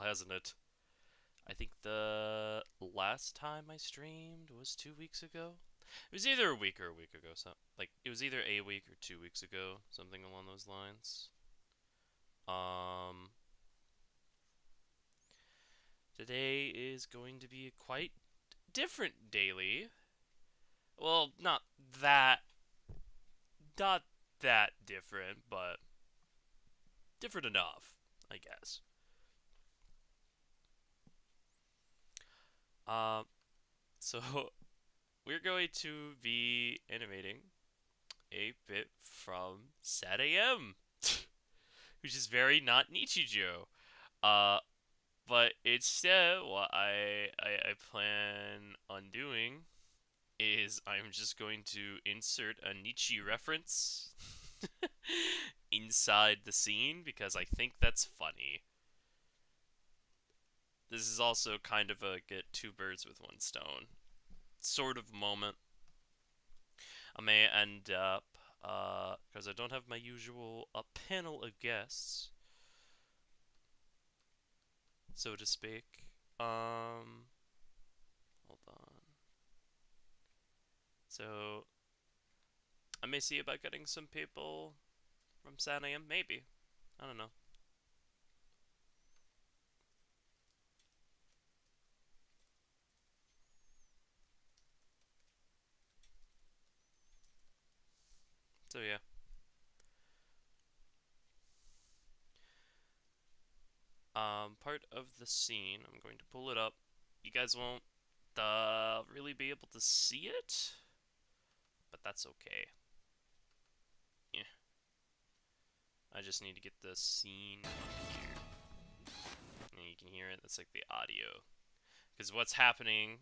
hasn't it? I think the last time I streamed was 2 weeks ago. It was either a week or a week ago. So, like, it was either a week or 2 weeks ago, something along those lines. Um, Today is going to be a quite different daily. Well, not that different, but different enough, I guess. Um, so we're going to be animating a bit from Sad AM, which is very not Nichijou. Uh, but instead, what I plan on doing is I'm just going to insert a Nietzsche reference inside the scene because I think that's funny. This is also kind of a get two birds with one stone sort of moment. I may end up, because I don't have my usual panel of guests, so to speak. Hold on. So I may see about getting some people from San AM, maybe. I don't know. So yeah. Part of the scene, I'm going to pull it up. You guys won't really be able to see it, but that's okay. Yeah. I just need to get the scene up here. And you can hear it. That's like the audio. Because what's happening,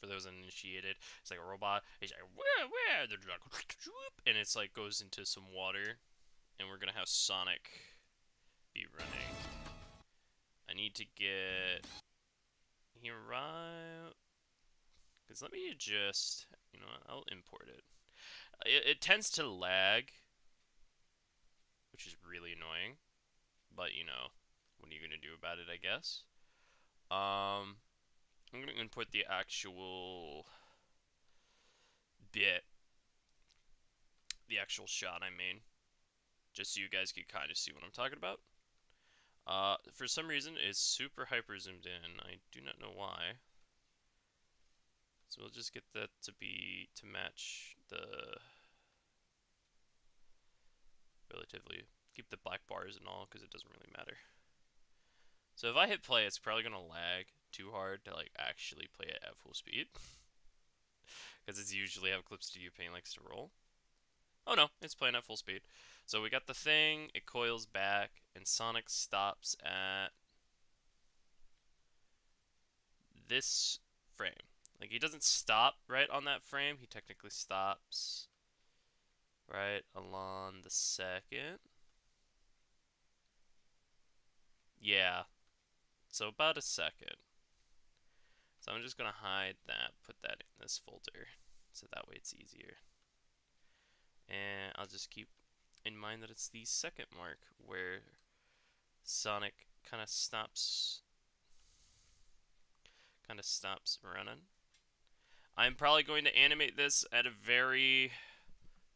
for those uninitiated, it's like a robot. It's like, where? They're like, and it's like goes into some water. And we're going to have Sonic be running. I need to get here right. Because let me just, you know what, I'll import it. It tends to lag, which is really annoying. But, you know, what are you going to do about it, I guess? I'm going to import the actual bit, the actual shot I made, just so you guys can kind of see what I'm talking about. For some reason, it's super hyper zoomed in. I do not know why. So we'll just get that to match the relatively, keep the black bars and all, because it doesn't really matter. So if I hit play, it's probably gonna lag too hard to like actually play it at full speed, because it's usually how Clip Studio Paint likes to roll. Oh no, it's playing at full speed. So we got the thing, it coils back, and Sonic stops at this frame. Like, he doesn't stop right on that frame, he technically stops right along the second. Yeah, so about a second. So I'm just gonna hide that, put that in this folder, so that way it's easier. And I'll just keep in mind that it's the second mark where Sonic kind of stops running. I'm probably going to animate this at a very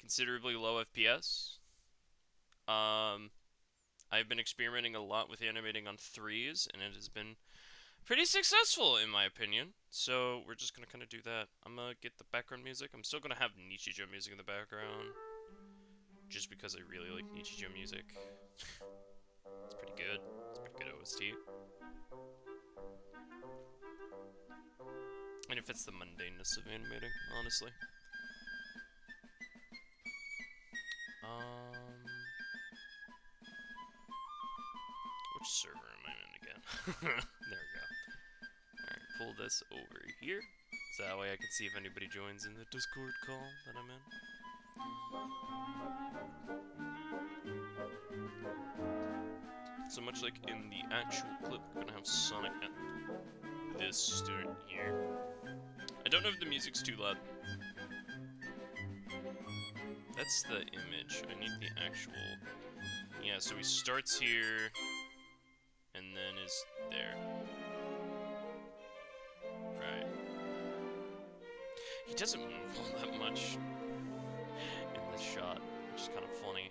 considerably low FPS. I've been experimenting a lot with animating on threes, and it has been pretty successful in my opinion. So we're just gonna kind of do that. I'm gonna get the background music. I'm still gonna have Nichijou music in the background, just because I really like Nichijou music. It's pretty good. It's pretty good OST. And it fits the mundaneness of animating, honestly. Which server am I in again? There we go. Alright, pull this over here. So that way I can see if anybody joins in the Discord call that I'm in. So much like in the actual clip, we're gonna have Sonic at this start here. I don't know if the music's too loud. That's the image. I need the actual... Yeah, so he starts here, and then is there. He doesn't move all that much in this shot, which is kind of funny.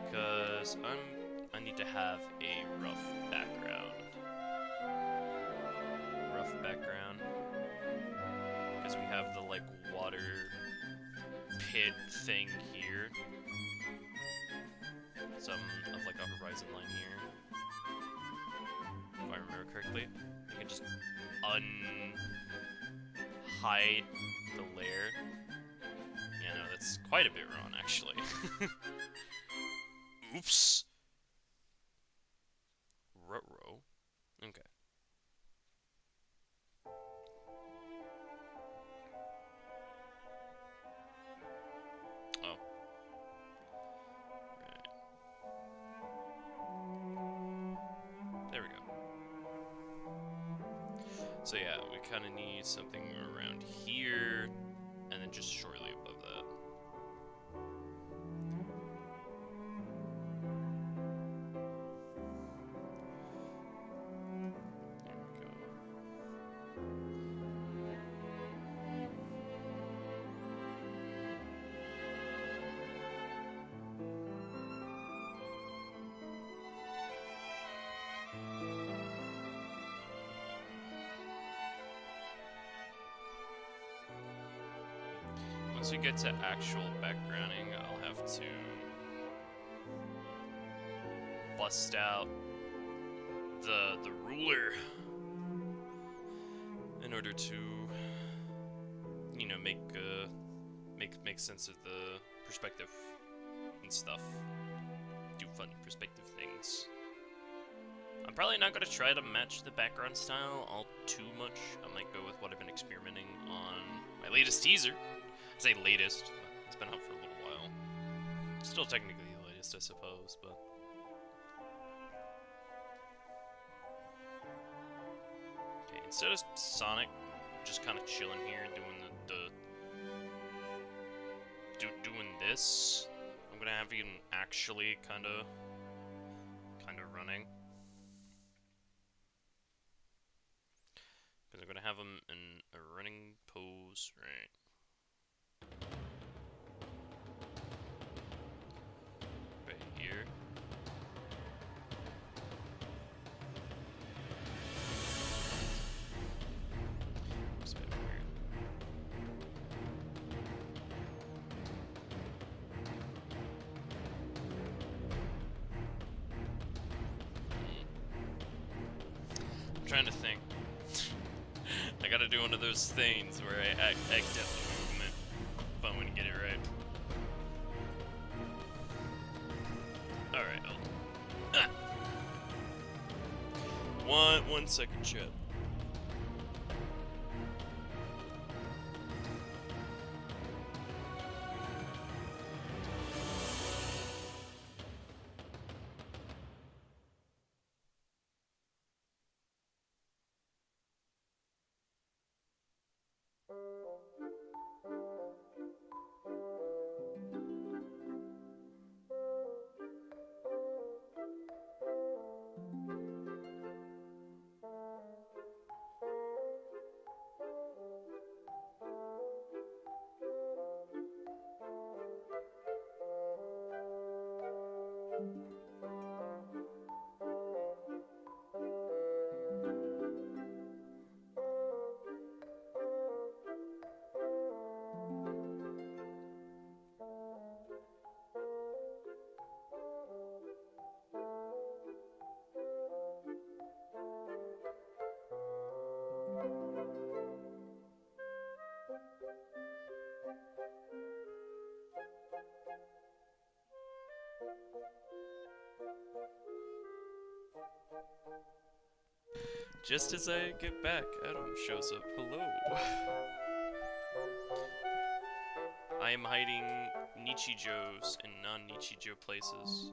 Because I need to have a rough background. Rough background. Because we have the, like, water pit thing here. Some of, like, a horizon line here. If I remember correctly. I can just hide the layer. Yeah, no, that's quite a bit wrong, actually. Oops. Ruh-roh. Okay. Oh. Right. There we go. So yeah, we kind of need something around here, and then just shortly above that. There we go. Once we get to actual backgrounding, I'll have to bust out the ruler in order to, you know, make sense of the perspective and stuff. Do fun perspective things. I'm probably not gonna try to match the background style all too much. I might go with what I've been experimenting on my latest teaser. I say latest, but it's been out for a little while. Still technically the latest, I suppose, but... Okay, instead of Sonic, just kind of chilling here, doing doing this, I'm gonna have him actually kind of running. Because I'm gonna have him in a running pose, right? Right here. It's a bit weird. I'm trying to think. I gotta do one of those things where I accidentally movement, but I'm gonna get it right. Alright, one second, chat. Just as I get back, Adam shows up. Hello. I am hiding Nichijos in non-Nichijou places.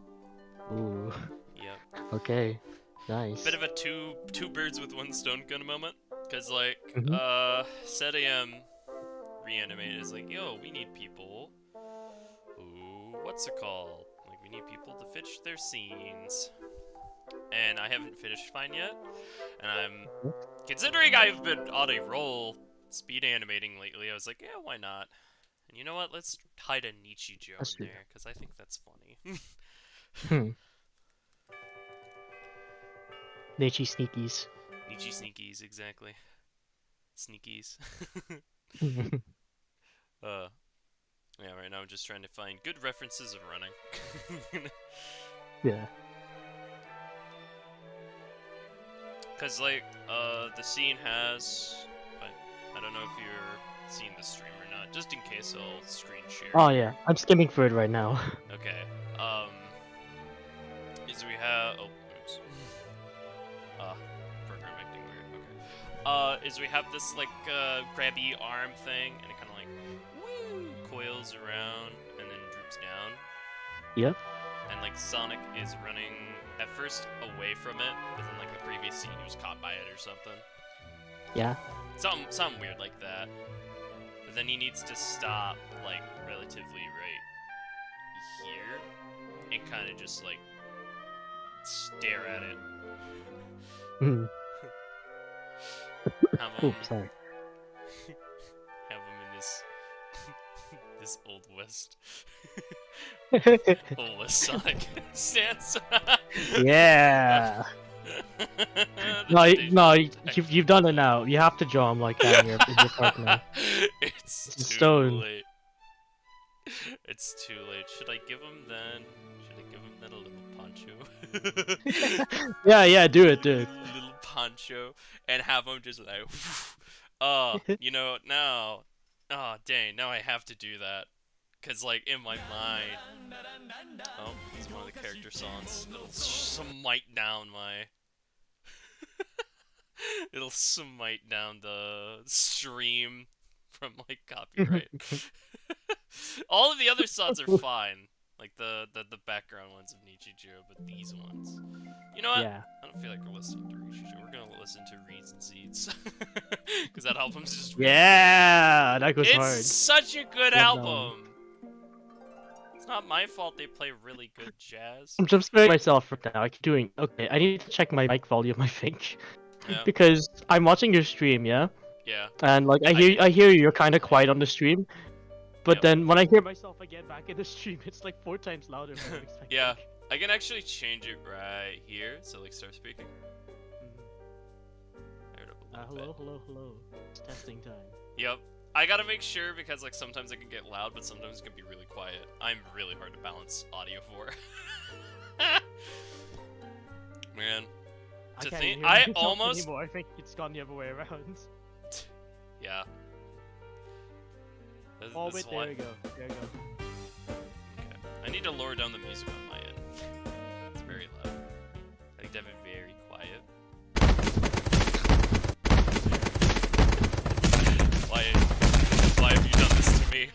Ooh. Yep. Okay. Nice. Bit of a two birds with one stone kind of moment. Cause like, Mm-hmm. Set AM Reanimated is like, yo, we need people who, what's it called? Like, we need people to finish their scenes. And I haven't finished mine yet. And I'm, considering I've been on a roll speed animating lately. I was like, yeah, why not? And you know what? Let's hide a Nichi Joe That's in true. there because I think that's funny. Hmm. Nichi Sneakies. Nichi Sneakies, exactly. Sneakies. uh, yeah. Right now I'm just trying to find good references of running. Yeah. Cause like, the scene has, but I don't know if you're seeing the stream or not. Just in case, I'll screen share Oh here. yeah, I'm skimming through it right now. Okay. Um, is we have. Oh, oops. Program acting weird. Okay. Is we have this like grabby arm thing, and it kind of like woo coils around and then droops down. Yep. And like Sonic is running at first away from it, but then like the previous scene he was caught by it or something. Yeah. Something weird like that. But then he needs to stop like relatively right here and kind of just like stare at it. Hmm. Have him Oops, sorry. have him in this this old west old west Sonic stance. Yeah. The No, stage no, is back. you've done it now. You have to draw him like that in your partner. It's It's in too stone. late. It's too late. Should I give him then? Should I give him then a little poncho? Yeah, yeah, do it, do it. Little poncho and have him just like, you know, now, oh dang, now I have to do that. Cause like in my mind, oh, it's one of the character songs. It'll smite down my, it'll smite down the stream from like copyright. All of the other songs are fine, like the background ones of Nichijou, but these ones, you know what? Yeah. I don't feel like we're listening to Nichijou. We're gonna listen to Reeds and Seeds, because that album's just really Yeah, that good. goes It's hard. such a good Love that one. album. It's not my fault they play really good jazz. I'm just scaring myself right now. I keep doing. Okay, I need to check my mic volume, I think, Yeah, because I'm watching your stream, yeah, yeah. and like I I hear you're kind of quiet on the stream, but Yep. then when I hear myself again back in the stream, it's like 4 times louder than I'm expecting. Yeah, I can actually change it right here. So like start speaking. Fire it up a little bit. Hello, hello, hello. It's testing time. Yep. I gotta make sure because like sometimes it can get loud, but sometimes it can be really quiet. I'm really hard to balance audio for. Man, I to can't think even hear I myself almost anymore. I think it's gone the other way around. yeah. Oh This wait, there one. we go. There we go. Okay. I need to lower down the music on my end. It's very loud. I need to have it very quiet. Why? Why have you done this to me?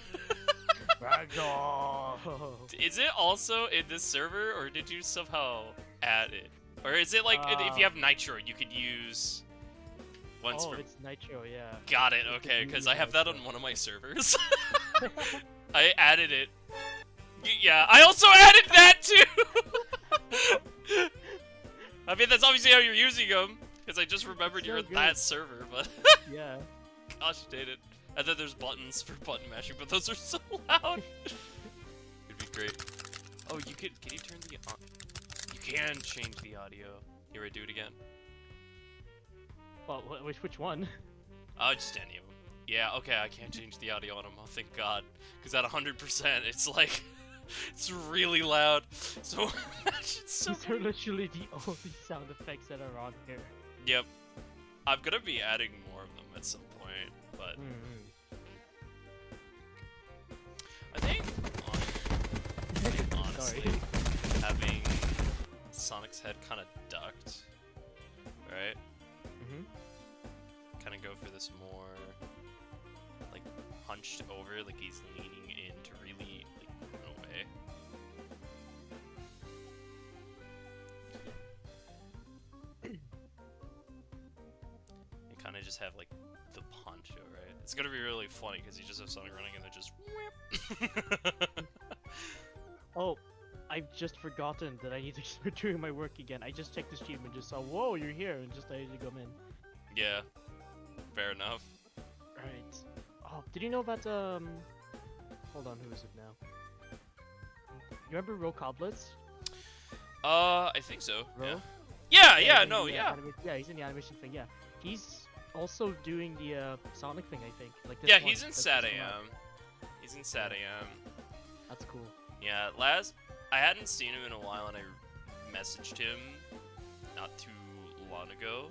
Ragdoll. Is it also in this server, or did you somehow add it? Or is it like if you have Nitro, you could use ones Oh, for? it's Nitro, yeah. Got it. You could Okay, because use I have that on Nitro. one of my servers. I added it. Yeah, I also added that too. I mean, that's obviously how you're using them, because I just remembered So you're on good. that server. But Yeah. gosh, dang it. And then there's buttons for button mashing, but those are so loud. It'd be great. Oh, you could. Can you turn the on? You can change the audio. Here, I do it again. Well, which one? Oh, just any of them. Yeah, okay, I can't change the audio on them. Oh, thank God. Because at 100%, it's like, it's really loud. So, it's so These are literally the only sound effects that are on here. Yep. I'm gonna be adding more of them at some point, but I think, honestly, Sorry. having Sonic's head kind of ducked, right? Kind of go for this more, like, hunched over, like he's leaning in to really, like, run away. And kind of just have, like, the poncho, right? It's gonna be really funny, because you just have Sonic running and then just whip. Oh, I've just forgotten that I need to start doing my work again. I just checked the stream and just saw, whoa, you're here, and just decided to come in. Yeah, fair enough. Right. Oh, did you know about hold on, who is it now? You remember Ro Coblets? I think so. Yeah. Ro? Yeah, Yeah, he's yeah, in no, the yeah. animation. Yeah, he's in the animation thing. Yeah, he's also doing the Sonic thing. I think like Yeah, this one, he's in like this collab. SatAM. He's in Yeah, SatAM. that's cool. Yeah, I hadn't seen him in a while, and I messaged him not too long ago,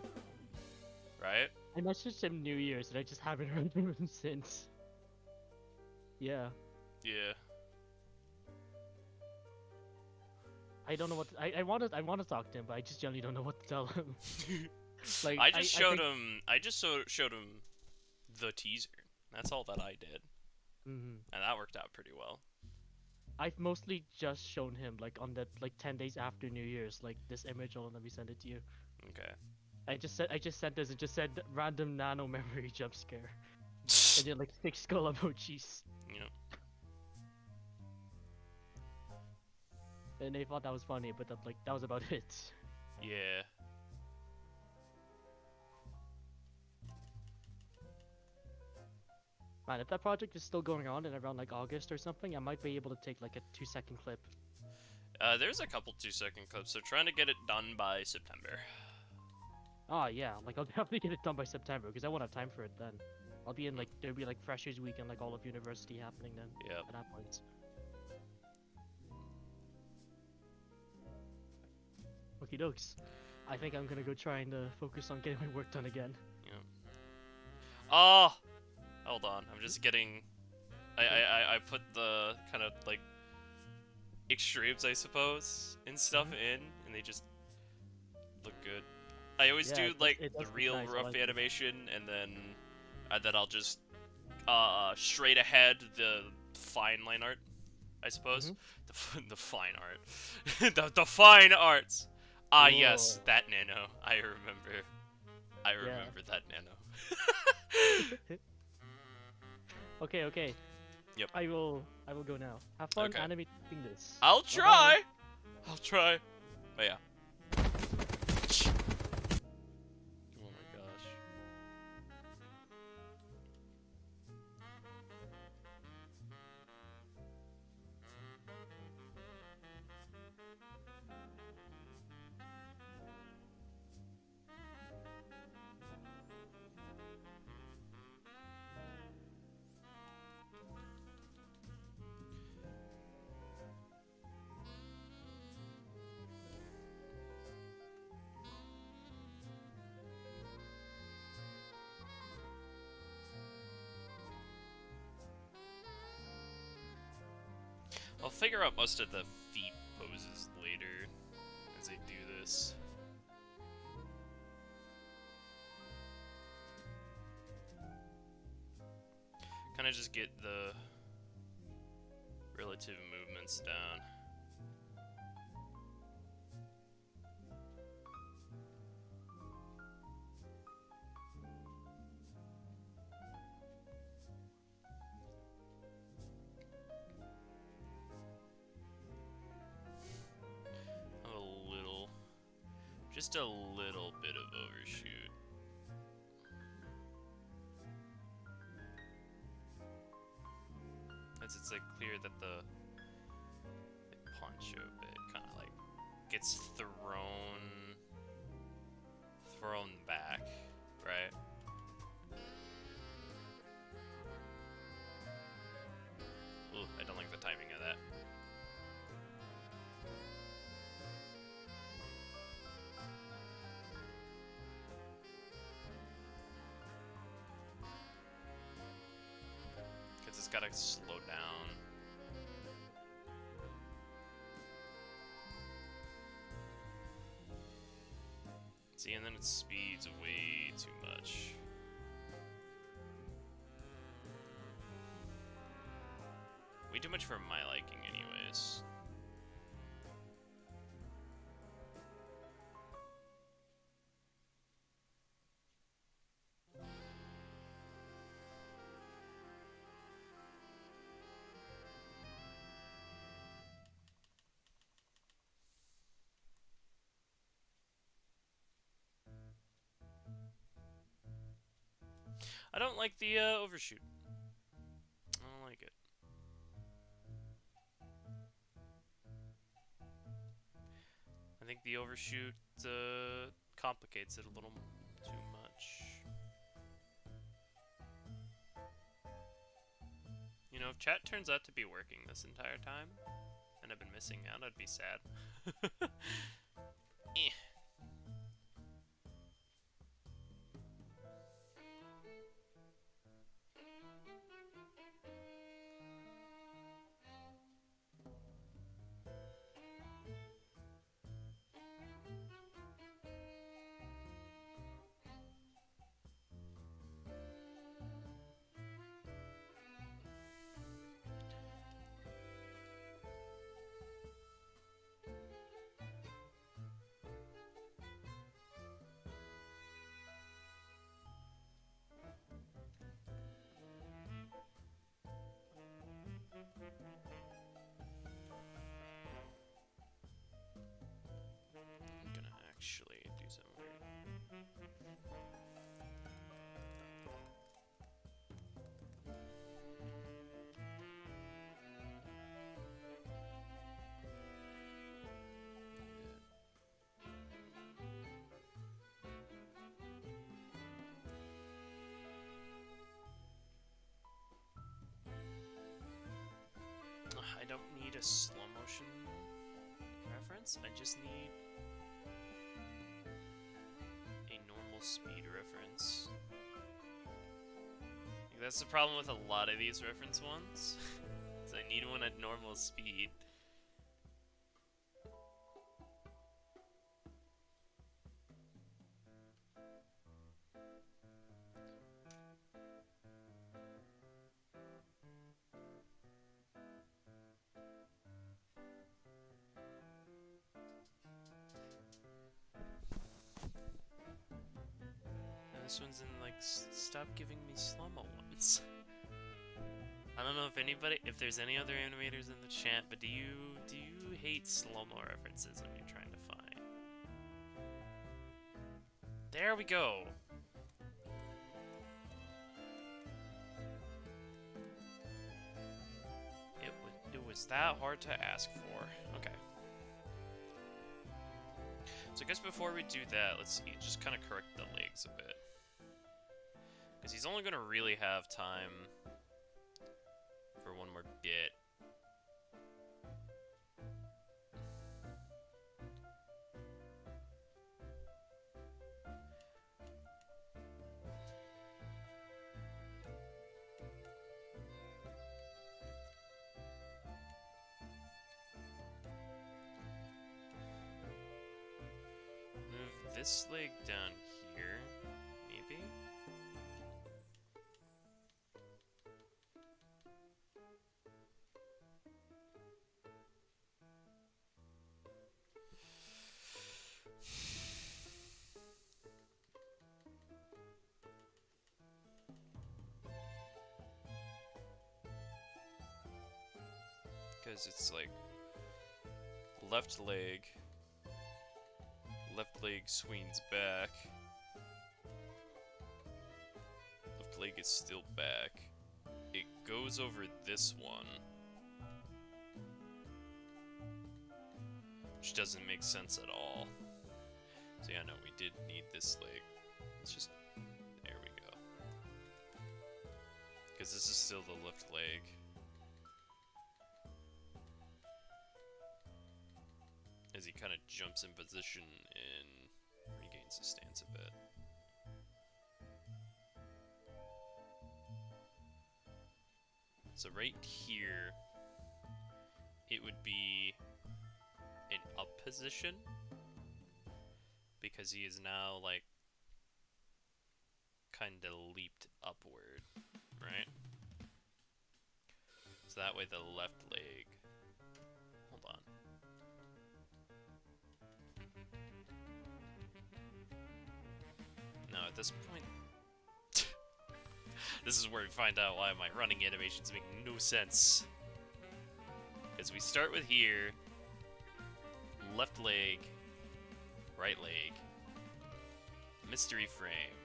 right? I messaged him New Year's, and I just haven't heard from him since. Yeah, Yeah. I don't know what I want to talk to him, but I just generally don't know what to tell him. Like I just I showed think. him. Showed him the teaser. That's all that I did, Mhm. and that worked out pretty well. I've mostly just shown him like on that like 10 days after New Year's, like this image. Hold on, let me send it to you. Okay. I just sent this. It just said random nano memory jump scare, and then like 6 skull emojis, You know. and they thought that was funny, but that was about it. Yeah. Man, if that project is still going on in around like August or something, I might be able to take like a 2 second clip. There's a couple 2 second clips. They're trying to get it done by September. Oh yeah, like I'll definitely get it done by September because I won't have time for it then. I'll be in like there'll be like freshers week and like all of university happening then Yep. at that point. Okie dokes. I think I'm gonna go try and focus on getting my work done again. Yep. Oh, hold on. I'm just getting. I put the kind of like extremes, I suppose, and stuff Mhm. in, and they just look good. I always Yeah, do like it the does look real nice. I rough like it. animation, and then I'll just straight ahead the fine line art, I suppose. Mhm. The fine art, the fine arts. Ah, Whoa. yes, that nano. I remember. I Yeah. remember that nano. Okay, okay. Yep. I will go now. Have fun Okay. animating this. I'll Bye bye. try. I'll try. Oh yeah. Oh my gosh. I'll figure out most of the feet poses later as I do this. Kind of just get the relative movements down. A little, just a little bit of overshoot. As it's like clear that the poncho bit kind of like gets thrown back, right? Ooh, I don't like the timing of that. Because it's gotta slow down. See, and then it speeds way too much. Way too much for my liking, anyways. I don't like the overshoot. I don't like it. I think the overshoot complicates it a little too much. You know, if chat turns out to be working this entire time, and I've been missing out, I'd be sad. Eh. I'm gonna actually do some weird. I don't need a slow motion reference, I just need a normal speed reference. That's the problem with a lot of these reference ones. Is I need one at normal speed. And this one's in like, stop giving me slow-mo ones. I don't know if there's any other animators in the chat, but do you hate slow-mo references when you're trying to find? There we go. It was that hard to ask for. Okay. So I guess before we do that, let's just kind of correct the legs a bit. Because he's only going to really have time for one more bit. Move this leg down here, maybe? Because it's like left leg swings back, left leg is still back, it goes over this one, which doesn't make sense at all. So yeah, no, we did need this leg. It's just, there we go. Because this is still the left leg. As he kind of jumps in position and regains his stance a bit. So right here, it would be an up position, because he is now, like, kinda leaped upward, right? So that way the left leg... Hold on. No, at this point... This is where we find out why my running animations make no sense. Because we start with here, left leg, right leg, mystery frame,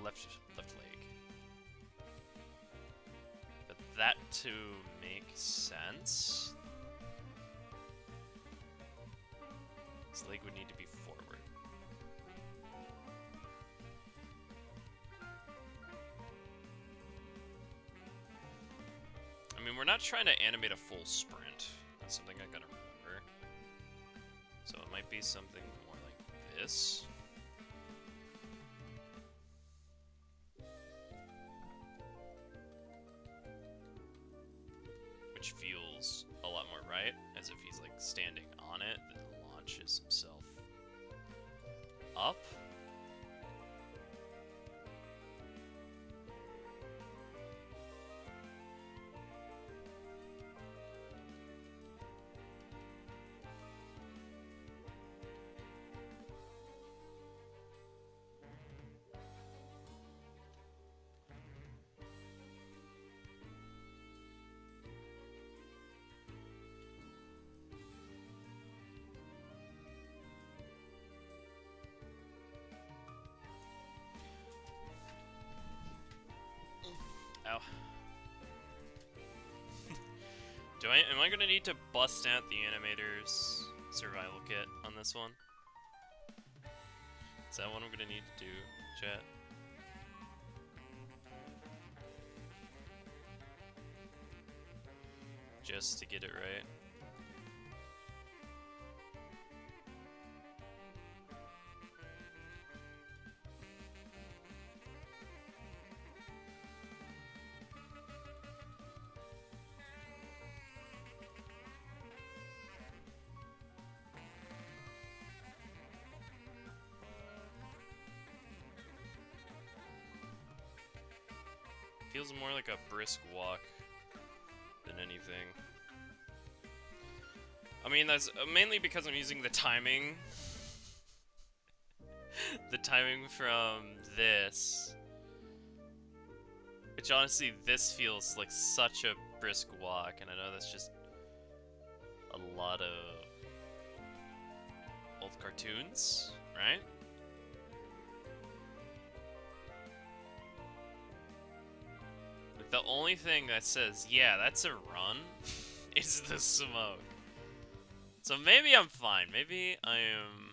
left leg. But that to make sense, his leg would need to be forward. I mean, we're not trying to animate a full sprint. That's something I gotta remember. So it might be something more like this. Which feels a lot more right, as if he's like standing on it, then launches himself up. Ow. Am I gonna need to bust out the animator's survival kit on this one? Is that what I'm gonna need to do, chat? Just to get it right. Feels more like a brisk walk than anything. I mean, that's mainly because I'm using the timing. The timing from this. Which honestly, this feels like such a brisk walk, and I know that's just a lot of old cartoons, right? But the only thing that says, yeah, that's a run, is the smoke. So maybe I'm fine. Maybe I am...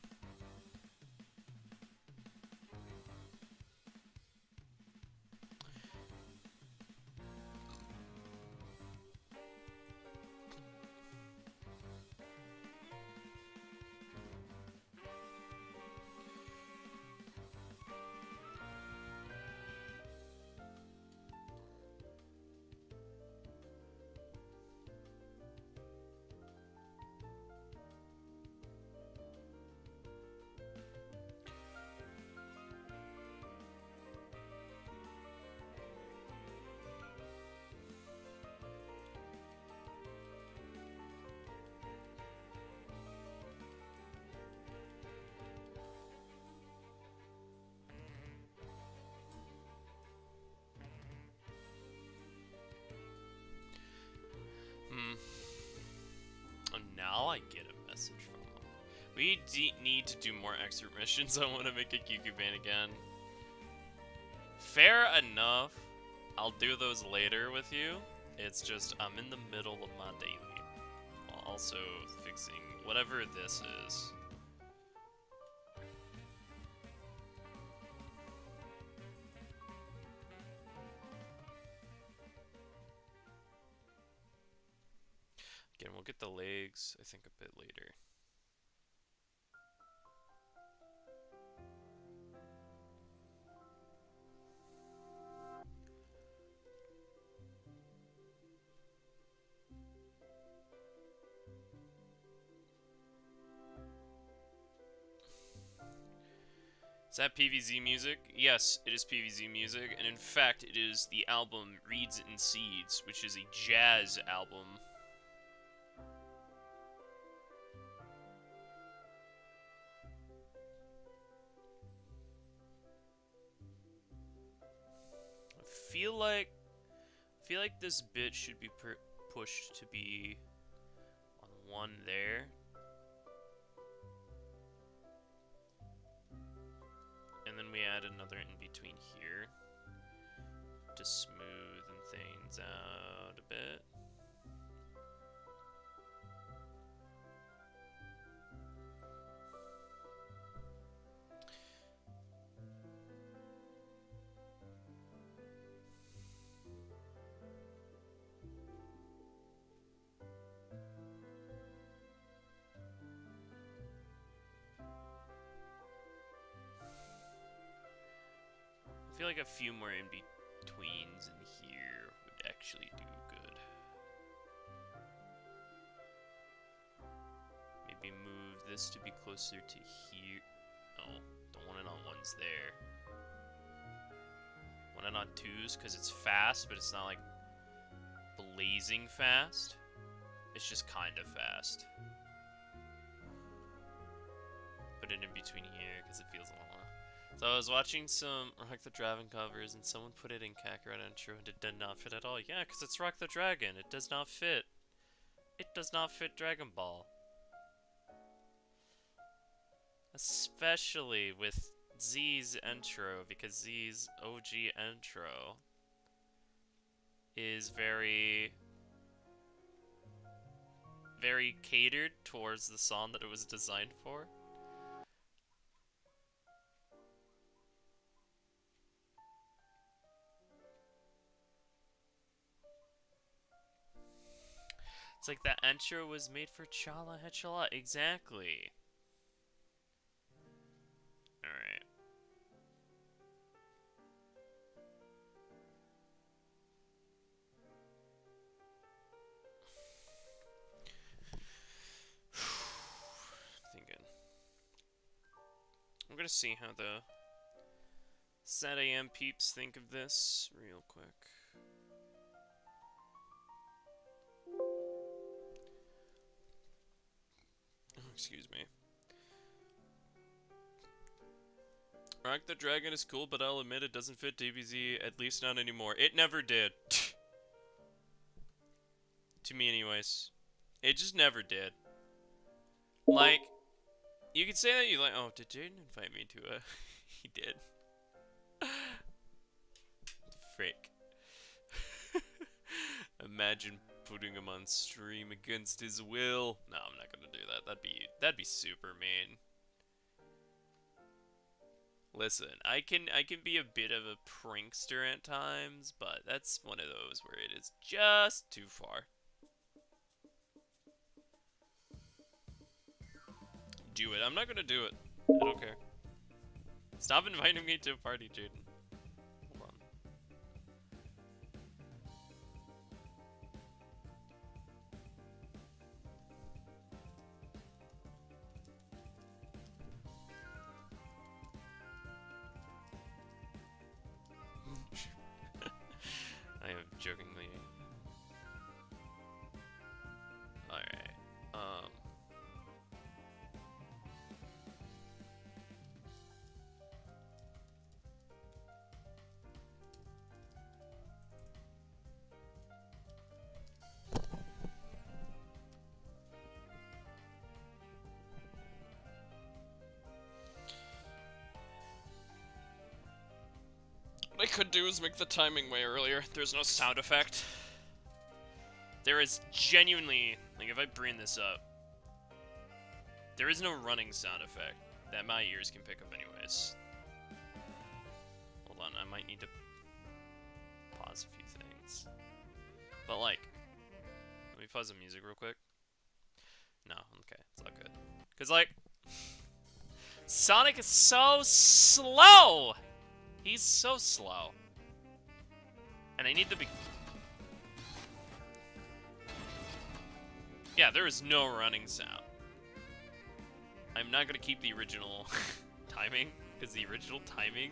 Oh, now I get a message from them. We need to do more excerpt missions. I want to make a QQ ban again. Fair enough. I'll do those later with you. It's just I'm in the middle of my daily, while also fixing whatever this is. Again, we'll get the legs, I think, a bit later. Is that PVZ music? Yes, it is PVZ music, and in fact, it is the album Reeds and Seeds, which is a jazz album. I feel like this bit should be pushed to be on one there. And then we add another in between. between here to smoothen things out a bit. I feel like a few more in-betweens in here would actually do good. Maybe move this to be closer to here. Oh, don't want it on ones there. Want it on twos because it's fast, but it's not like blazing fast. It's just kind of fast. Put it in between here because it feels a little. So I was watching some Rock the Dragon covers and someone put it in Kakarot intro and it did not fit at all. Yeah, because it's Rock the Dragon. It does not fit. It does not fit Dragon Ball. Especially with Z's intro, because Z's OG intro is very catered towards the song that it was designed for. It's like that intro was made for Chala Hechala. Exactly. Alright. Thinking. I'm gonna see how the Sad AM peeps think of this real quick. Oh, excuse me. Rock the Dragon is cool, but I'll admit it doesn't fit DBZ, at least not anymore. It never did. To me, anyways. It just never did. Like, you could say that you like, oh, did Jaden invite me to a... He did. Frick. Imagine putting him on stream against his will. No, I'm not gonna do that. That'd be super mean. Listen, I can be a bit of a prankster at times, but that's one of those where it is just too far. Do it. I'm not gonna do it. I don't care. Stop inviting me to a party, Jaden. Hold on. I am jokingly. Alright. What I could do is make the timing way earlier. There's no sound effect. There is genuinely, like, if I bring this up, there is no running sound effect that my ears can pick up anyways. Hold on, I might need to pause a few things. But, like, let me pause the music real quick. No, okay, it's all good. Because, like, Sonic is so slow! He's so slow. And I need to be... Yeah, there is no running sound. I'm not gonna keep the original timing, because the original timing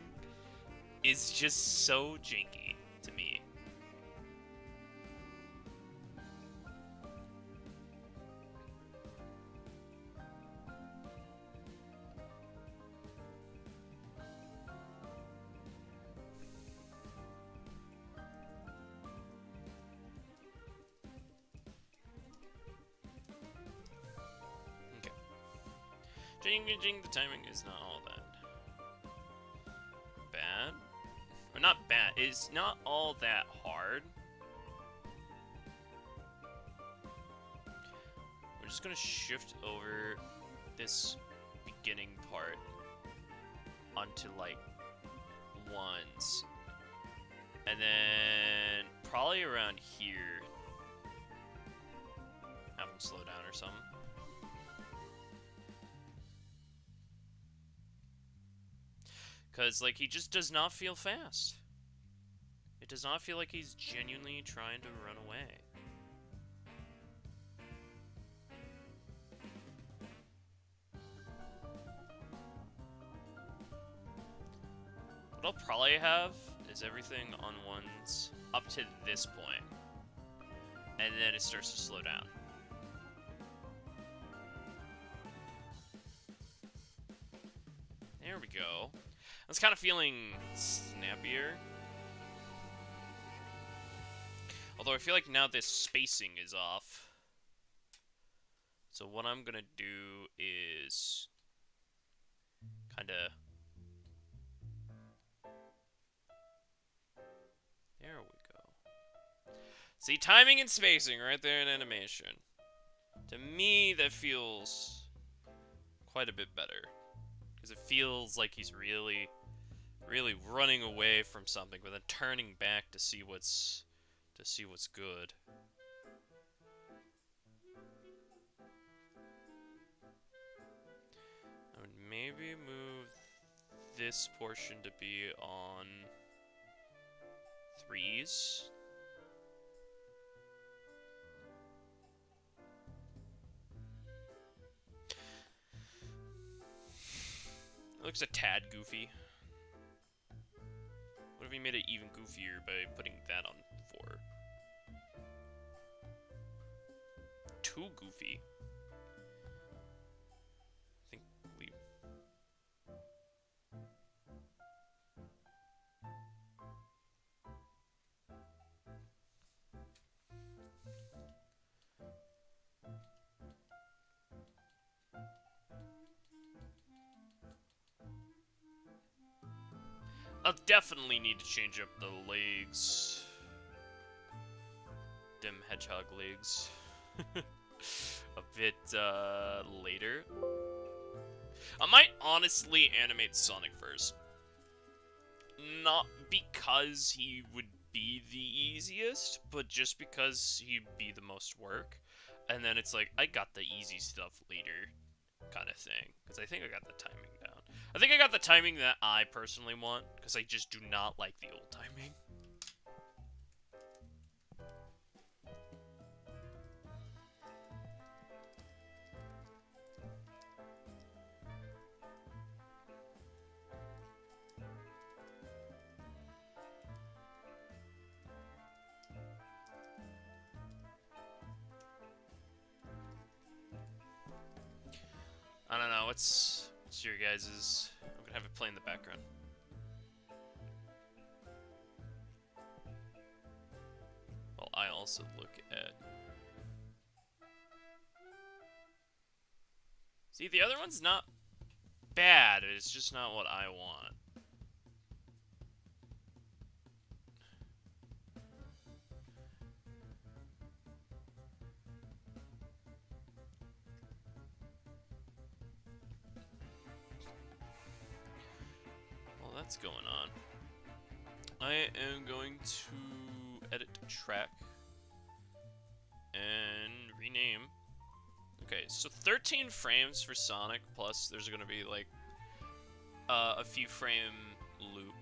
is just so janky to me. Jing, the timing is not all that bad. not bad. It's not all that hard. We're just gonna shift over this beginning part onto like ones, and then probably around here have him slow down or something. Because like he just does not feel fast. It does not feel like he's genuinely trying to run away. What I'll probably have is everything on ones up to this point, and then it starts to slow down. There we go. I was kind of feeling snappier. Although I feel like now this spacing is off. So what I'm gonna do is kind of... There we go. See, timing and spacing right there in animation. To me, that feels quite a bit better. Because it feels like he's really running away from something, but then turning back to see what's good. I would maybe move this portion to be on threes. It looks a tad goofy. What if we made it even goofier by putting that on 4? Too goofy. I think we... I'll definitely need to change up the legs. Them hedgehog legs. A bit, later. I might honestly animate Sonic first. Not because he would be the easiest, but just because he'd be the most work. And then it's like, I got the easy stuff later, kind of thing. Because I think I got the timing down. I think I got the timing that I personally want, because I just do not like the old timing. I don't know, what's your guys's... I'm gonna have it play in the background. Well, I also look at... See, the other one's not bad, it's just not what I want. Well, that's going on. I am going to edit track and rename. Okay, so 13 frames for Sonic, plus there's going to be like a few frame loop.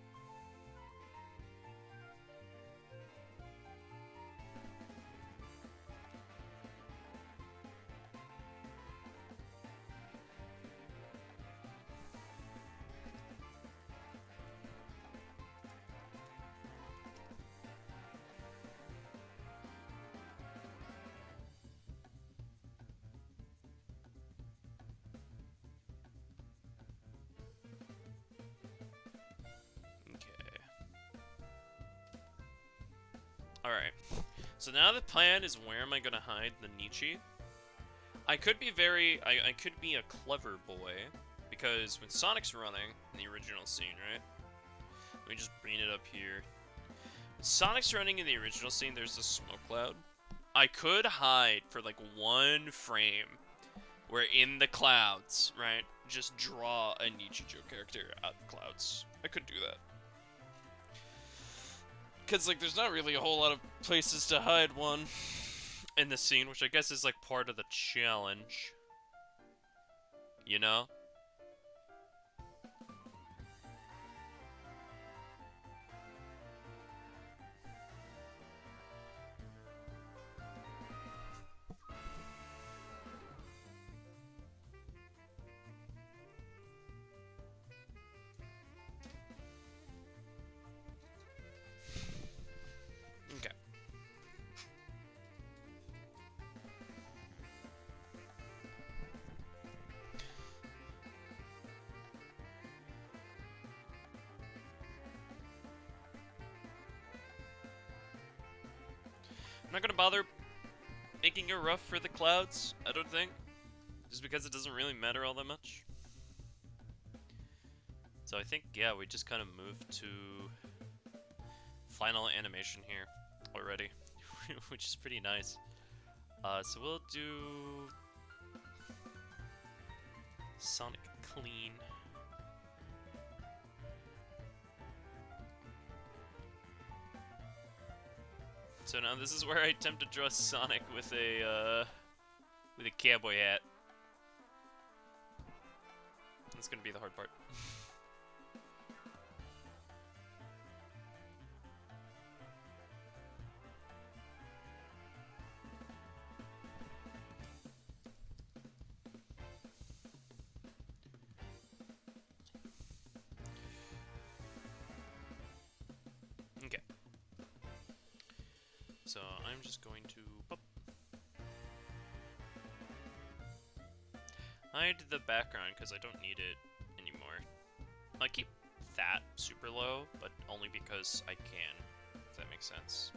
Alright, so now the plan is where am I going to hide the Nichi? I could be I could be a clever boy, because when Sonic's running, in the original scene, right? Let me just bring it up here. Sonic's running in the original scene, there's the smoke cloud. I could hide for like 1 frame where in the clouds, right, just draw a Nichijou character out of the clouds. I could do that. Because, like, there's not really a whole lot of places to hide one in the scene, which I guess is, like, part of the challenge. You know? Okay. I'm not gonna bother making it rough for the clouds, I don't think. Just because it doesn't really matter all that much. So I think, yeah, we just kind of move to final animation here already, which is pretty nice. So we'll do Sonic Clean. So now this is where I attempt to draw Sonic with a cowboy hat. That's gonna be the hard part. Okay. So I'm just going to hide the background because I don't need it anymore. I keep that super low, but only because I can, if that makes sense.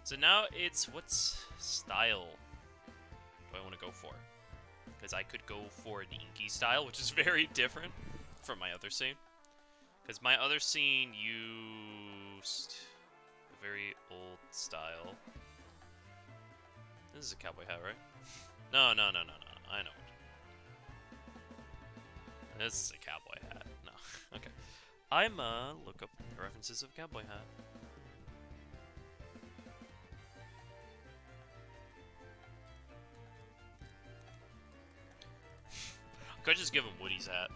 So now it's what style do I want to go for? Because I could go for the inky style, which is very different from my other scene. Because my other scene used a very old style. This is a cowboy hat, right? No. I know it. This is a cowboy hat. No. Okay. I'm look up the references of cowboy hat. Could just give him Woody's hat.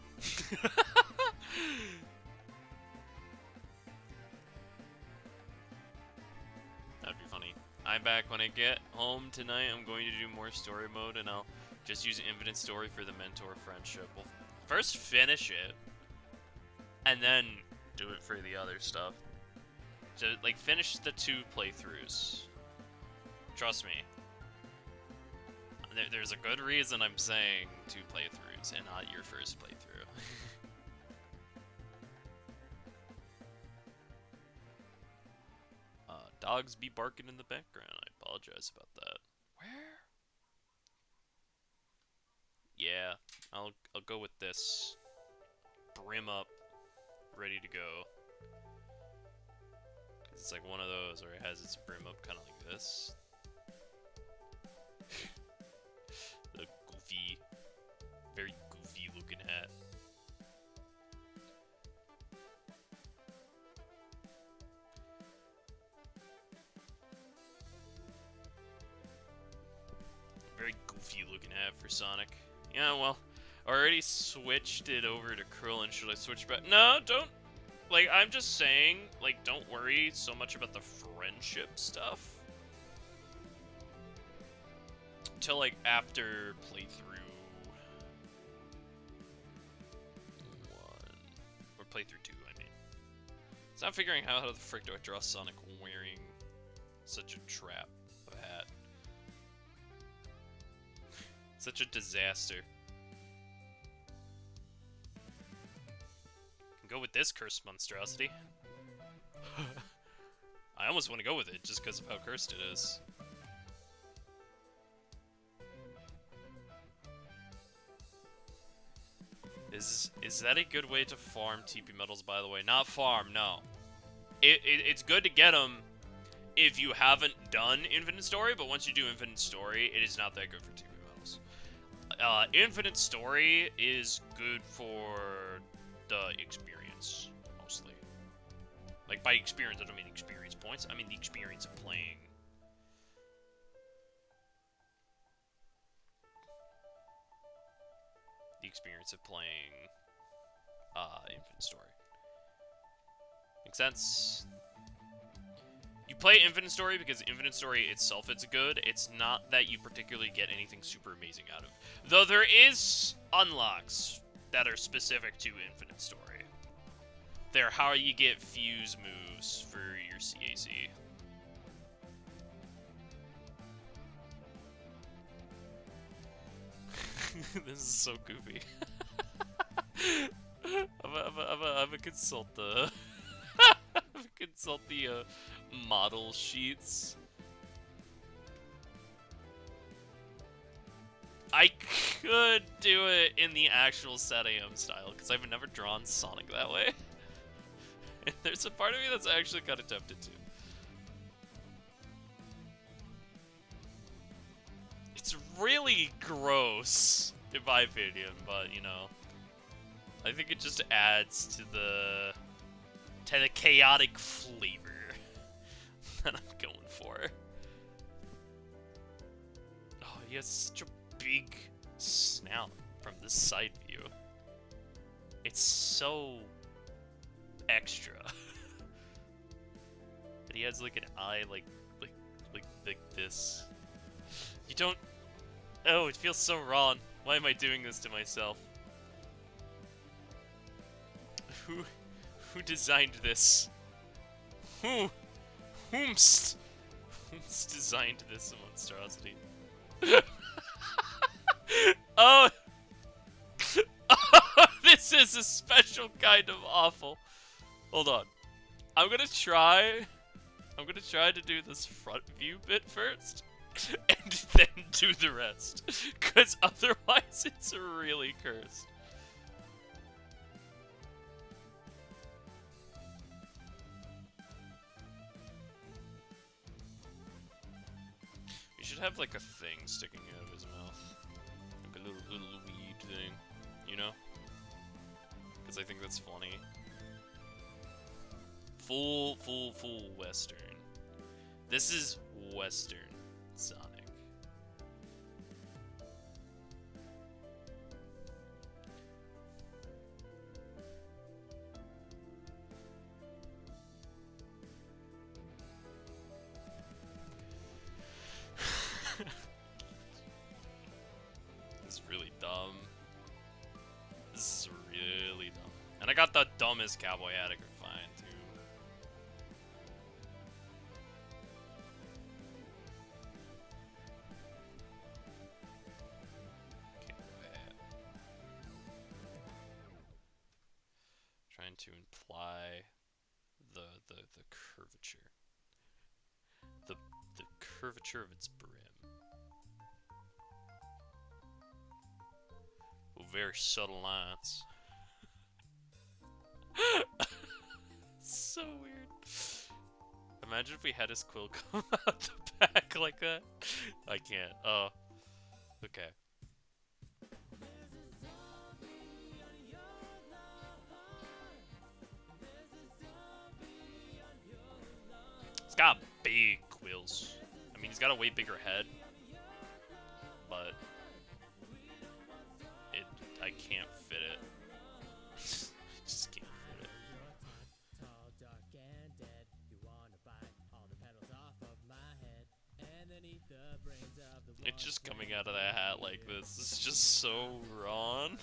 That'd be funny. I'm back when I get home tonight. I'm going to do more story mode, and I'll just use Infinite Story for the mentor friendship. We'll first finish it, and then do it for the other stuff. So, like, finish the 2 playthroughs. Trust me. There's a good reason I'm saying 2 playthroughs, and not your first playthrough. Dogs be barking in the background. I apologize about that. Where? Yeah, I'll go with this. Brim up, ready to go. It's like one of those where it has its brim up kind of like this. The goofy, very goofy looking hat. Very goofy looking hat for Sonic. Yeah, well, I already switched it over to Krillin. Should I switch back? No, don't. Like, I'm just saying, like, don't worry so much about the friendship stuff. Till, like, after playthrough 1. Or playthrough 2, I mean. So I'm figuring out how the frick do I draw Sonic wearing such a trap of a hat. Such a disaster. Can go with this cursed monstrosity. I almost want to go with it just because of how cursed it is. Is that a good way to farm TP metals, by the way? Not farm, no. It's good to get them if you haven't done Infinite Story, but once you do Infinite Story, it is not that good for TP metals. Infinite Story is good for the experience, mostly. Like, by experience, I don't mean experience points, I mean the experience of playing. The experience of playing Infinite Story. Make sense? You play Infinite Story because Infinite Story itself is good. It's not that you particularly get anything super amazing out of. Though there is unlocks that are specific to Infinite Story. They're how you get fuse moves for your CAC. This is so goofy. I'm a consult the consult the model sheets. I could do it in the actual Set AM style because I've never drawn Sonic that way. And there's a part of me that's actually kind of tempted to. It's really gross, in my opinion, but you know, I think it just adds to the chaotic flavor that I'm going for. Oh, he has such a big snout from this side view. It's so extra. And he has like an eye like this. You don't. Oh, it feels so wrong. Why am I doing this to myself? Who designed this? Whomst designed this monstrosity? Oh! Oh, this is a special kind of awful. Hold on. I'm gonna try to do this front view bit first, and then do the rest. Cause otherwise it's really cursed. We should have like a thing sticking out of his mouth. Like a little weed thing, you know? Because I think that's funny. Full Western. This is Western Sonic. This is really dumb. This is really dumb. And I got the dumbest cowboy hat I could find, too. Trying to imply the curvature. The curvature of its brim. Oh, very subtle lines. So weird. Imagine if we had his quill come out the back like that. I can't. Oh. Okay. He's got big quills. I mean, he's got a way bigger head. But I can't fit it. Just can't fit it. It's just coming out of that hat like this. This is just so wrong.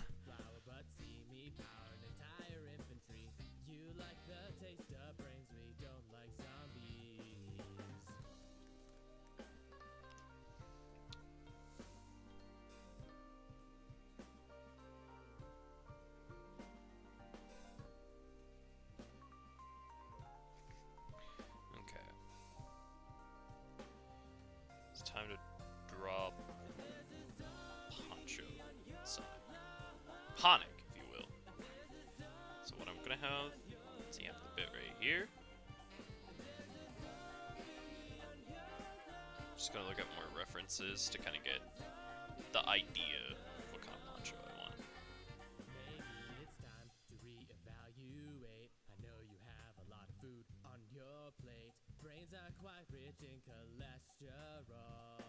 Okay. It's time to drop Poncho Sonic. Ponic, if you will. have. Let's amp the bit right here. Just gonna look at more references to kind of get the idea of what kind of poncho I want. Maybe it's time to reevaluate. I know you have a lot of food on your plate. Brains are quite rich in cholesterol.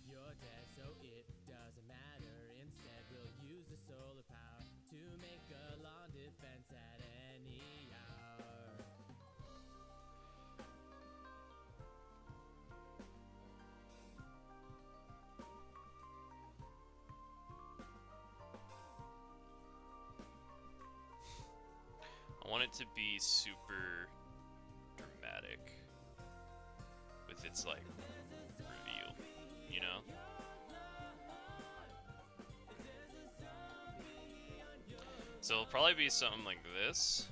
You're dead, so it doesn't matter. Instead, we'll use the solar power to make a long defense at any hour. I want it to be super dramatic with its like reveal, you know? So it'll probably be something like this.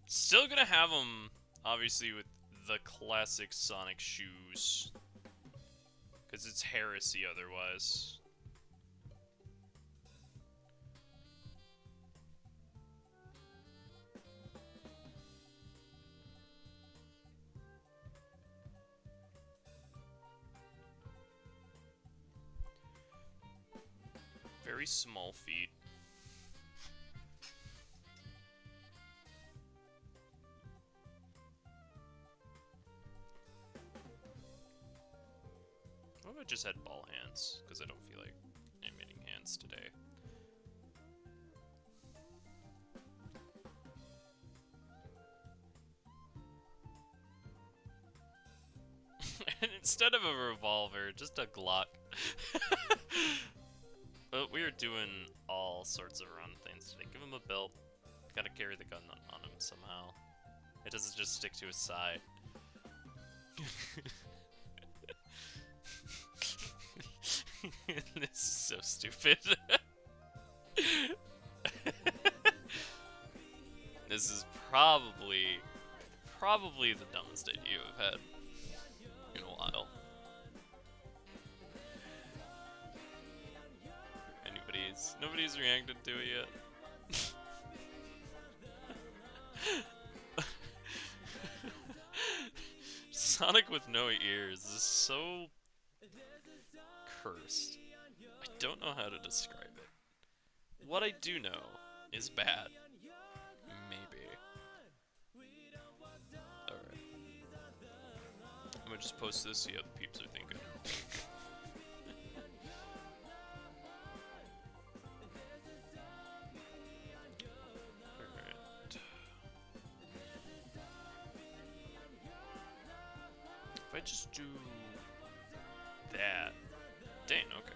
Still gonna have them, obviously, with the classic Sonic shoes. Because it's heresy otherwise. Very small feet. What if I just had ball hands? Because I don't feel like animating hands today. And instead of a revolver, just a Glock. But we are doing all sorts of run things today. Give him a belt. Gotta carry the gun on him somehow. It doesn't just stick to his side. This is so stupid. This is probably the dumbest idea I've had in a while. Nobody's reacted to it yet. Sonic with no ears is so cursed. I don't know how to describe it. What I do know is bad. Maybe. Alright. I'm gonna just post this, see how the peeps are thinking. Alright. If I just do that. Dang, okay.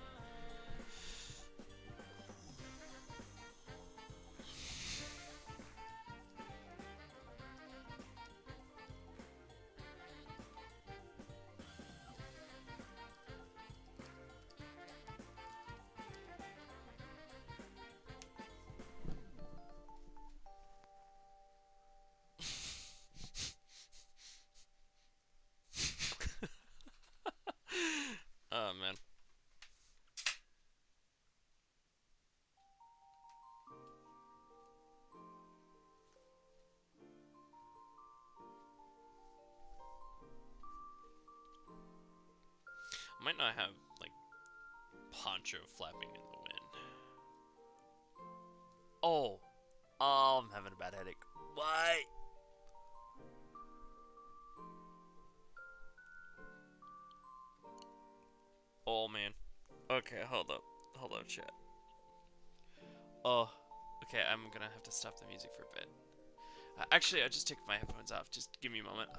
Oh man. I might not have like poncho flapping in the wind. Oh, I'm having a bad headache. Why? Oh man. Okay, hold up, chat. Oh, okay. I'm gonna have to stop the music for a bit. Actually, I just took my headphones off. Just give me a moment.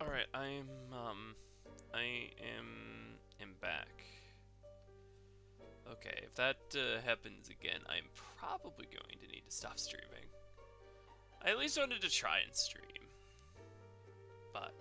Alright, I am back. Okay, if that happens again, I'm probably going to need to stop streaming. I at least wanted to try and stream, but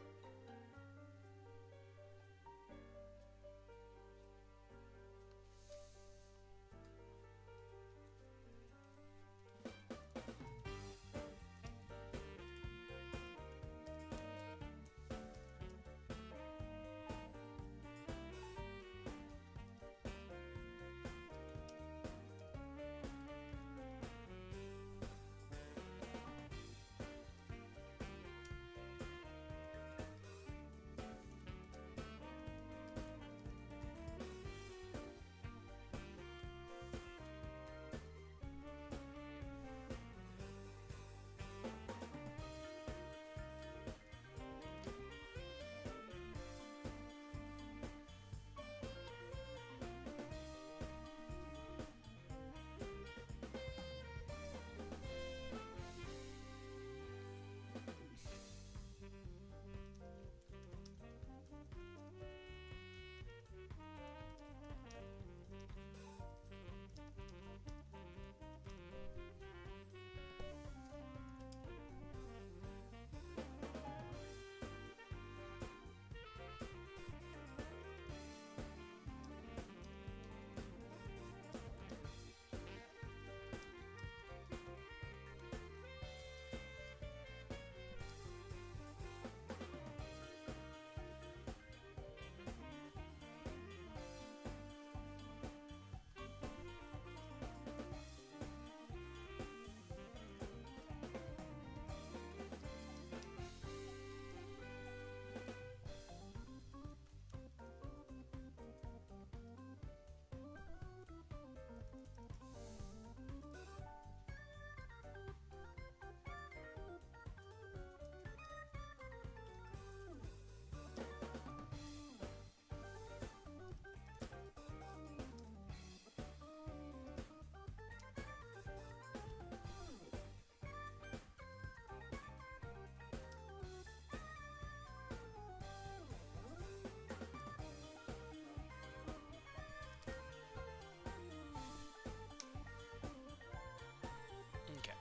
okay.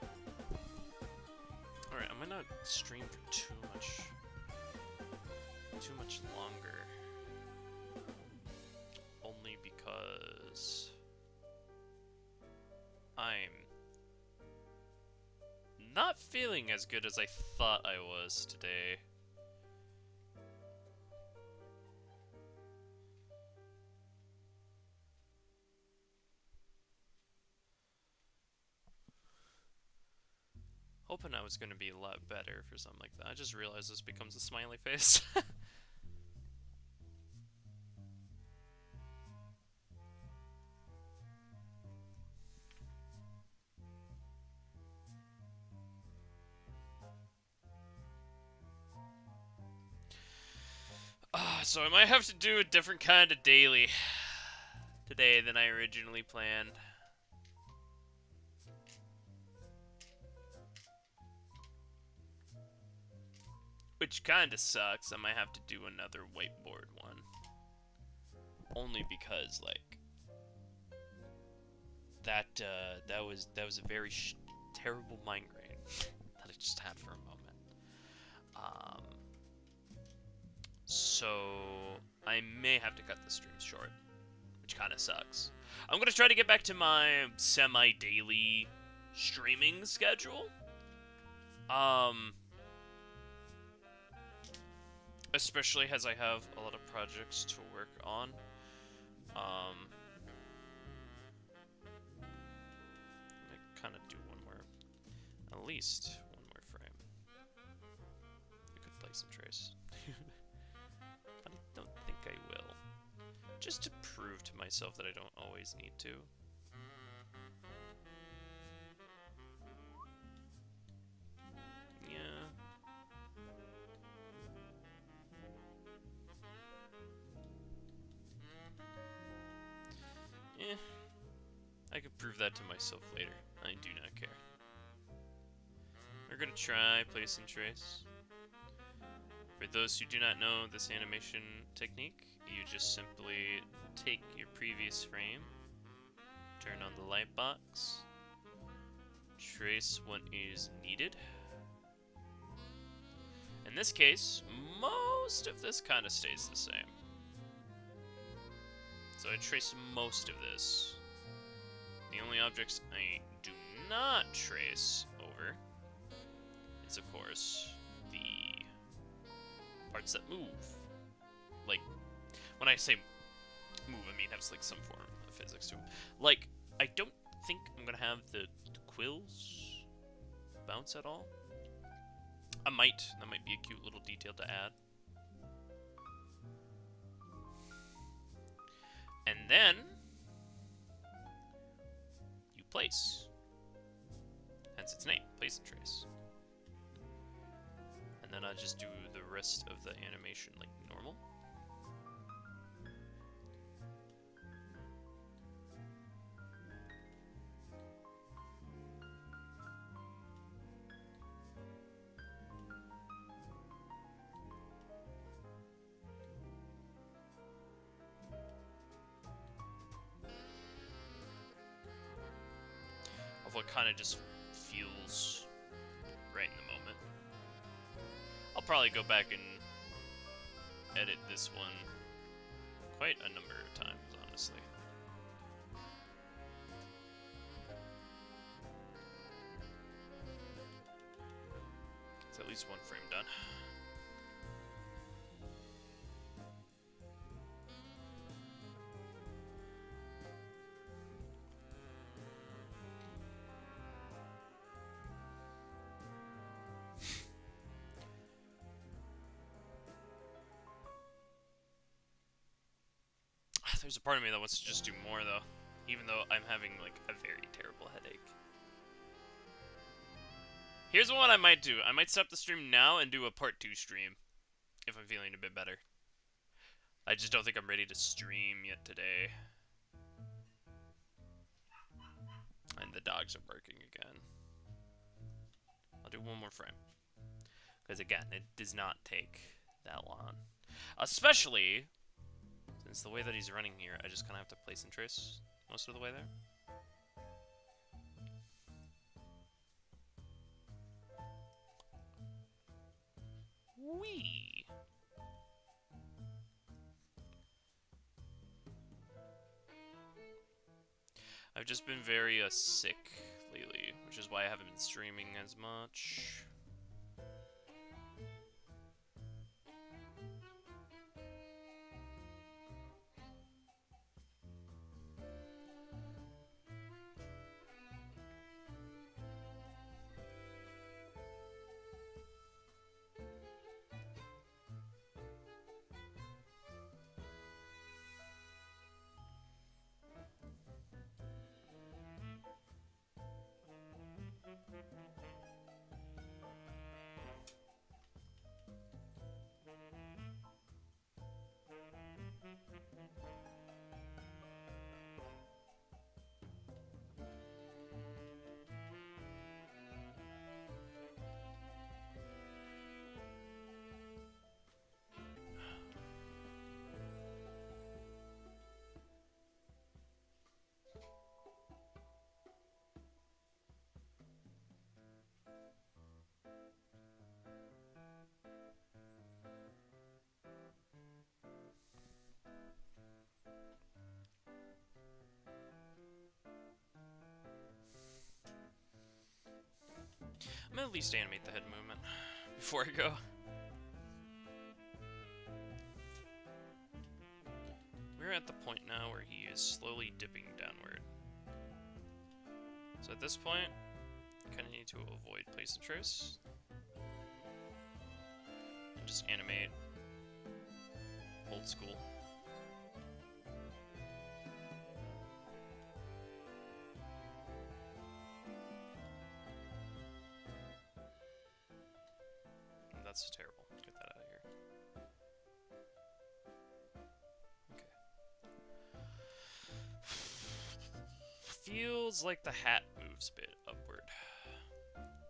Alright, I might not stream for too much longer. Only because I'm not feeling as good as I thought I was today. Hoping I was going to be a lot better for something like that. I just realized this becomes a smiley face. So I might have to do a different kind of daily today than I originally planned. Which kind of sucks. I might have to do another whiteboard one. Only because, like, that was a very terrible migraine that I just had for a moment. So I may have to cut the streams short, which kind of sucks. I'm gonna try to get back to my semi-daily streaming schedule. Especially as I have a lot of projects to work on. I kind of do one more, at least one more frame. I could play some trace. But I don't think I will. Just to prove to myself that I don't always need to. Yeah. Eh. I could prove that to myself later. I do not care. We're gonna try play some trace. For those who do not know this animation technique, you just simply take your previous frame, turn on the light box, trace what is needed. In this case, most of this kind of stays the same. So I trace most of this. The only objects I do not trace over is, of course, the parts that move. Like, when I say move, I mean have like some form of physics to them. Like, I don't think I'm gonna have the quills bounce at all. I might. That might be a cute little detail to add. And then you place. Hence its name, place and trace. And then I just do the rest of the animation like normal. Of what kind of just feels right in the moment. I'll probably go back and edit this one quite a number of times, honestly. It's at least one frame done. There's a part of me that wants to just do more, though. Even though I'm having, like, a very terrible headache. Here's what I might do. I might stop the stream now and do a part 2 stream. If I'm feeling a bit better. I just don't think I'm ready to stream yet today. And the dogs are barking again. I'll do one more frame. Because, again, it does not take that long. Especially since the way that he's running here, I just kind of have to place and trace most of the way there. Whee! I've just been very sick lately, which is why I haven't been streaming as much. I'm gonna at least animate the head movement before I go. We're at the point now where he is slowly dipping downward. So at this point, you kind of need to avoid place and trace. And just animate old school. That's terrible. Get that out of here. Okay. Feels like the hat moves a bit upward.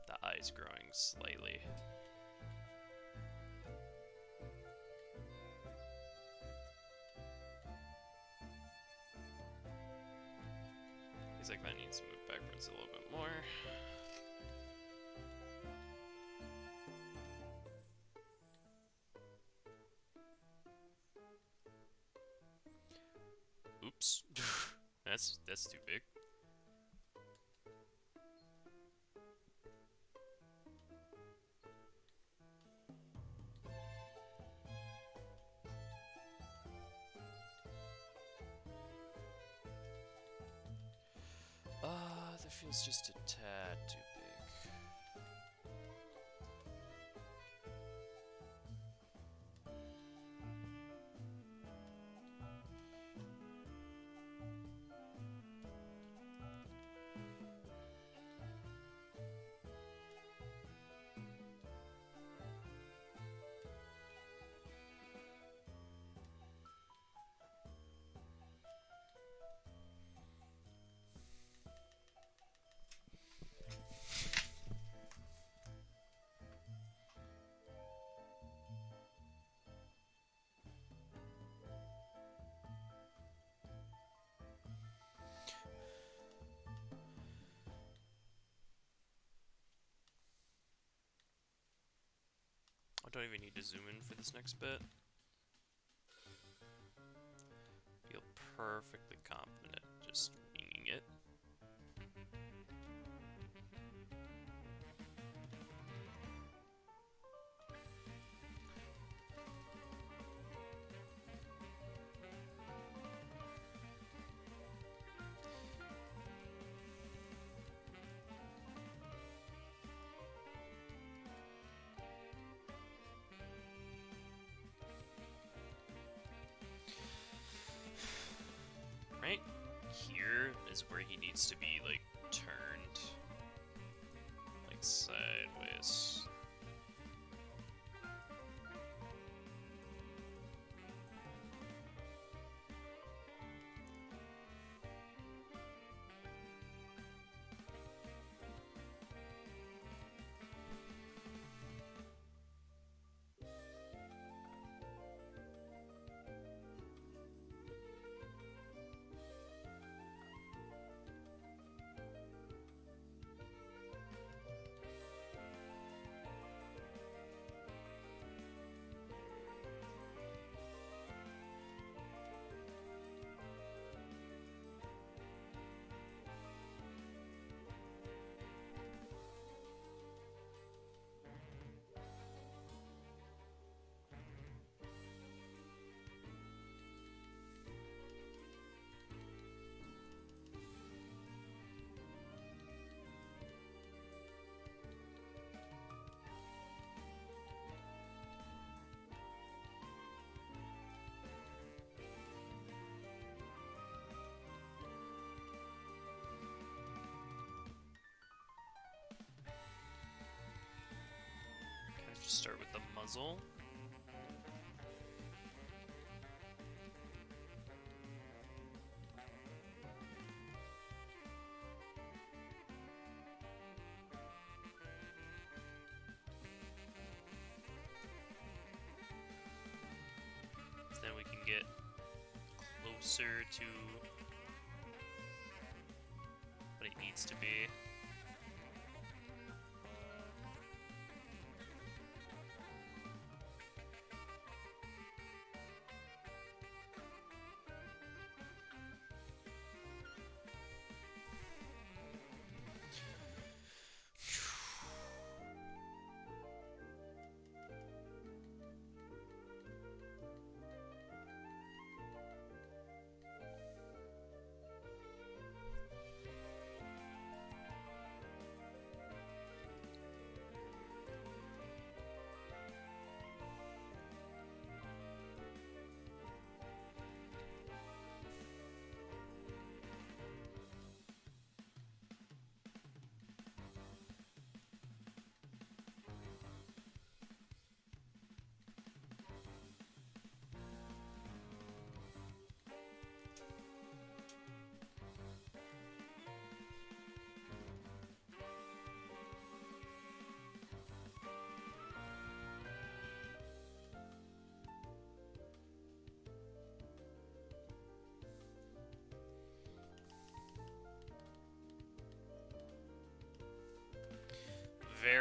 The eyes growing slightly. Seems like that needs to move backwards a little bit more. Oops. That's too big. That feels just a tad too big. I don't even need to zoom in for this next bit. Feel perfectly confident just winging it. Right here is where he needs to be, like, turned, like, sideways. Just start with the muzzle. Then we can get closer to what it needs to be.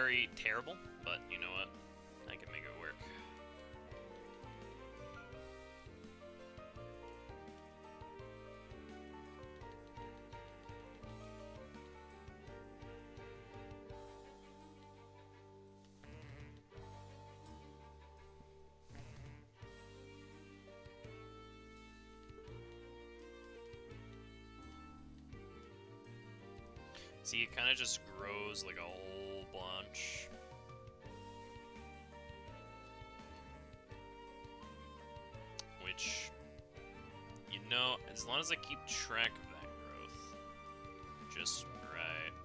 very terrible, but you know what? I can make it work. See, it kind of just grows like a whole bunch. Which, you know, as long as I keep track of that growth, just right.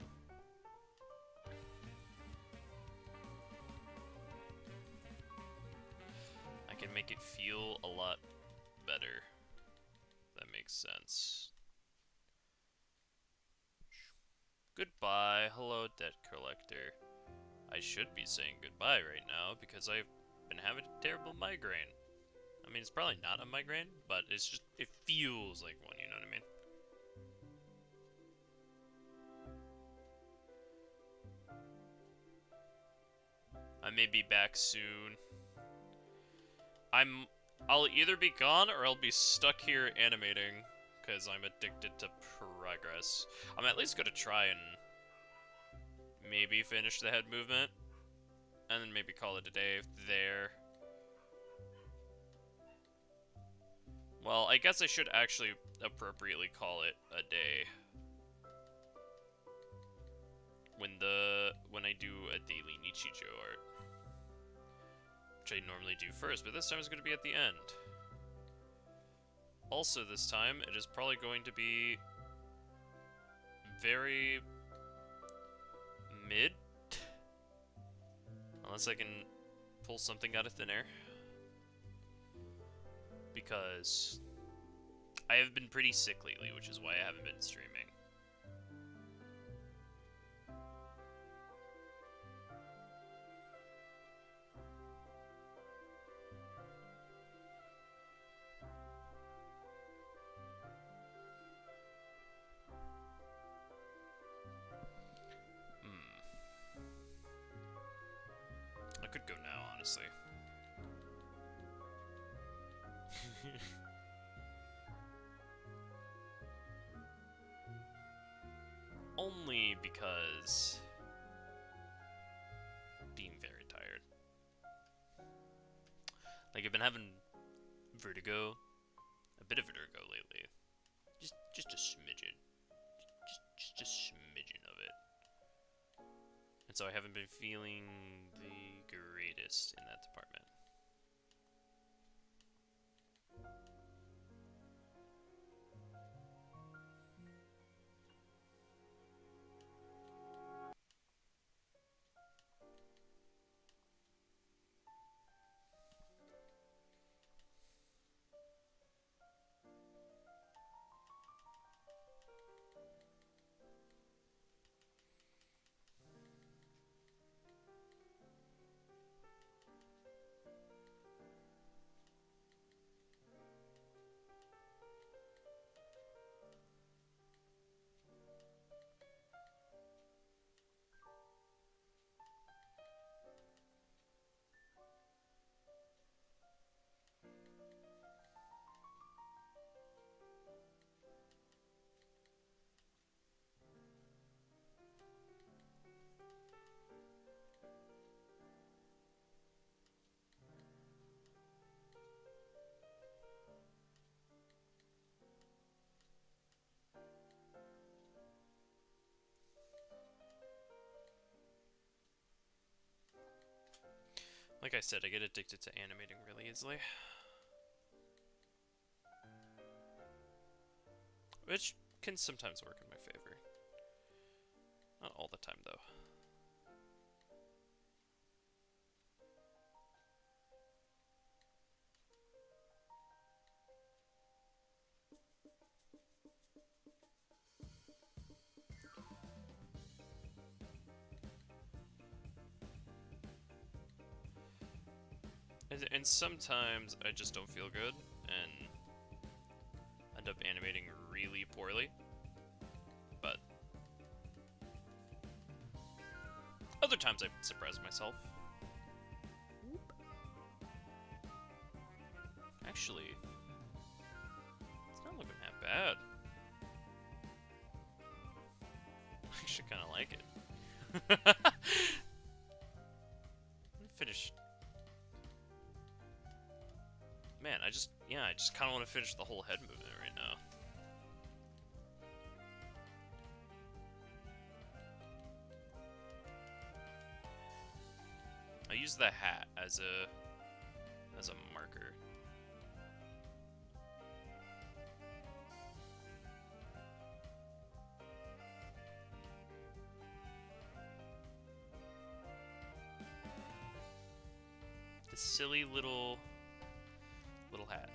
I can make it feel a lot better. If that makes sense. Goodbye. Hello, debt collector. I should be saying goodbye right now because I've been having a terrible migraine. I mean, it's probably not a migraine, but it's just, it feels like one, you know what I mean? I may be back soon. I'll either be gone or I'll be stuck here animating because I'm addicted to progress. I'm at least gonna try and maybe finish the head movement and then maybe call it a day there. Well, I guess I should actually appropriately call it a day when I do a daily Nichijou art, which I normally do first, but this time it's going to be at the end. Also, this time it is probably going to be very mid, unless I can pull something out of thin air, because I have been pretty sick lately, which is why I haven't been streaming. I could go now, honestly. Only because being very tired. Like, I've been having vertigo, a bit of vertigo lately. Just a smidgen. Just a smidgen of it. And so I haven't been feeling the greatest in that department. Like I said, I get addicted to animating really easily. Which can sometimes work in my favor. Not all the time, though. And sometimes I just don't feel good and end up animating really poorly. But Other times I surprise myself. Actually, it's not looking that bad. I actually kind of like it. Finish. Man, I just kind of want to finish the whole head movement right now. I use the hat as a marker. The silly little hat.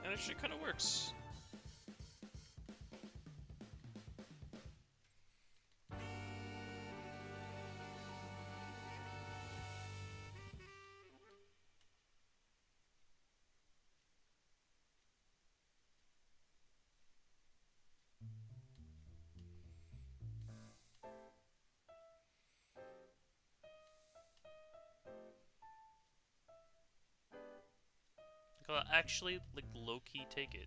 And it actually kind of works. I'll actually, like, low-key take it.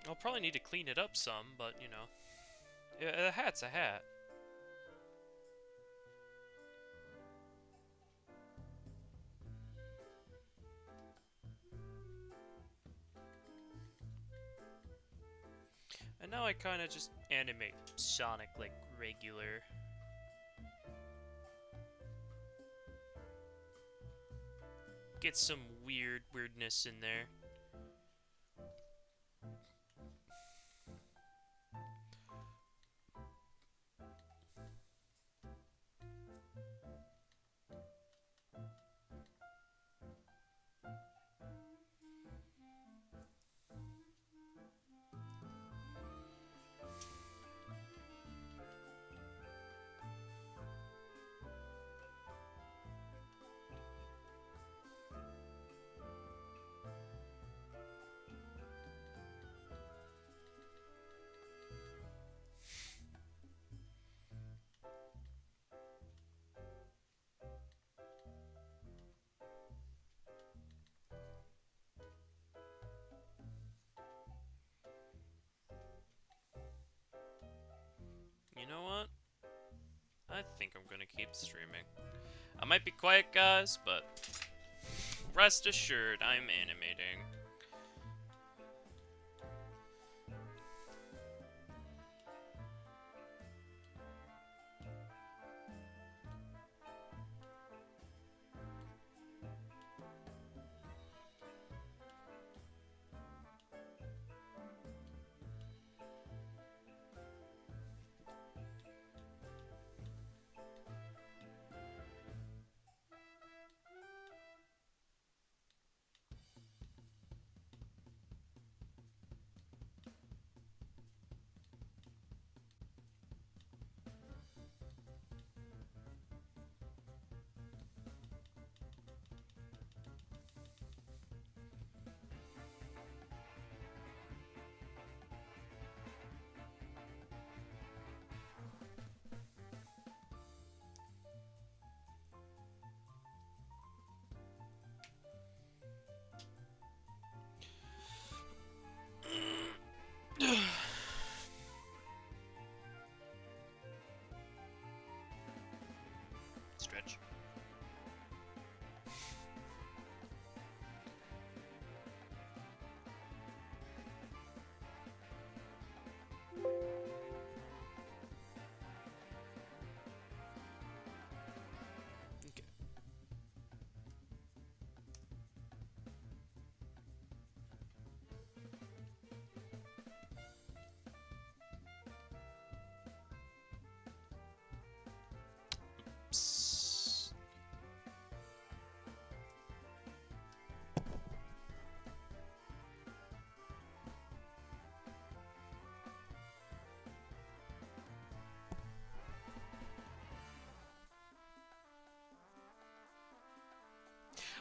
I'll probably need to clean it up some, but, you know. Yeah, a hat's a hat. And now I kind of just animate Sonic like regular. Get some weirdness in there. You know what? I think I'm gonna keep streaming. I might be quiet, guys, but rest assured, I'm animating. Stretch. Okay. Psst.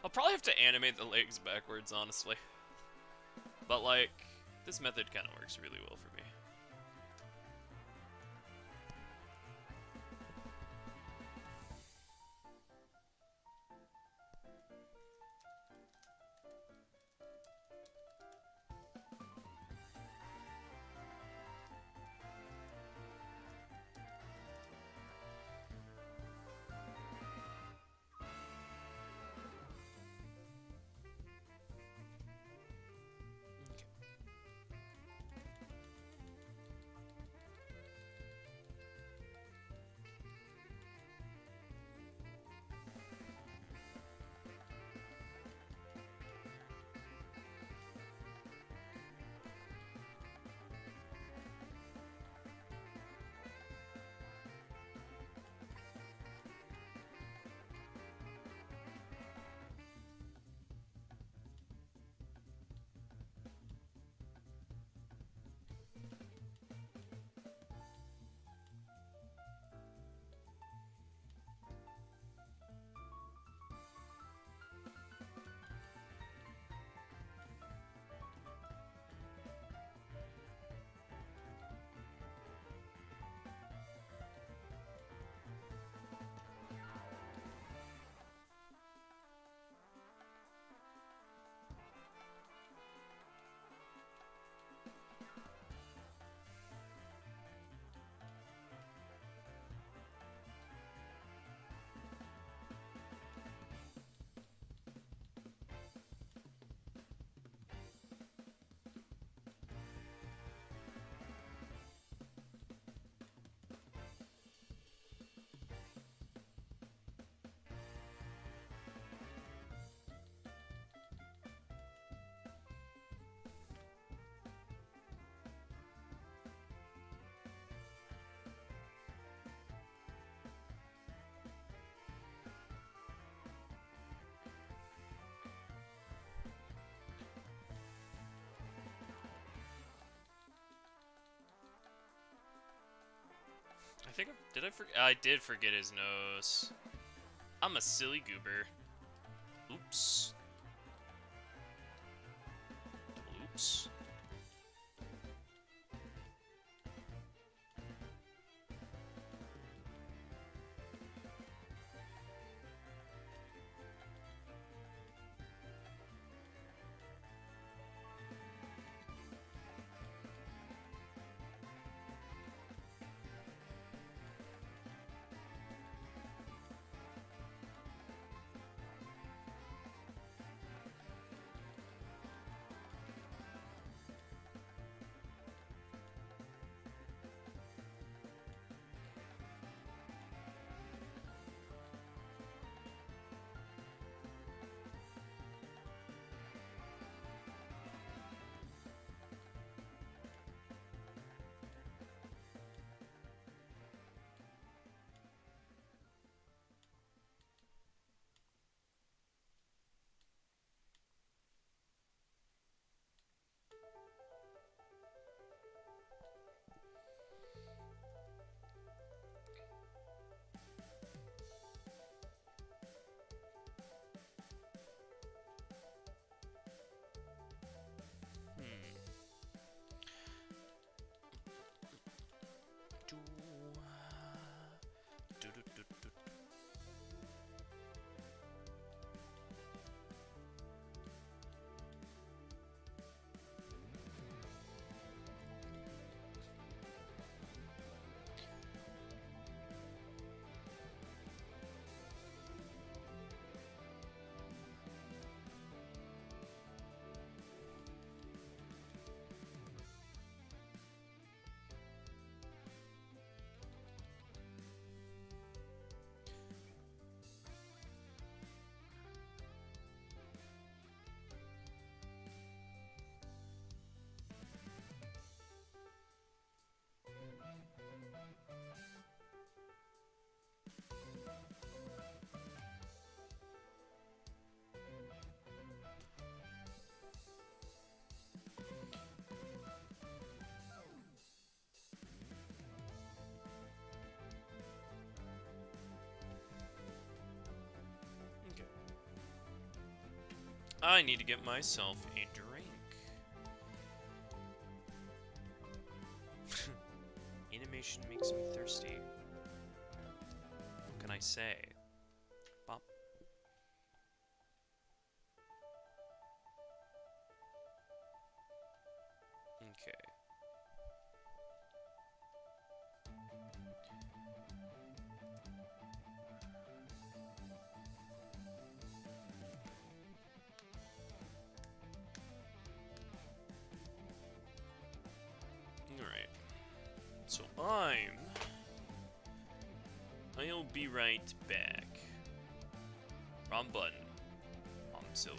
I'll probably have to animate the legs backwards, honestly. But, like, this method kind of works really well for me. I think did I forget? I did forget his nose. I'm a silly goober. Oops. Double oops. I need to get myself a drink. Animation makes me thirsty. What can I say? Bop. Okay. Alright. So I'll be right back. Wrong button. I'm silly.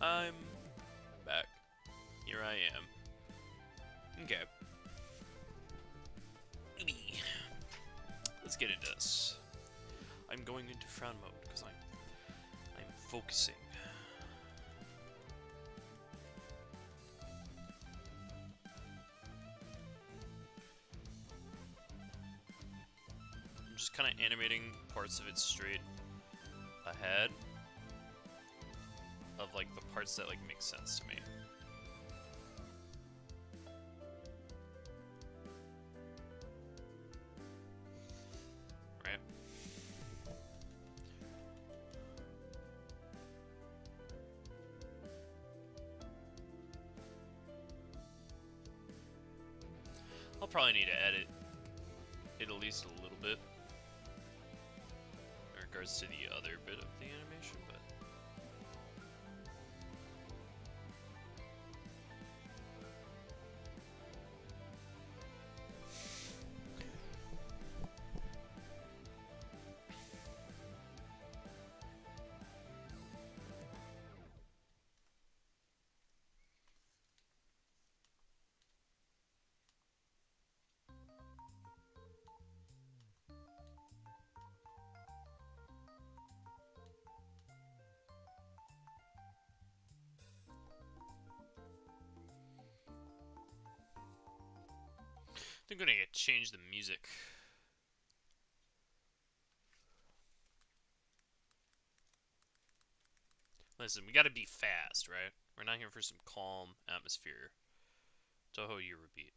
I'm back. Here I am. Okay. Let's get into this. I'm going into frown mode because I'm focusing. I'm just kind of animating parts of it straight ahead of like the parts that like make sense to me. Right? I'll probably need to edit it at least a little bit in regards to the other bit of the animation, but I think I'm gonna change the music. Listen, we gotta be fast, right? We're not here for some calm atmosphere. Toho, you repeat.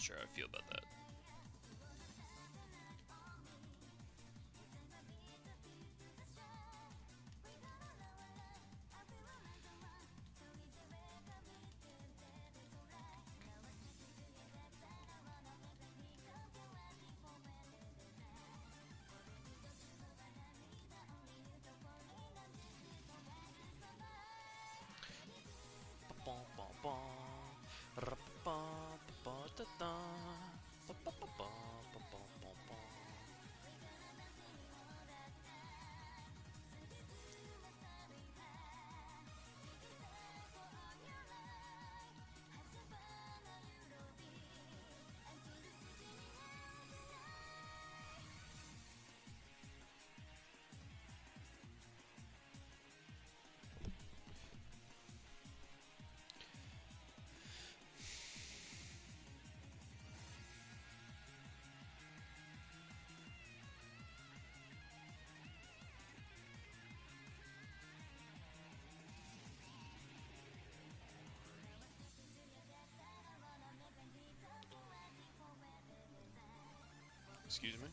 sure how I feel about that. Excuse me?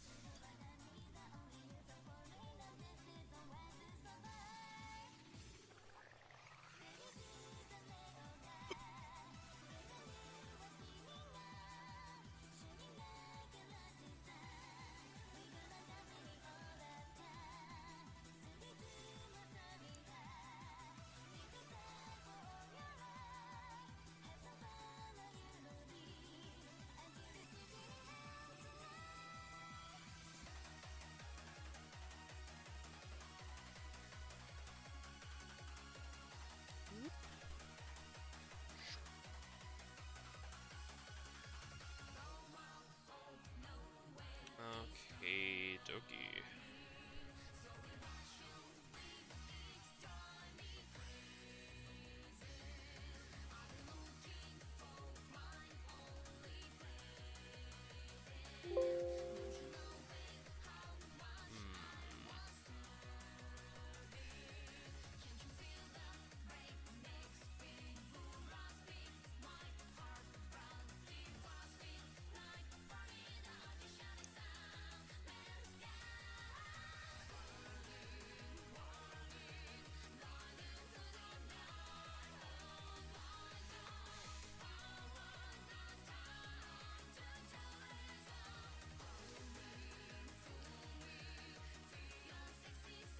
Okay, dokie.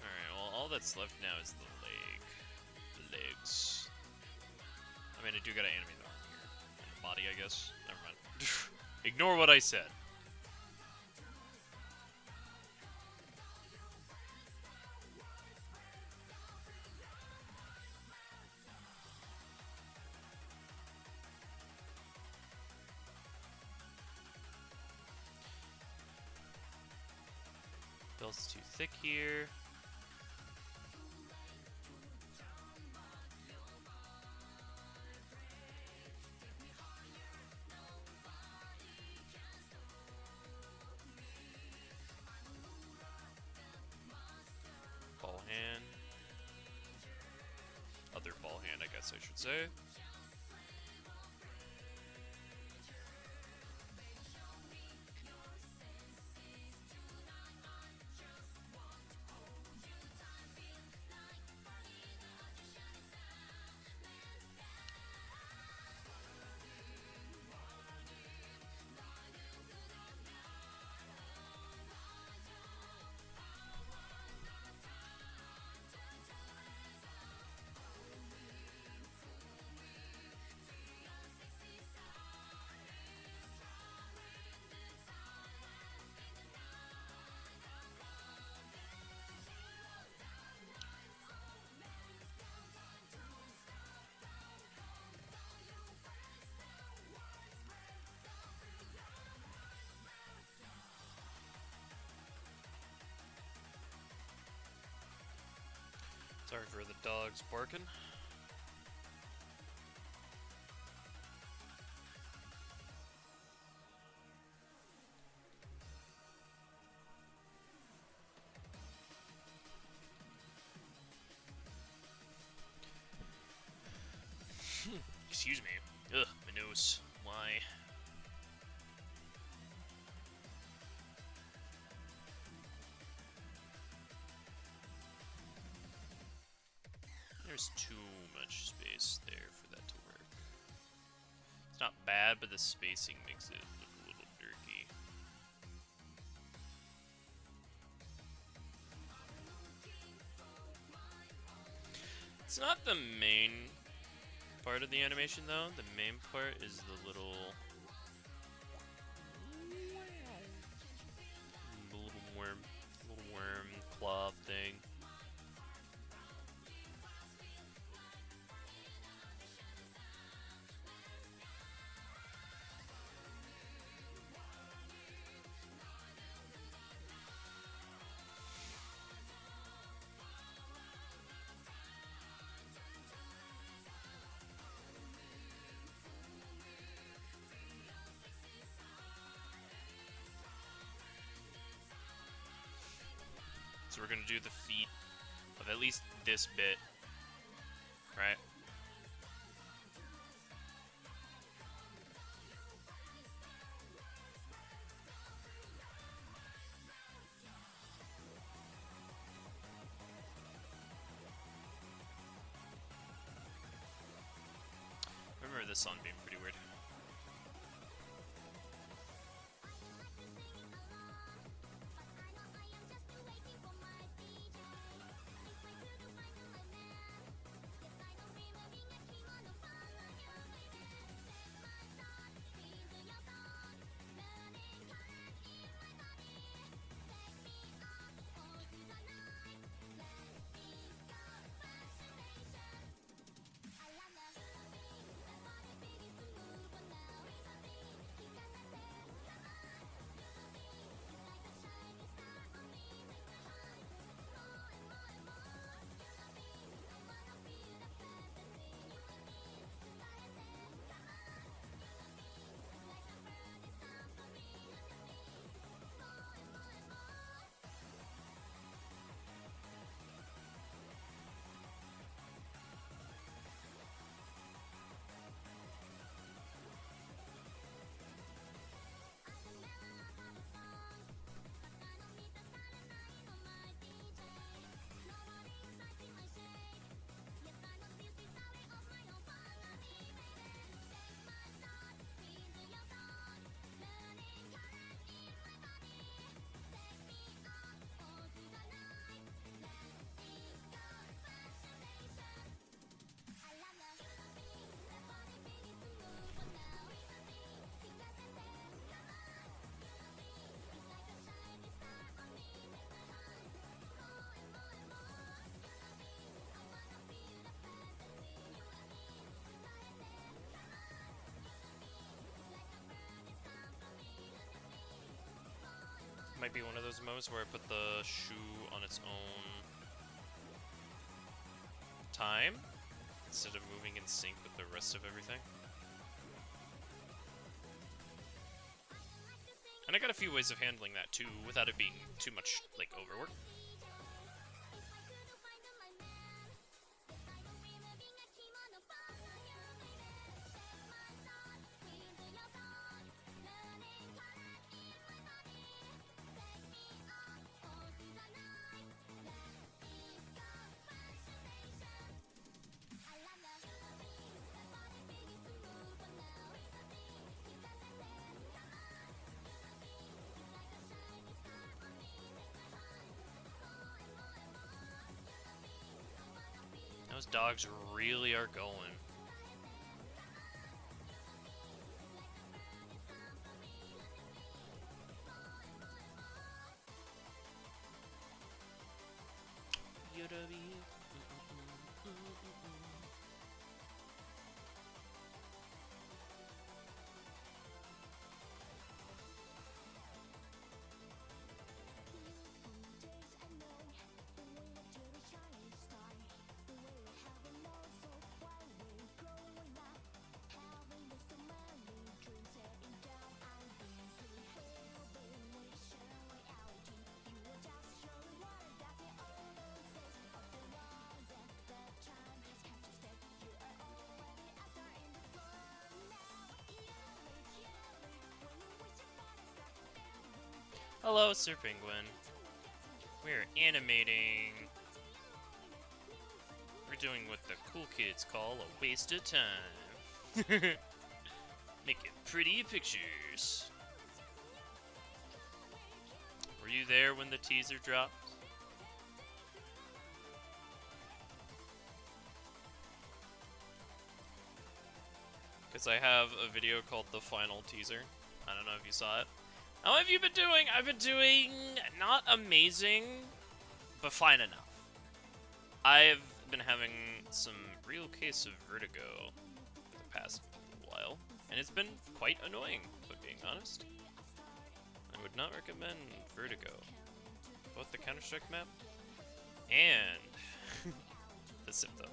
Alright, well, all that's left now is the leg. The legs. I mean, I do gotta animate the arm here. And the body, I guess. Never mind. Ignore what I said. Bill's too thick here. Ball hand. Other ball hand, I guess I should say. Sorry for the dogs barking. Excuse me. Ugh, my nose. Why? There's too much space there for that to work. It's not bad, but the spacing makes it look a little jerky. It's not the main part of the animation, though. The main part is the little worm claw thing. So we're gonna do the feet of at least this bit, right? I remember this song being pretty weird. Might be one of those moments where I put the shoe on its own time instead of moving in sync with the rest of everything. And I got a few ways of handling that too without it being too much like overwork. Those dogs really are going. Hello, Sir Penguin. We're animating. We're doing what the cool kids call a waste of time. Making pretty pictures. Were you there when the teaser dropped? Because I have a video called The Final Teaser. I don't know if you saw it. How have you been doing? I've been doing not amazing, but fine enough. I've been having some real case of vertigo for the past while, and it's been quite annoying, if I'm being honest. I would not recommend vertigo. Both the Counter-Strike map and the symptom.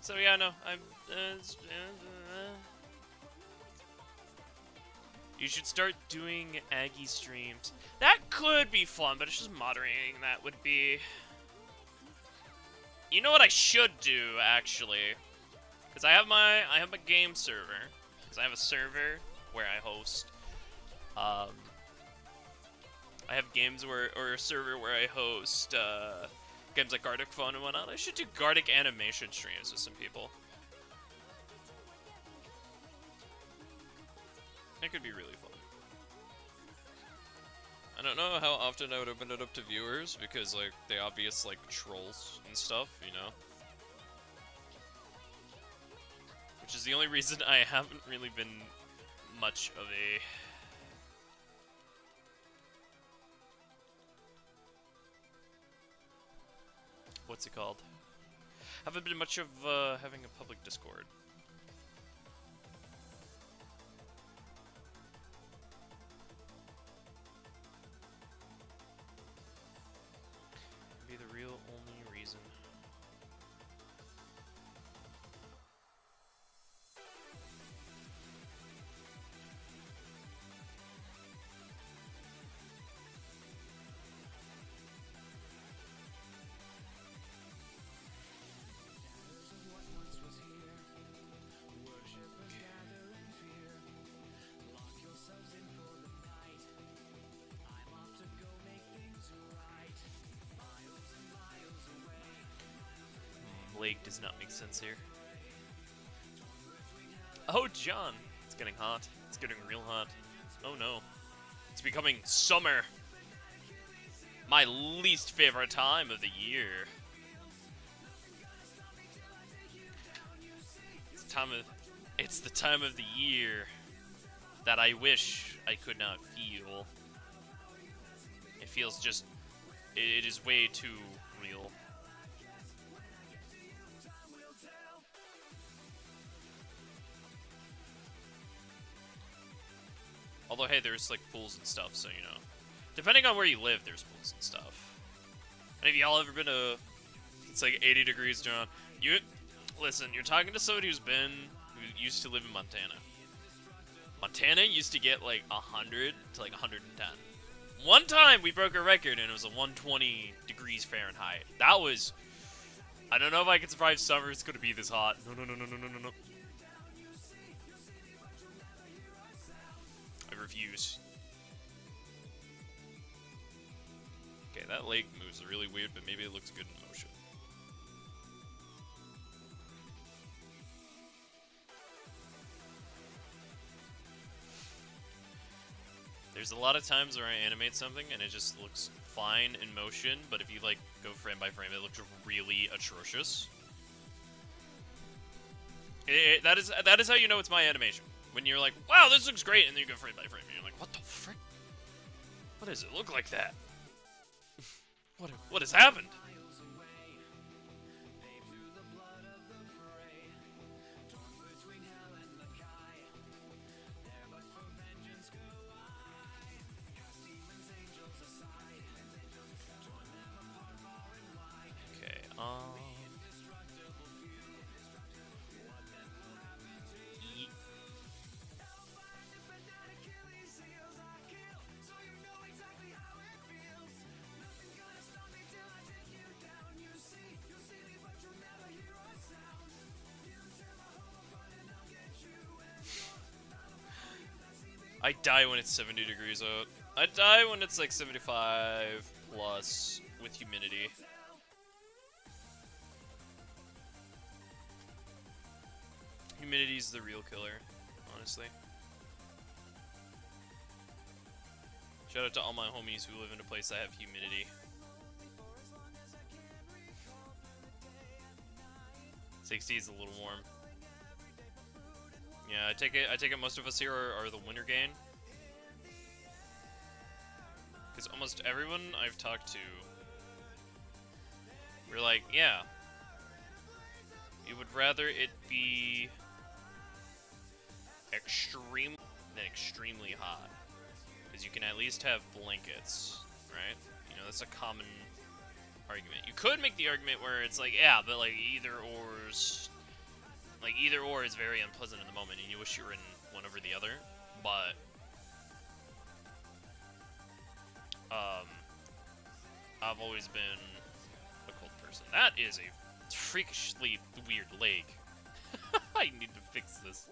So yeah, no, I'm, you should start doing Aggie streams. That could be fun, but it's just moderating that would be... You know what I should do, actually? Because I have a game server. Because I have a server where I host, I have games or a server where I host, games like Gartic Phone and whatnot. I should do Gartic animation streams with some people. It could be really fun. I don't know how often I would open it up to viewers, because, like, the obvious, like, trolls and stuff, you know? Which is the only reason I haven't really been much of a... What's it called? Haven't been much of, having a public Discord. Be the real only reason. Lake does not make sense here. Oh, John! It's getting hot. It's getting real hot. Oh no. It's becoming summer! My least favorite time of the year. It's the time of the year that I wish I could not feel. It feels just... It is way too real. Although, hey, there's, like, pools and stuff, so, you know. Depending on where you live, there's pools and stuff. And have y'all ever been to... It's like 80 degrees, John. Listen, you're talking to somebody who used to live in Montana. Montana used to get, like, 100 to, like, 110. One time, we broke a record, and it was a 120 degrees Fahrenheit. That was... I don't know if I can survive summer. It's gonna be this hot. No, no, no, no, no, no, no, no. I refuse. Okay, that lake moves really weird, but maybe it looks good in motion. There's a lot of times where I animate something and it just looks fine in motion, but if you like go frame by frame, it looks really atrocious. That is how you know it's my animation. When you're like, wow, this looks great, and then you go frame by frame, and you're like, what the frick? What does it look like that? What has happened? Okay, I die when it's 70 degrees out. I die when it's like 75 plus with humidity. Humidity's the real killer, honestly. Shout out to all my homies who live in a place that have humidity. 60 is a little warm. Yeah, I take it most of us here are the winter gain. Because almost everyone I've talked to, we're like, yeah, you would rather it be extreme than extremely hot. Because you can at least have blankets, right? You know, that's a common argument. You could make the argument where it's like, yeah, but like either or is very unpleasant in the moment, and you wish you were in one over the other. But I've always been a cold person. That is a freakishly weird leg. I need to fix this.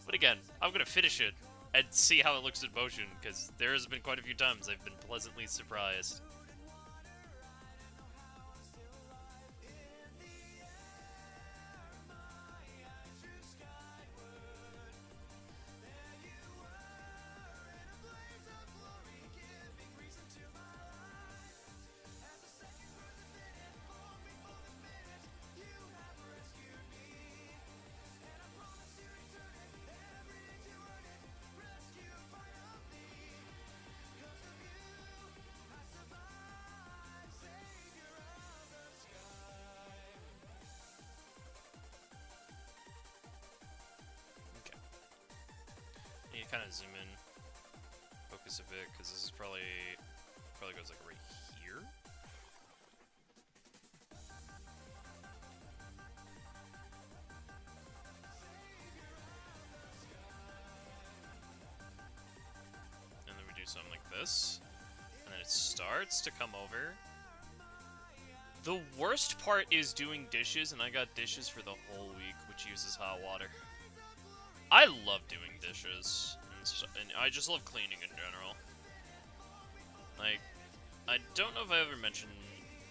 But again, I'm gonna finish it and see how it looks in motion, because there has been quite a few times I've been pleasantly surprised. You kind of zoom in, focus a bit, because this is probably goes like right here. And then we do something like this, and then it starts to come over. The worst part is doing dishes, and I got dishes for the whole week, which uses hot water. I love doing dishes, and I just love cleaning in general. Like, I don't know if I ever mentioned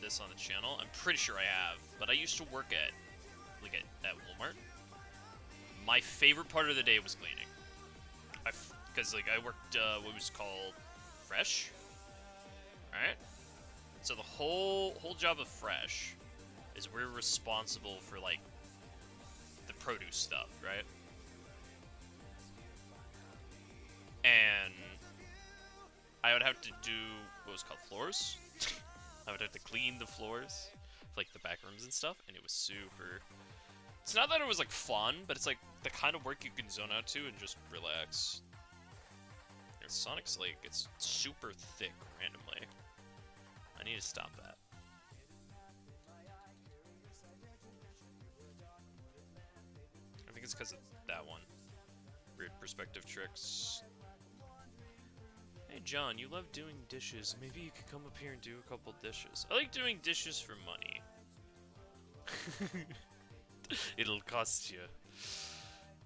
this on the channel. I'm pretty sure I have, but I used to work at Walmart. My favorite part of the day was cleaning. Because like I worked what was called Fresh, right? So the whole job of Fresh is we're responsible for like the produce stuff, right? And I would have to do what was called floors. I would have to clean the floors, like the back rooms and stuff, and it was super... It's not that it was like fun, but it's like the kind of work you can zone out to and just relax. And Sonic's like, it's super thick randomly. I need to stop that. I think it's because of that one. Weird perspective tricks. Hey John, you love doing dishes. Maybe you could come up here and do a couple dishes. I like doing dishes for money. It'll cost you.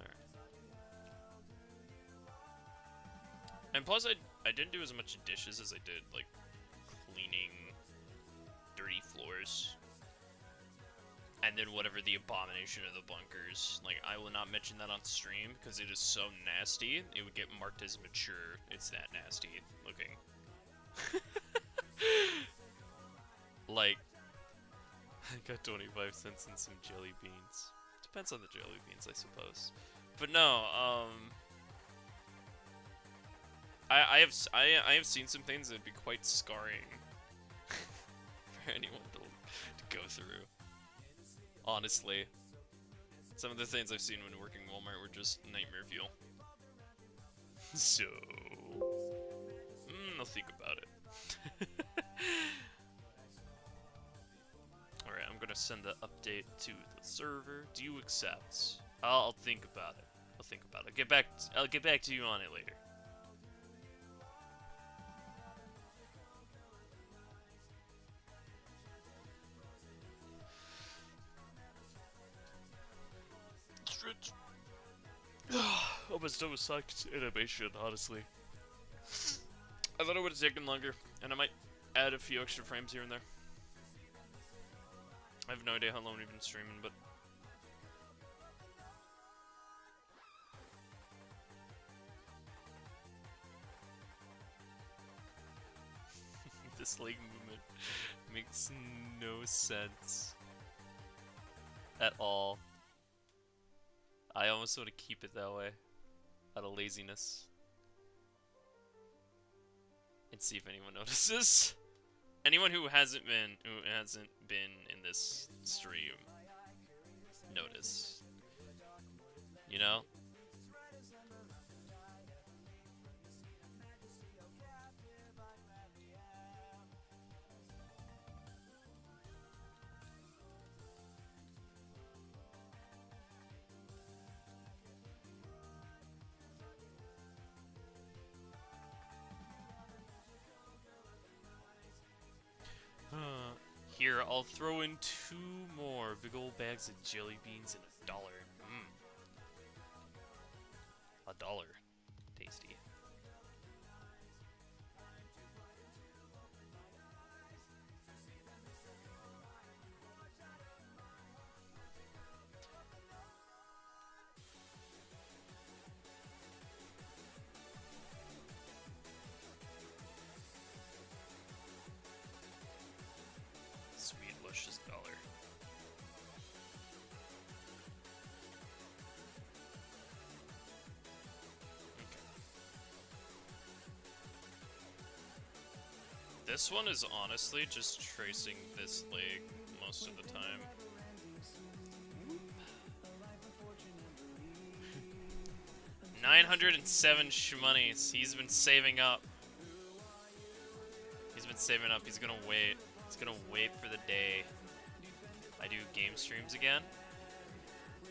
Alright. And plus, I didn't do as much dishes as I did, like, cleaning dirty floors. And then whatever the abomination of the bunkers. Like, I will not mention that on stream because it is so nasty. It would get marked as mature. It's that nasty looking. Like, I got 25 cents and some jelly beans. Depends on the jelly beans, I suppose. But no, I have seen some things that'd be quite scarring for anyone to go through. Honestly, some of the things I've seen when working Walmart were just nightmare fuel. So, I'll think about it. Alright, I'm gonna send the update to the server. Do you accept? I'll think about it. I'll think about it. I'll get back to you on it later. Oh but still sucked animation, honestly. I thought it would have taken longer, and I might add a few extra frames here and there. I have no idea how long we've been streaming, but this leg movement makes no sense at all. I almost want to keep it that way, out of laziness, and see if anyone notices. Anyone who hasn't been in this stream, notice. You know? Here, I'll throw in 2 more big old bags of jelly beans and $1. $1. Tasty. Sweet, luscious $1. This one is honestly just tracing this leg most of the time. 907 shmoneys. He's been saving up. He's been saving up. He's gonna wait. He's gonna wait for the day I do game streams again.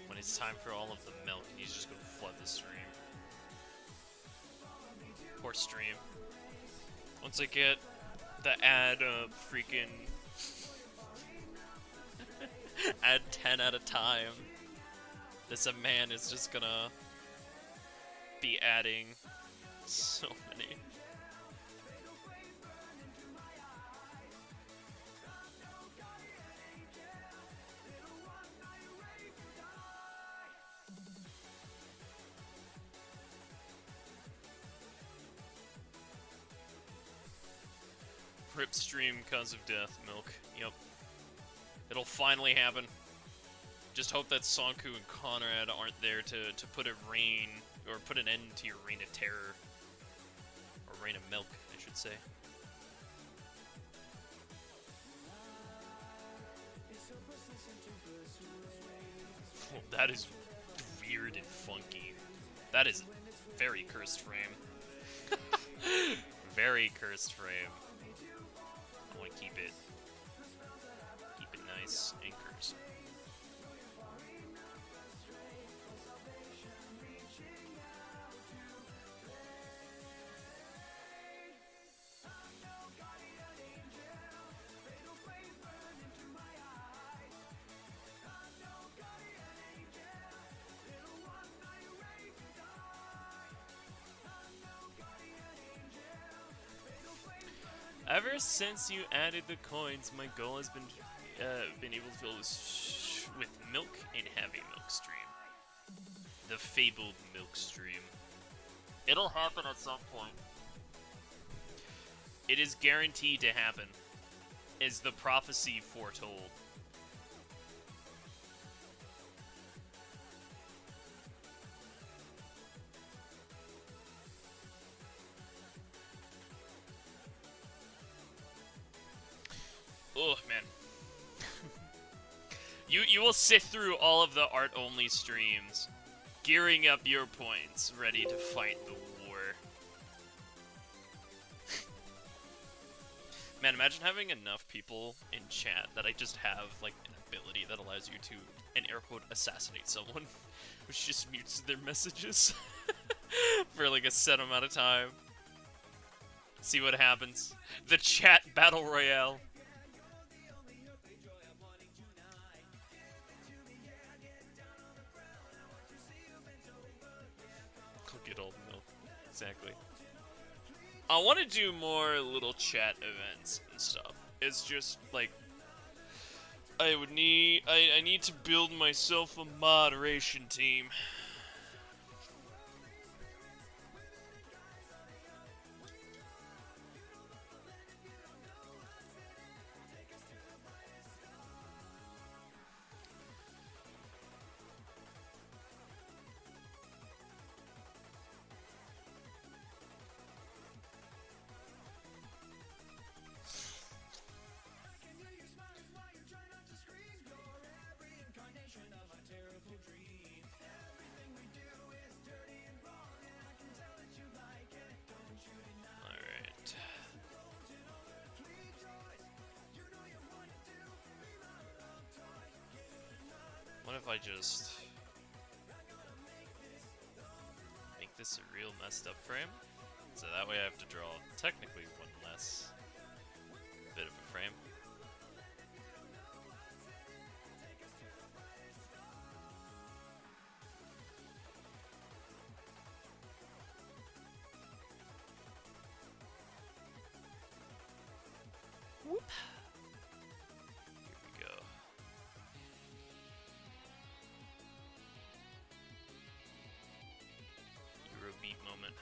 When it's time for all of the milk, he's just gonna flood the stream. Poor stream. Once I get the ad freaking add 10 at a time, this a man is just gonna be adding so many. Rip stream cause of death, milk. Yep. It'll finally happen. Just hope that Sonku and Conrad aren't there to put a reign, or put an end to your reign of terror. Or reign of milk, I should say. Oh, that is weird and funky. That is very cursed frame. Very cursed frame. I want to keep it nice and cursed. Ever since you added the coins, my goal has been able to fill this with milk and have a milk stream. The fabled milk stream. It'll happen at some point. It is guaranteed to happen, is the prophecy foretold. Oh man. You will sit through all of the art-only streams, gearing up your points, ready to fight the war. Man, imagine having enough people in chat that I just have, like, an ability that allows you to, in air quote, assassinate someone, which just mutes their messages for, like, a set amount of time. See what happens. The chat battle royale. exactly. I want to do more little chat events and stuff. It's just like I need to build myself a moderation team. Alright. What if I just make this a real messed up frame? So that way I have to draw technically one less bit of a frame. Whoop. Here we go. Eurobeat moment.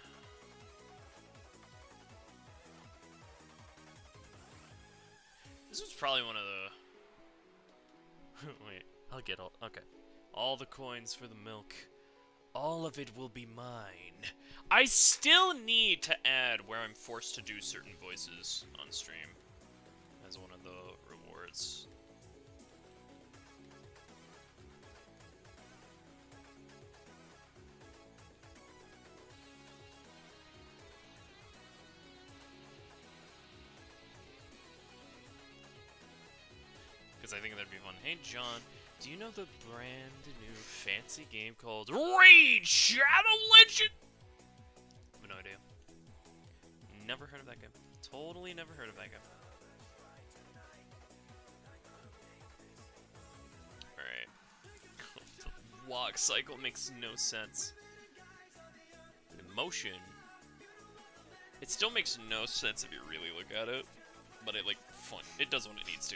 This was probably one of the... Wait, I'll get all... Okay. All the coins for the milk. All of it will be mine. I still need to add where I'm forced to do certain voices on stream as one of the rewards. Because I think that'd be fun. Hey, John, do you know the brand new fancy game called Raid Shadow Legend? I have no idea. Never heard of that game. Totally never heard of that game. Alright. The walk cycle makes no sense. The motion. It still makes no sense if you really look at it. But it, like, fun. It does what it needs to.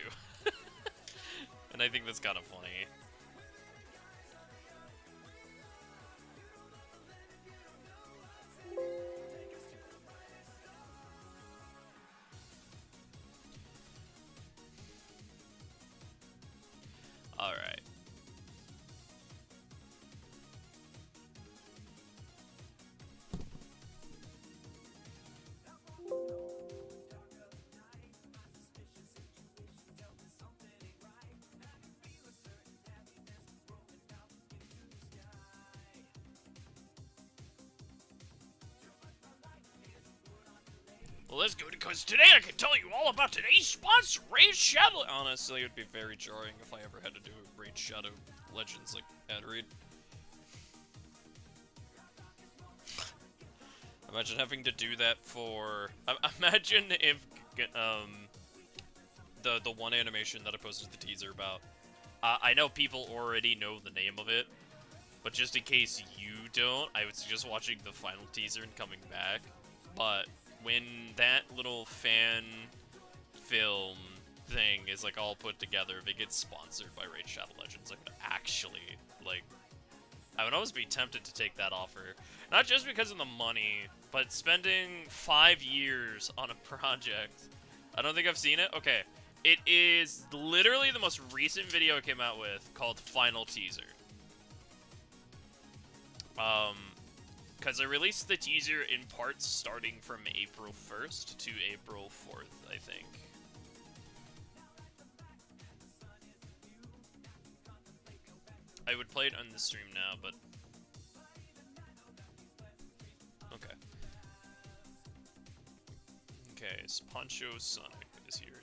And I think that's kind of funny. Alright. Well, let's go, because today I can tell you all about today's sponsor, Raid Shadow. Honestly, it would be very jarring if I ever had to do a Raid Shadow Legends, like, ad read. Imagine having to do that for... Imagine if, the one animation that I posted the teaser about. I know people already know the name of it, but just in case you don't, I would suggest watching the final teaser and coming back. But when that little fan film thing is like all put together, if it gets sponsored by Raid Shadow Legends, I would actually, like, I would always be tempted to take that offer. Not just because of the money, but spending 5 years on a project. I don't think I've seen it. Okay. It is literally the most recent video it came out with, called Final Teaser. Because I released the teaser in parts starting from April 1st to April 4th, I think. I would play it on the stream now, but... Okay. Okay, so Poncho Sonic is here.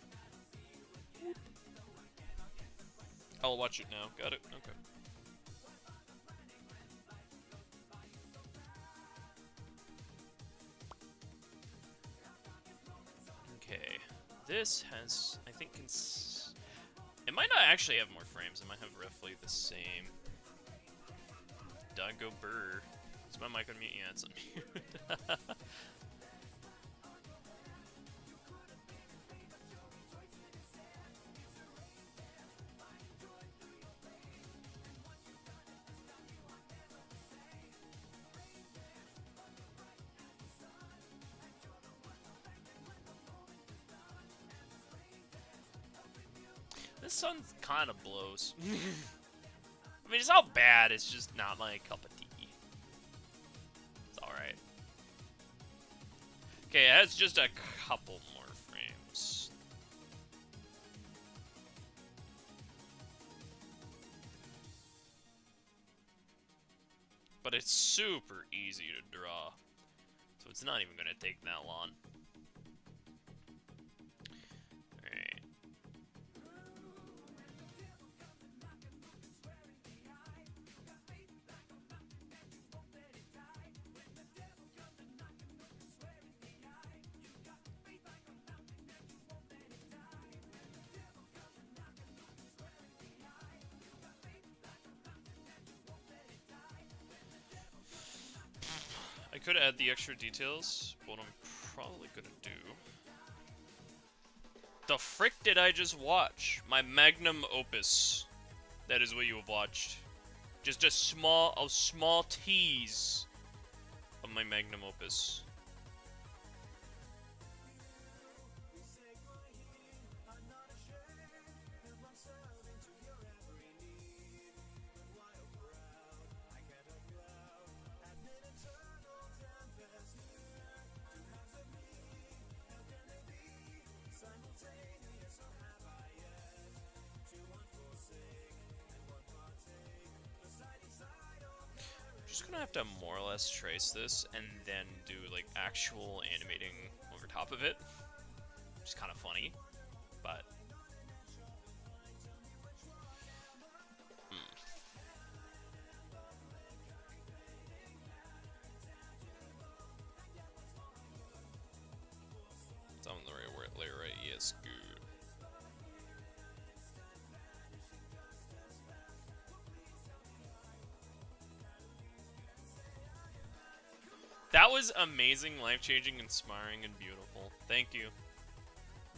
I'll watch it now. Got it? Okay. Okay. This has, I think, it might not actually have more frames. It might have roughly the same. Doggo Burr. Is my mic on mute? Yeah, it's on mute. This song kind of blows. I mean, it's not bad, it's just not my cup of tea. It's alright. Okay, it has just a couple more frames. But it's super easy to draw. So it's not even going to take that long. Alright. I could add the extra details, but what I'm probably gonna do... The frick did I just watch? My magnum opus. That is what you have watched. Just a small tease of my magnum opus. Just gonna have to more or less trace this and then do like actual animating over top of it, which is kind of funny, but it's on the right layer, right? Yes, good. That was amazing, life-changing, inspiring, and beautiful. Thank you.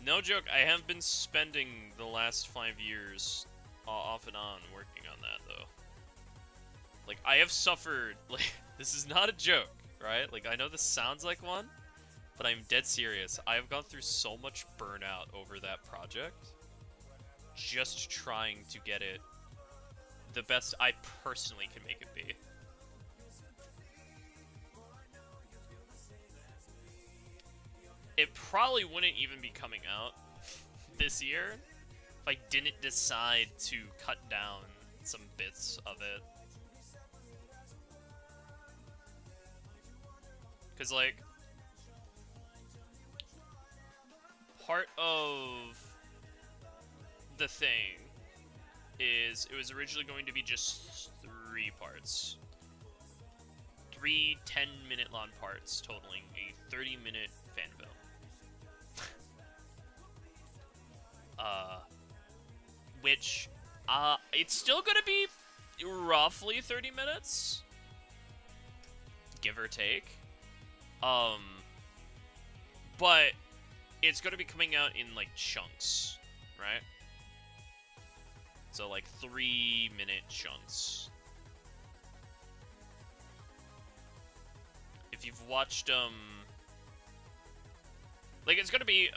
No joke, I have been spending the last 5 years off and on working on that, though. Like, I have suffered, like, this is not a joke, right? Like, I know this sounds like one, but I'm dead serious. I have gone through so much burnout over that project, just trying to get it the best I personally can make it be. It probably wouldn't even be coming out this year if I didn't decide to cut down some bits of it. Because, like, part of the thing is it was originally going to be just 3 parts. 3 10-minute long parts totaling a 30-minute fan film. Which, it's still gonna be roughly 30 minutes, give or take. But it's gonna be coming out in, like, chunks, right? So, like, 3-minute chunks. If you've watched, like, it's gonna be,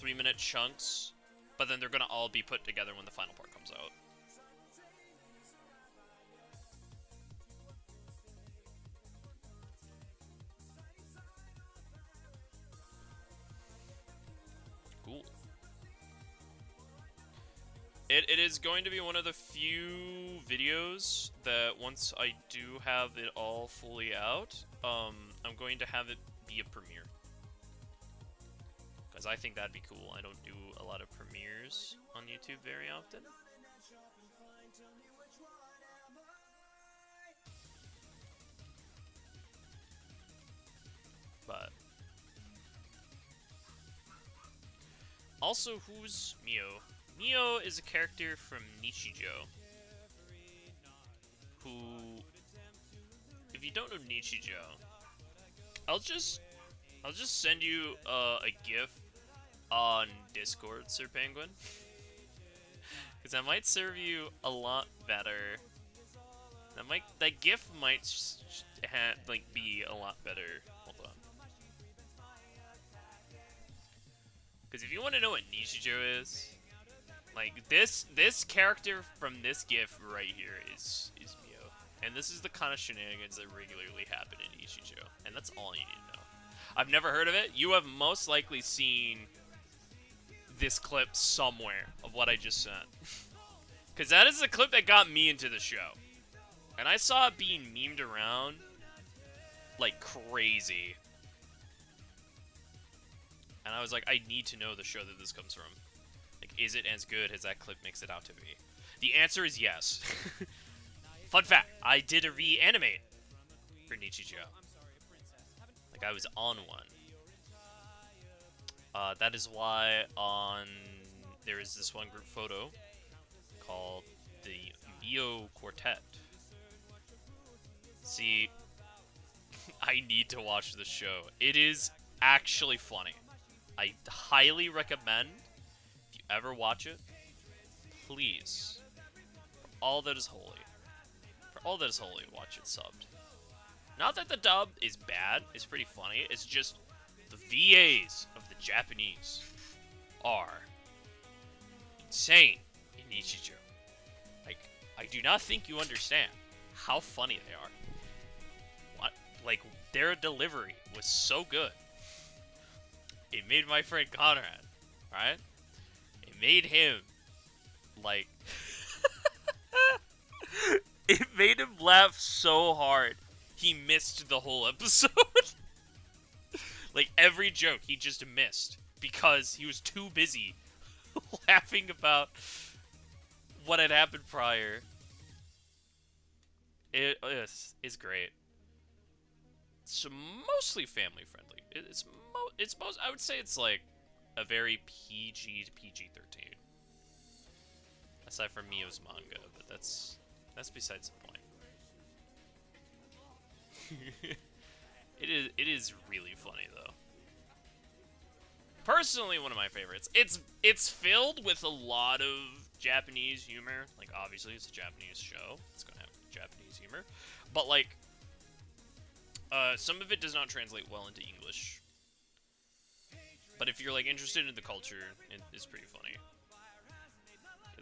3-minute chunks, but then they're gonna all be put together when the final part comes out. Cool. It is going to be one of the few videos that once I do have it all fully out, I'm going to have it be a premiere. Because I think that'd be cool. I don't do a lot of premieres on YouTube very often. But also, who's Mio? Mio is a character from Nichijou, who, if you don't know Nichijou, I'll just send you a GIF on Discord, Sir Penguin, because that might serve you a lot better. That GIF might like be a lot better. Hold on, because if you want to know what Nichijou is, like this character from this GIF right here is Mio, and this is the kind of shenanigans that regularly happen in Nichijou, and that's all you need to know. I've never heard of it. You have most likely seen this clip somewhere of what I just sent. Because that is the clip that got me into the show. And I saw it being memed around like crazy. And I was like, I need to know the show that this comes from. Like, is it as good as that clip makes it out to be? The answer is yes. Fun fact, I did a reanimate for Nichijou. Like, I was on one. That is why there is this one group photo called the Mio Quartet. See, I need to watch the show. It is actually funny. I highly recommend, if you ever watch it, please, for all that is holy, watch it subbed. Not that the dub is bad, it's pretty funny, it's just the VAs of the Japanese are insane in Nichijou. Like, I do not think you understand how funny they are. What? Like, their delivery was so good. It made my friend Conrad, right? It made him, like... it made him laugh so hard, he missed the whole episode. Like, every joke he just missed because he was too busy laughing about what had happened prior. It's great. It's mostly family friendly. It's most, I would say it's like a very PG to PG-13. Aside from Mio's manga, but that's besides the point. It is really funny though. Personally, one of my favorites. It's filled with a lot of Japanese humor. Like, obviously it's a Japanese show. It's gonna have Japanese humor. But like some of it does not translate well into English. But if you're like interested in the culture, it's pretty funny.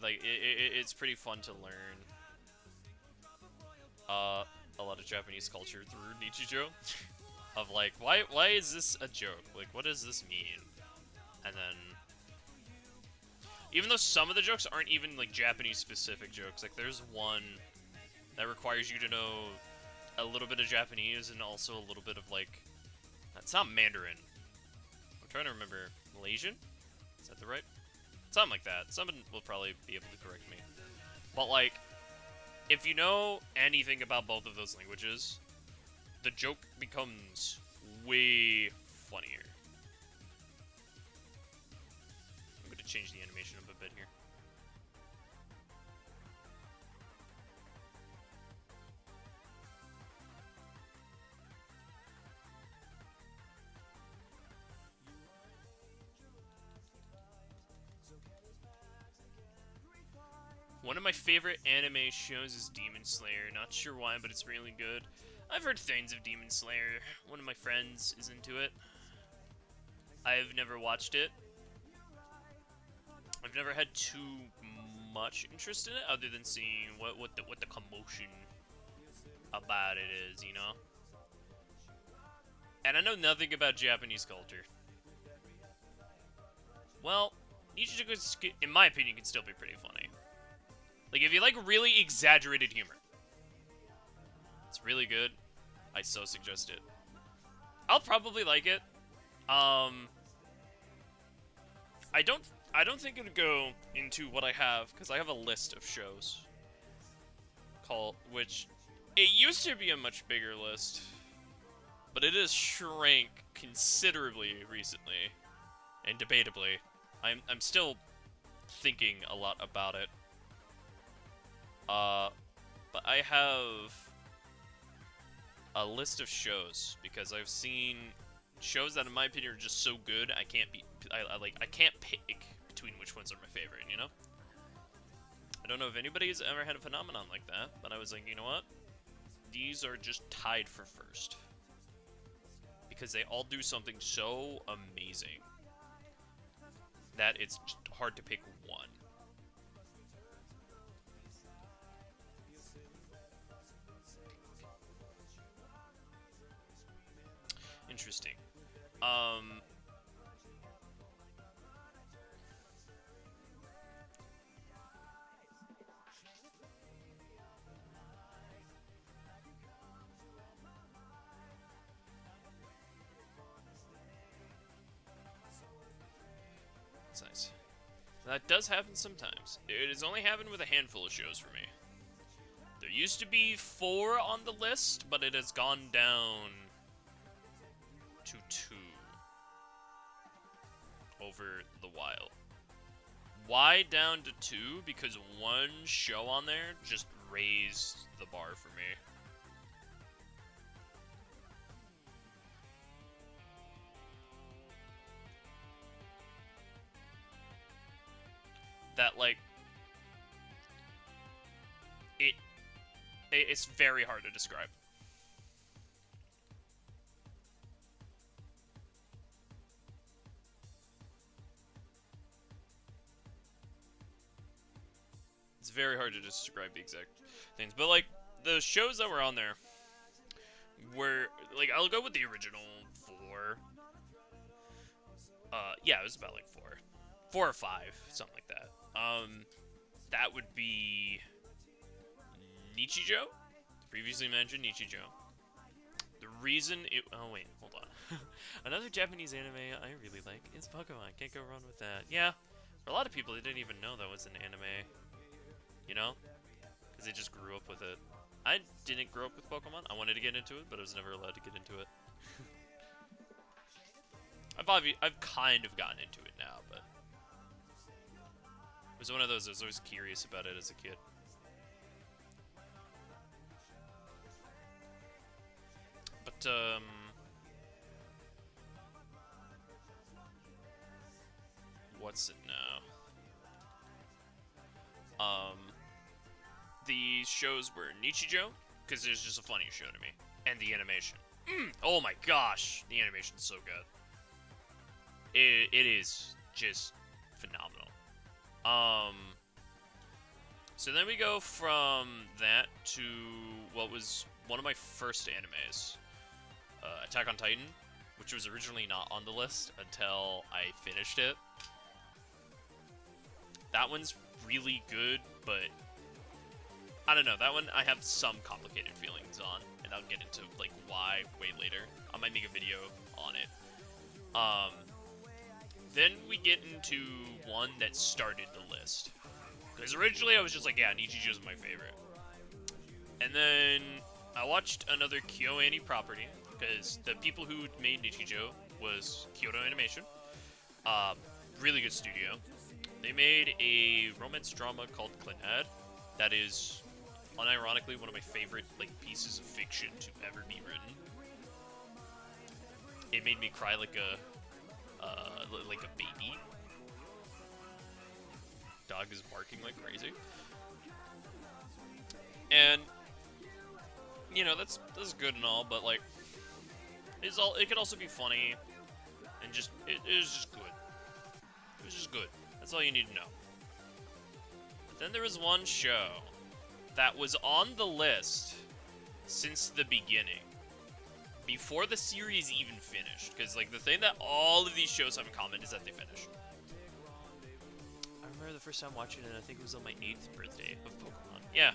Like it's pretty fun to learn a lot of Japanese culture through Nichijou. Of like, why is this a joke? Like, what does this mean? And then, even though some of the jokes aren't even like Japanese specific jokes, like there's one that requires you to know a little bit of Japanese and also a little bit of like, it's not Mandarin. I'm trying to remember. Malaysian? Is that the right? Something like that. Someone will probably be able to correct me. But like, if you know anything about both of those languages, the joke becomes way funnier. I'm going to change the animation up a bit here. One of my favorite anime shows is Demon Slayer. Not sure why, but it's really good. I've heard things of Demon Slayer. One of my friends is into it. I've never watched it. I've never had too much interest in it, other than seeing what the commotion about it is, you know. And I know nothing about Japanese culture. Well, Nichijou, in my opinion, can still be pretty funny. Like, if you like really exaggerated humor, it's really good. I so suggest it. I'll probably like it. I don't think it would go into what I have, because I have a list of shows which it used to be a much bigger list, but it has shrank considerably recently, and debatably. I'm still thinking a lot about it. But I have a list of shows because I've seen shows that, in my opinion, are just so good I can't be. I can't pick between which ones are my favorite. You know. I don't know if anybody's ever had a phenomenon like that, but I was like, you know what? These are just tied for first because they all do something so amazing that it's just hard to pick one. Interesting. That's nice. That does happen sometimes. It has only happened with a handful of shows for me. There used to be 4 on the list, but it has gone down to 2 over the while. Why down to 2? Because one show on there just raised the bar for me. That, like, it's very hard to describe. It's very hard to describe the exact things, but like the shows that were on there were like, I'll go with the original 4. Yeah, it was about like 4 or 5, something like that. That would be Nichijou, previously mentioned Nichijou. The reason it, oh wait, hold on. Another Japanese anime I really like is Pokemon. Can't go wrong with that. Yeah, for a lot of people, they didn't even know that was an anime. You know? Because they just grew up with it. I didn't grow up with Pokemon. I wanted to get into it, but I was never allowed to get into it. I've kind of gotten into it now, but it was one of those I was always curious about it as a kid. But what's it now? The shows were Nichijou, because it's just a funny show to me, and the animation. Oh my gosh, the animation's so good. It is just phenomenal. So then we go from that to what was one of my first animes, Attack on Titan, which was originally not on the list until I finished it. That one's really good, but I don't know, that one I have some complicated feelings on, and I'll get into like why way later. I might make a video on it. Then we get into one that started the list. Because originally I was just like, yeah, Nichijou's my favorite. And then I watched another KyoAni property, because the people who made Nichijou was Kyoto Animation. Really good studio. They made a romance drama called Clannad that is unironically one of my favorite like pieces of fiction to ever be written. It made me cry like a baby. Dog is barking like crazy. And you know, that's good and all, but like it could also be funny and just it was just good. It was just good. That's all you need to know. But then there was one show that was on the list since the beginning, before the series even finished. Because like the thing that all of these shows have in common is that they finish. I remember the first time watching it, I think it was on my 8th birthday of Pokemon. Yeah.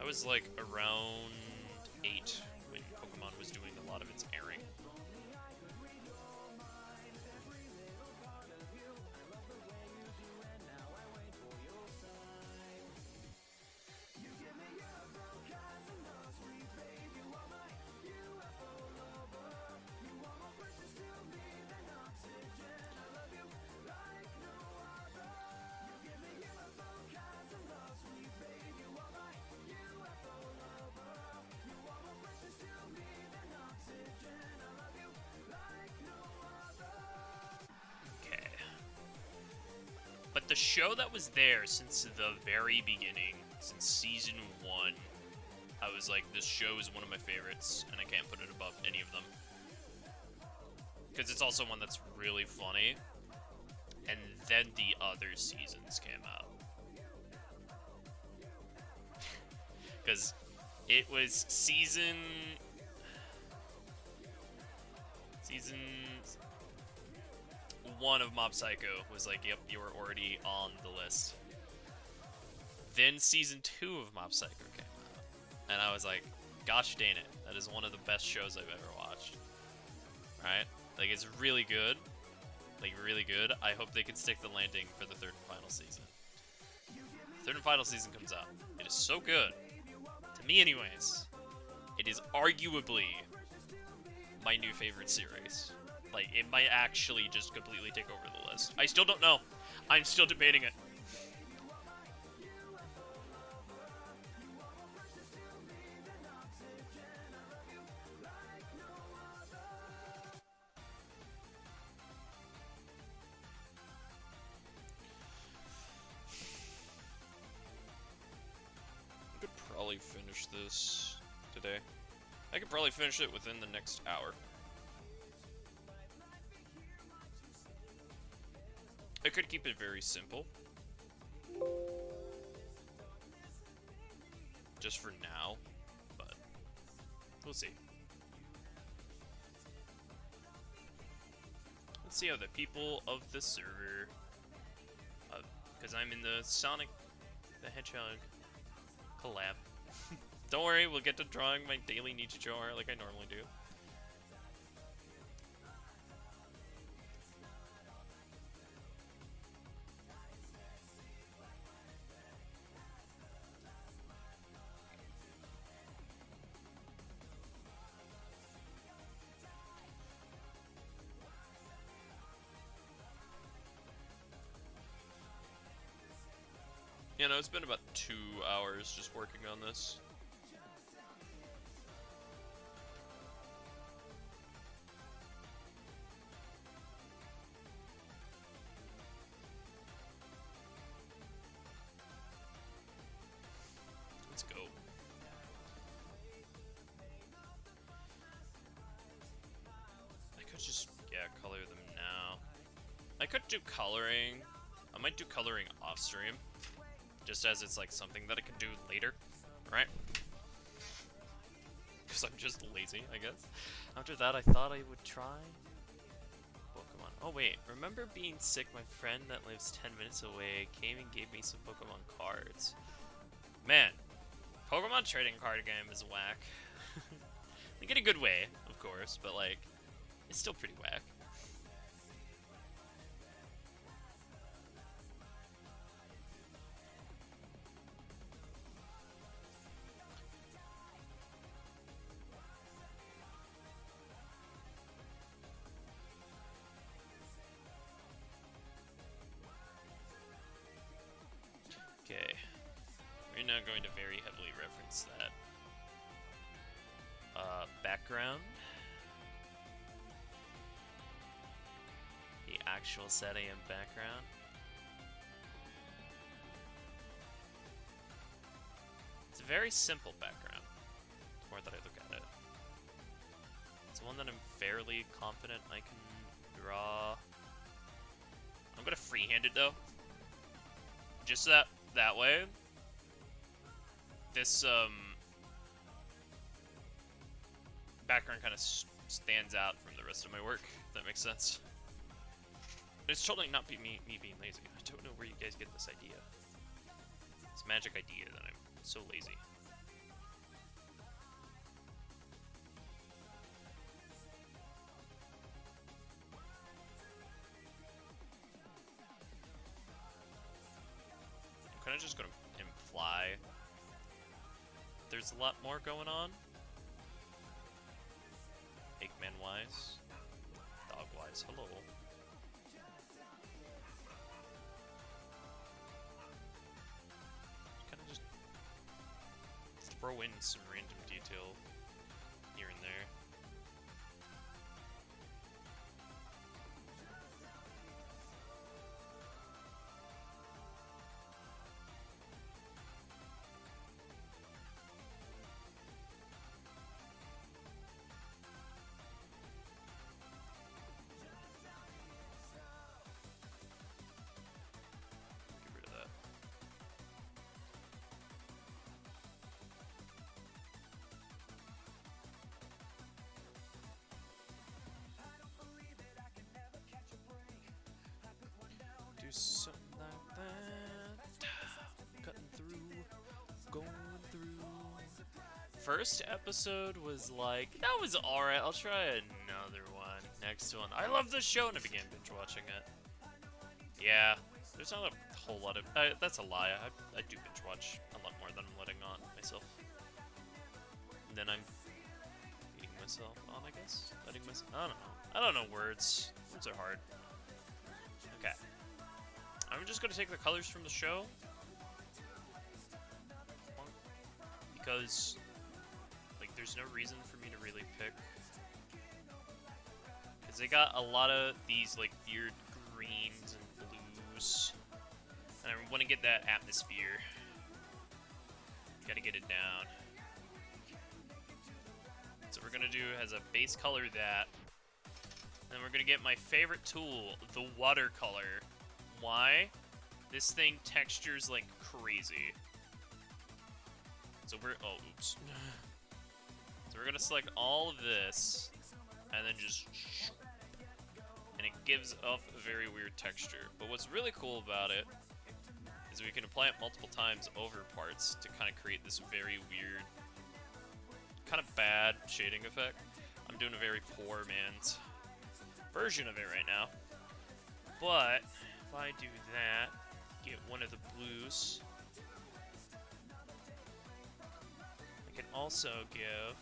I was like around 8 when Pokemon was doing a lot of its airing. the show that was there since the very beginning, since season 1, I was like, this show is one of my favorites, and I can't put it above any of them. Because it's also one that's really funny. And then the other seasons came out. Because it was season 1 of Mob Psycho was like, yep, you were already on the list. Then season 2 of Mob Psycho came out. And I was like, gosh dang it, that is one of the best shows I've ever watched. Right? Like, it's really good. Like, really good. I hope they can stick the landing for the 3rd and final season. 3rd and final season comes out. It is so good. To me, anyways. It is arguably my new favorite series. Like, it might actually just completely take over the list. I still don't know. I'm still debating it. I could probably finish this today. I could probably finish it within the next hour. I could keep it very simple. Just for now, but we'll see. Let's see how the people of the server, because I'm in the Sonic the Hedgehog collab. Don't worry, we'll get to drawing my daily niche jar like I normally do. You know, it's been about 2 hours just working on this. Let's go. I could just, yeah, color them now. I could do coloring. I might do coloring off stream. Just as it's like something that I could do later, right? Because I'm just lazy, I guess. After that, I thought I would try Pokemon. Oh wait, remember being sick? My friend that lives 10 minutes away came and gave me some Pokemon cards. Man, Pokemon trading card game is whack. Like in a good way, of course, but like, it's still pretty whack. Okay, we're now going to very heavily reference that background. The actual set AM background. It's a very simple background, the more that I look at it. It's one that I'm fairly confident I can draw. I'm gonna freehand it though. Just that way. This background kind of stands out from the rest of my work, if that makes sense. It's totally not me being lazy. I don't know where you guys get this idea. This magic idea that I'm so lazy. I'm kind of just gonna imply there's a lot more going on. Eggman-wise. Dog-wise, hello. Kind of just throw in some random detail here and there. something like that. Cutting through, going through. First episode was like, that was alright, I'll try another one. Next one, I love this show, and I began binge watching it. Yeah, there's not a whole lot of, that's a lie, I do binge watch a lot more than I'm letting on myself. And then I'm eating myself on, I guess? Letting myself, I don't know words. Words are hard. Okay. I'm just gonna take the colors from the show. Because, like, there's no reason for me to really pick. Because they got a lot of these, like, weird greens and blues. And I want to get that atmosphere. Gotta get it down. So we're gonna do as a base color that. And then we're gonna get my favorite tool, the watercolor. Why? This thing textures like crazy. So we're, oh, oops. So we're gonna select all of this, and then just, and it gives off a very weird texture. But what's really cool about it is we can apply it multiple times over parts to kind of create this very weird, kind of bad shading effect. I'm doing a very poor man's version of it right now. But if I do that, get one of the blues. I can also give,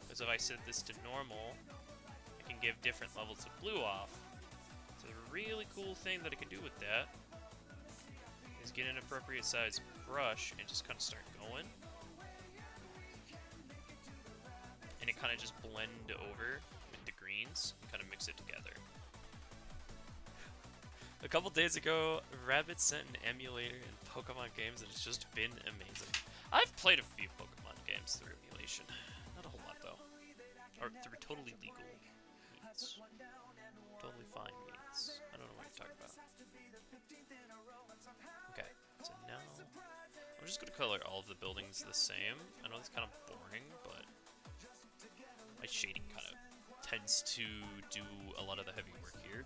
because if I set this to normal, I can give different levels of blue off. So the really cool thing that I can do with that is get an appropriate size brush and just kind of start going. And it kind of just blend over with the greens and kind of mix it together. A couple days ago, Rabbit sent an emulator in Pokemon games, and it's just been amazing. I've played a few Pokemon games through emulation. Not a whole lot, though. Or through totally legal means. Totally fine means. I don't know what you're talking about. Okay, so now I'm just going to color all of the buildings the same. I know it's kind of boring, but my shading kind of tends to do a lot of the heavy work here.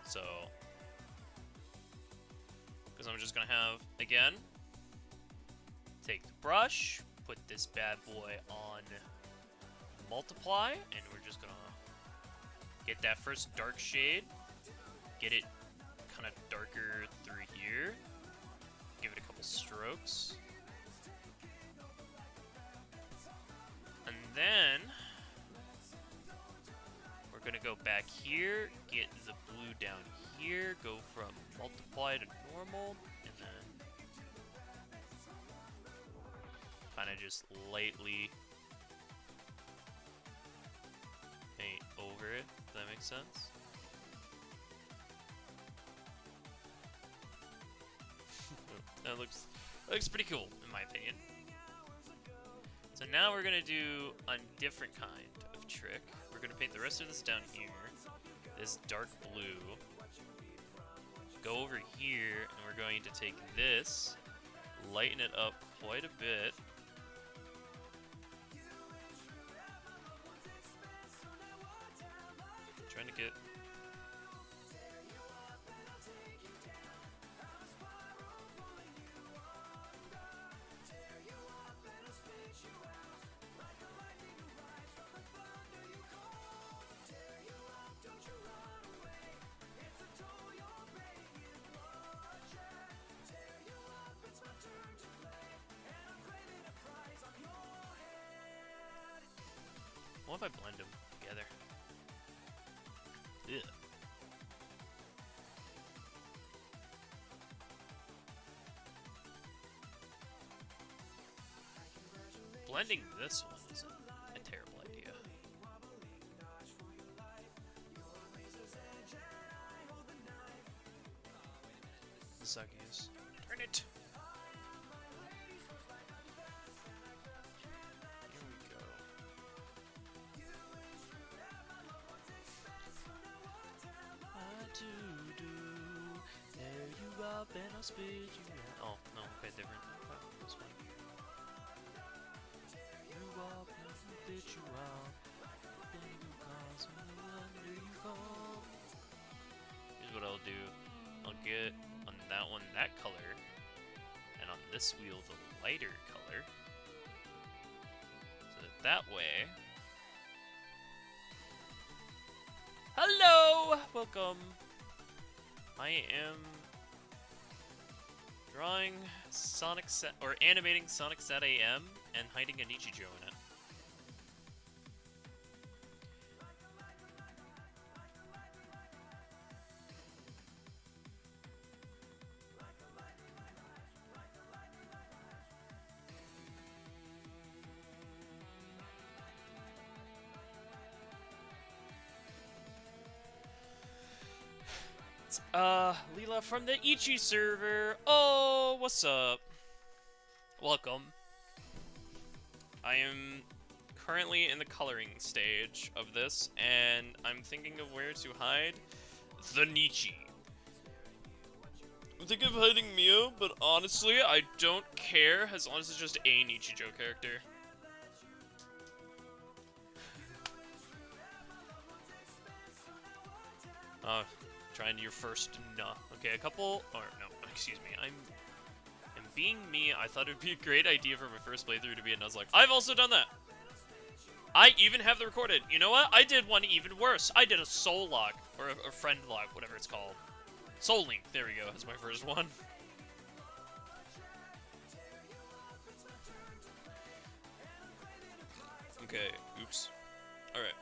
So, because I'm just going to have, again, take the brush, put this bad boy on multiply, and we're just going to get that first dark shade, get it kind of darker through here, give it a couple strokes, and then we're going to go back here, get the blue down here, go from multiply to normal, and then kind of just lightly paint over it, if that makes sense. That looks pretty cool, in my opinion. So now we're gonna do a different kind of trick. We're gonna paint the rest of this down here, this dark blue. Go over here, and we're going to take this, lighten it up quite a bit. Trying to get what if I blend them together? Ugh. Blending this one isn't a terrible idea. The Sneakies. Turn it! Here we go. There you up and I'll spit you out. Oh, no, okay, different. Okay, this one. You up and I'll spit you out. Then you cause me wonder you call. this wheel the lighter color. So that way... Hello! Welcome! I am drawing Sonic Set, or animating Sonic Set AM and hiding a Nichijou in it. Leela from the Ichi server. Oh, what's up? Welcome. I am currently in the coloring stage of this, and I'm thinking of where to hide the Nichi. I'm thinking of hiding Mio, but honestly, I don't care as long as it's just a Nichijou character. Trying your first okay, a couple, or no, excuse me, I'm being me, I thought it would be a great idea for my first playthrough to be a Nuzlocke. I've also done that! I even have the recorded. You know what? I did one even worse. I did a soul log, or a friend log, whatever it's called. Soul Link, there we go, that's my first one. Okay, oops. Alright.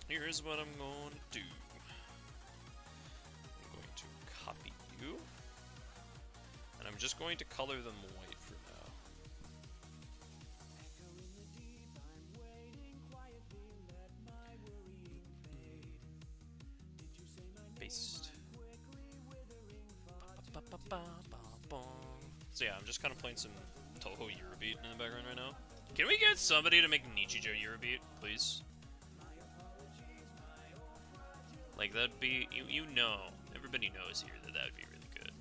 Here's what I'm going to do. I'm going to copy you. And I'm just going to color them white for now. Paste. So yeah, I'm just kind of playing some Toho Eurobeat in the background right now. Can we get somebody to make Nichijou Eurobeat, please? Like, that'd be, you know, everybody knows here that would be really good.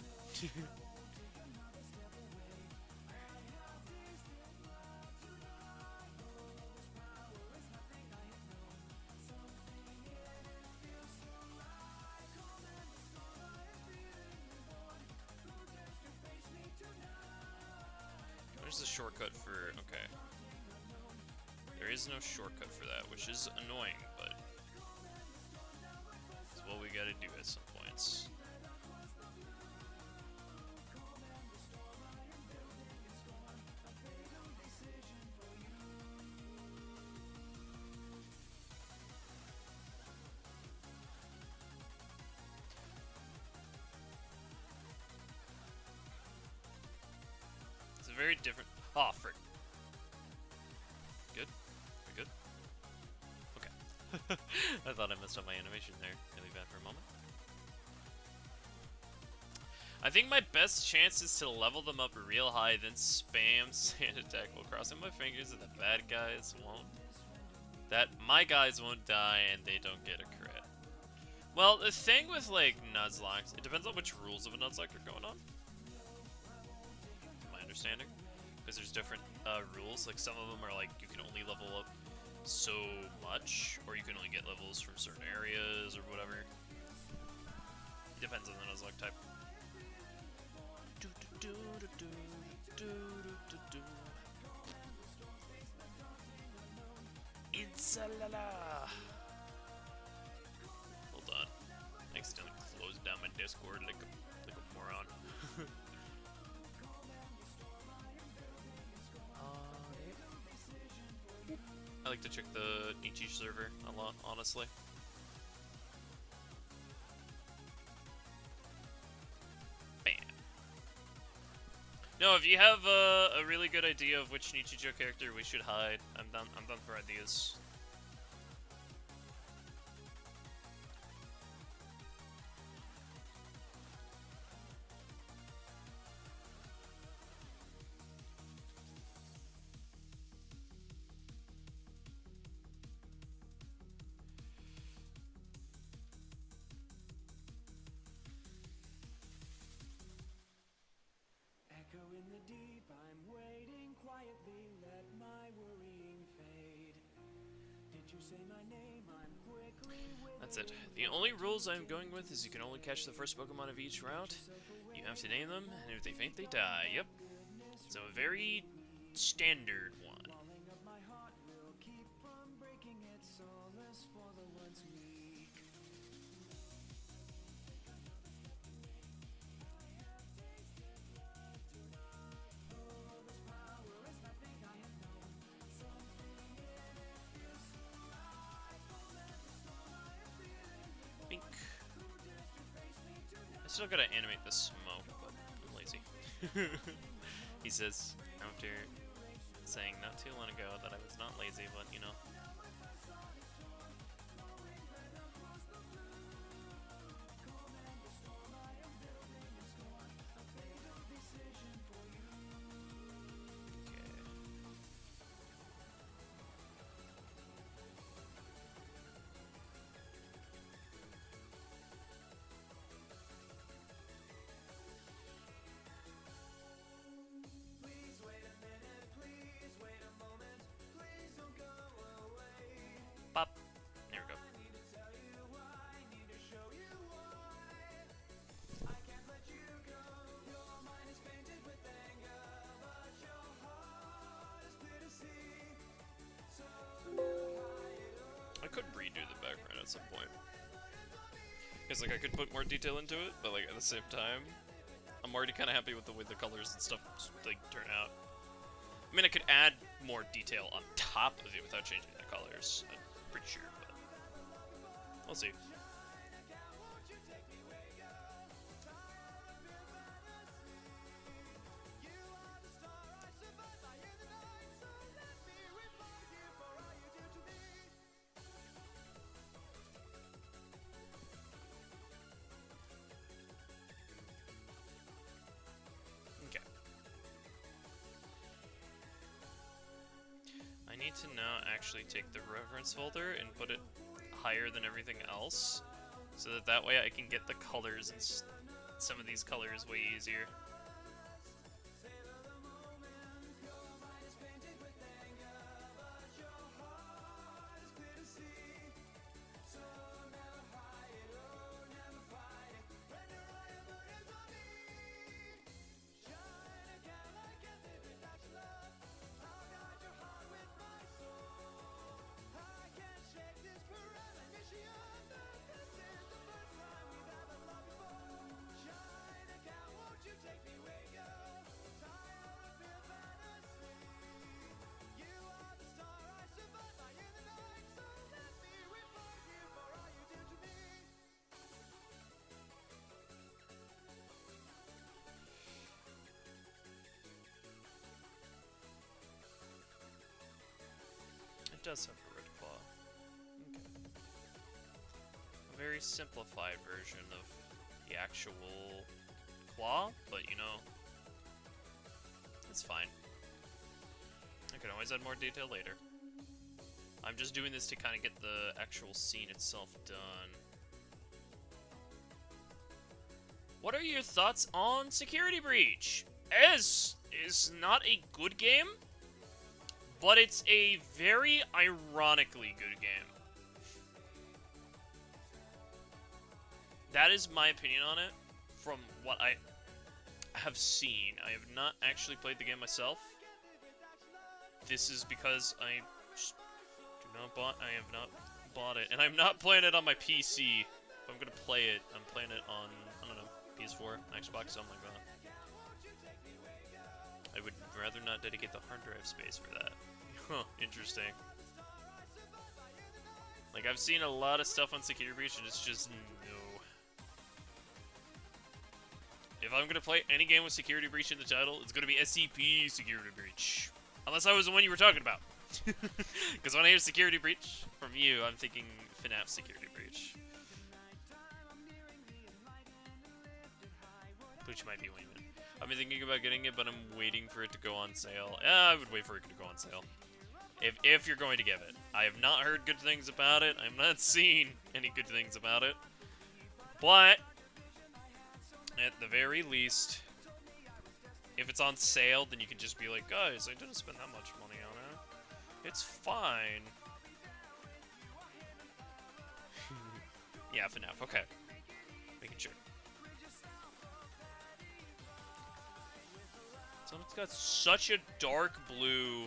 There's a shortcut for, okay. There is no shortcut for that, which is annoying, but it's what we gotta do at some points. It's a very different... Oh, frick. Good? We good? Okay. I thought I messed up my animation there really bad for a moment. I think my best chance is to level them up real high, then spam sand attack while crossing my fingers that the bad guys won't. That my guys won't die and they don't get a crit. Well, the thing with, like, Nuzlocks, it depends on which rules of a Nuzlocke are going on. My understanding. Because there's different rules, like some of them are like, you can only level up so much, or you can only get levels from certain areas, or whatever. It depends on the Nuzlocke type. Insalala! Hold on. I accidentally closed down my Discord like a moron. I like to check the Nichi server a lot, honestly. Bam. No, if you have a really good idea of which Nichijou character we should hide, I'm done for ideas. That's it. The only rules I'm going with is you can only catch the first Pokemon of each route. You have to name them, and if they faint, they die. Yep. So a very standard one. Bink. I still gotta animate the smoke, but I'm lazy. He says, after saying not too long ago that I was not lazy, but you know. Pop. There we go. I could redo the background at some point. Because, like, I could put more detail into it, but, like, at the same time, I'm already kind of happy with the way the colors and stuff, like, turn out. I mean, I could add more detail on top of it without changing the colors. I'm pretty sure, but we'll see. Okay. I need to now actually take the reference folder and put it higher than everything else, so that way I can get the colors and some of these colors way easier. It does have a red claw. Okay. A very simplified version of the actual claw, but you know, it's fine. I can always add more detail later. I'm just doing this to kind of get the actual scene itself done. What are your thoughts on Security Breach? Ez is not a good game, but it's a very ironically good game. That is my opinion on it, from what I have seen. I have not actually played the game myself. This is because I have not bought it, and I'm not playing it on my PC. If I'm gonna play it, I'm playing it on, I don't know, PS4, Xbox, something like that. I would rather not dedicate the hard drive space for that. Huh, interesting. Like, I've seen a lot of stuff on Security Breach, and it's just no. If I'm gonna play any game with Security Breach in the title, it's gonna be SCP Security Breach. Unless I was the one you were talking about. Because when I hear Security Breach from you, I'm thinking FNAF Security Breach. Which might be Wayman. I've been thinking about getting it, but I'm waiting for it to go on sale. I would wait for it to go on sale. If you're going to give it. I have not heard good things about it. I'm not seeing any good things about it. But, at the very least, if it's on sale, then you can just be like, guys, I didn't spend that much money on it. It's fine. Yeah, FNAF, okay. Making sure. got such a dark blue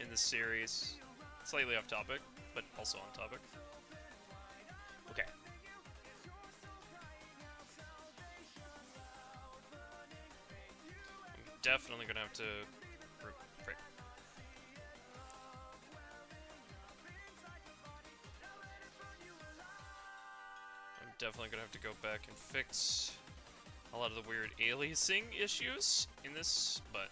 in the series. Slightly off topic, but also on topic. Okay. I'm definitely gonna have to... Frick. I'm definitely gonna have to go back and fix a lot of the weird aliasing issues in this, but...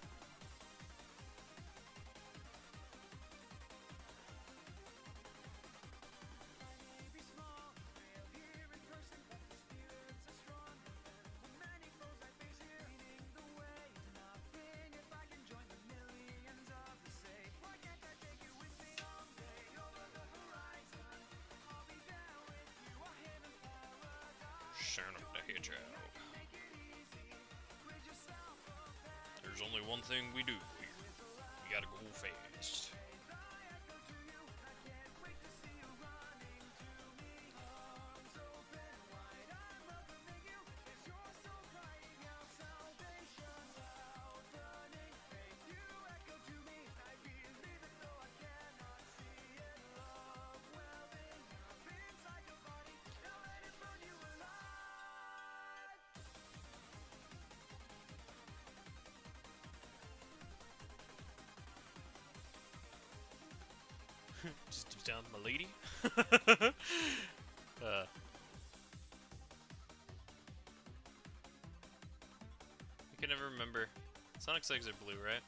There's only one thing we do here. We gotta go fast. Just do down, my lady. I can never remember. Sonic's eggs are blue, right?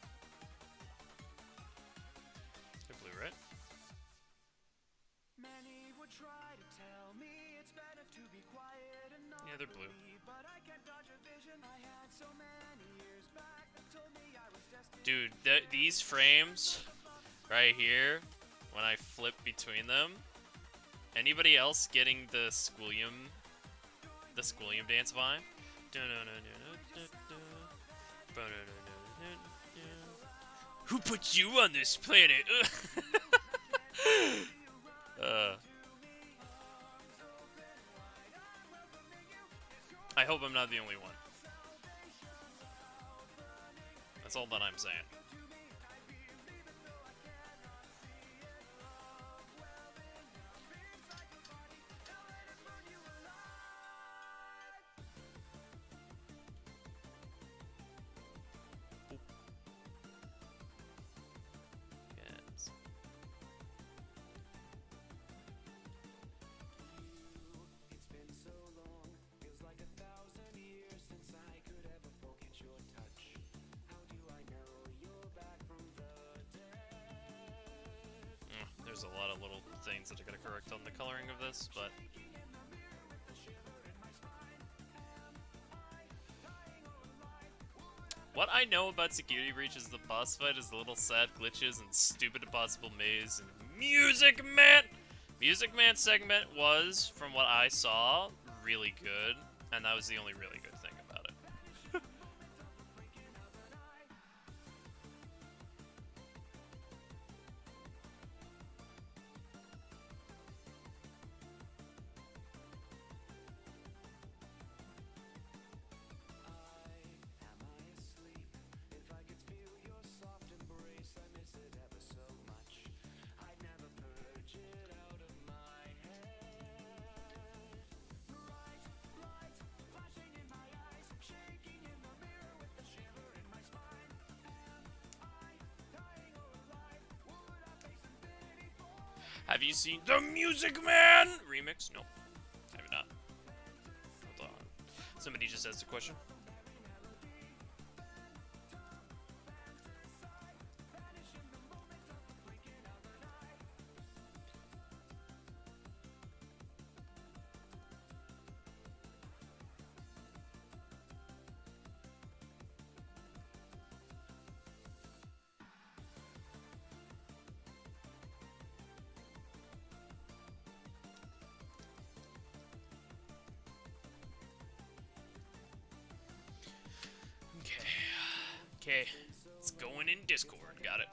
They're blue, right? Yeah, they're blue. Dude, these frames right here, when I flip between them, anybody else getting the Squilliam dance vibe? Who put you on this planet? I hope I'm not the only one. That's all that I'm saying. Yes. There's a lot of little things that I gotta correct on the coloring of this, but... What I know about Security Breach is the boss fight is the little sad glitches and stupid impossible maze and Music Man! Music Man segment was, from what I saw, really good, and that was the only really good thing about it. Have you seen the Music Man remix? No, I have not. Hold on. Somebody just asked a question. Okay, it's going in Discord. Got it.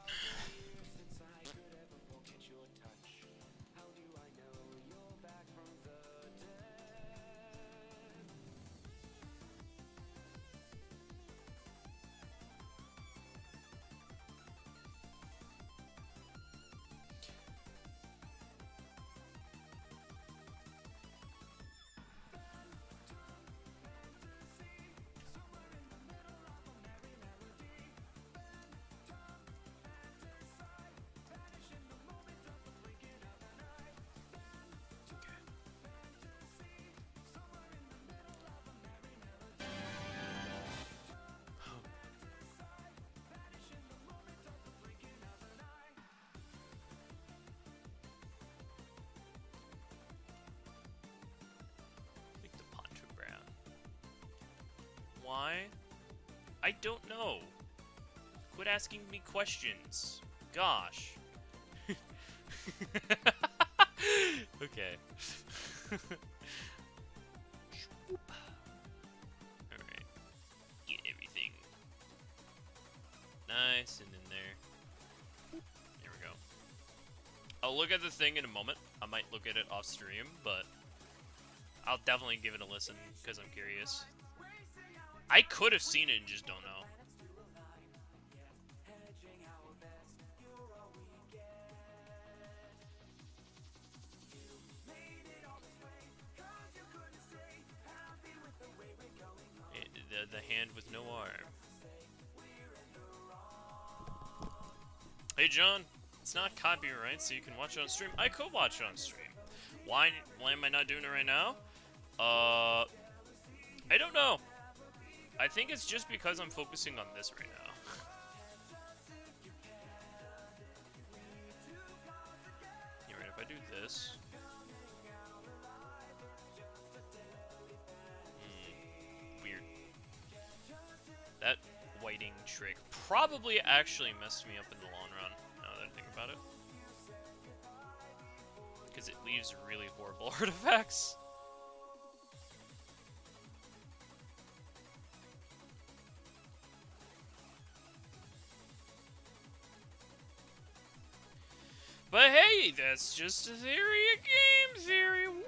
Why? I don't know. Quit asking me questions. Gosh. Okay. Alright. Get everything nice and in there. There we go. I'll look at the thing in a moment. I might look at it off stream, but I'll definitely give it a listen because I'm curious. I could have seen it and just don't know. The hand with no arm. Hey John, it's not copyright, so you can watch it on stream. I could watch it on stream. Why am I not doing it right now? I don't know. I think it's just because I'm focusing on this right now. You're right, if I do this. Weird. That whiting trick probably actually messed me up in the long run, now that I think about it. Because it leaves really horrible artifacts. But hey, that's just a theory, a game theory. Whoop!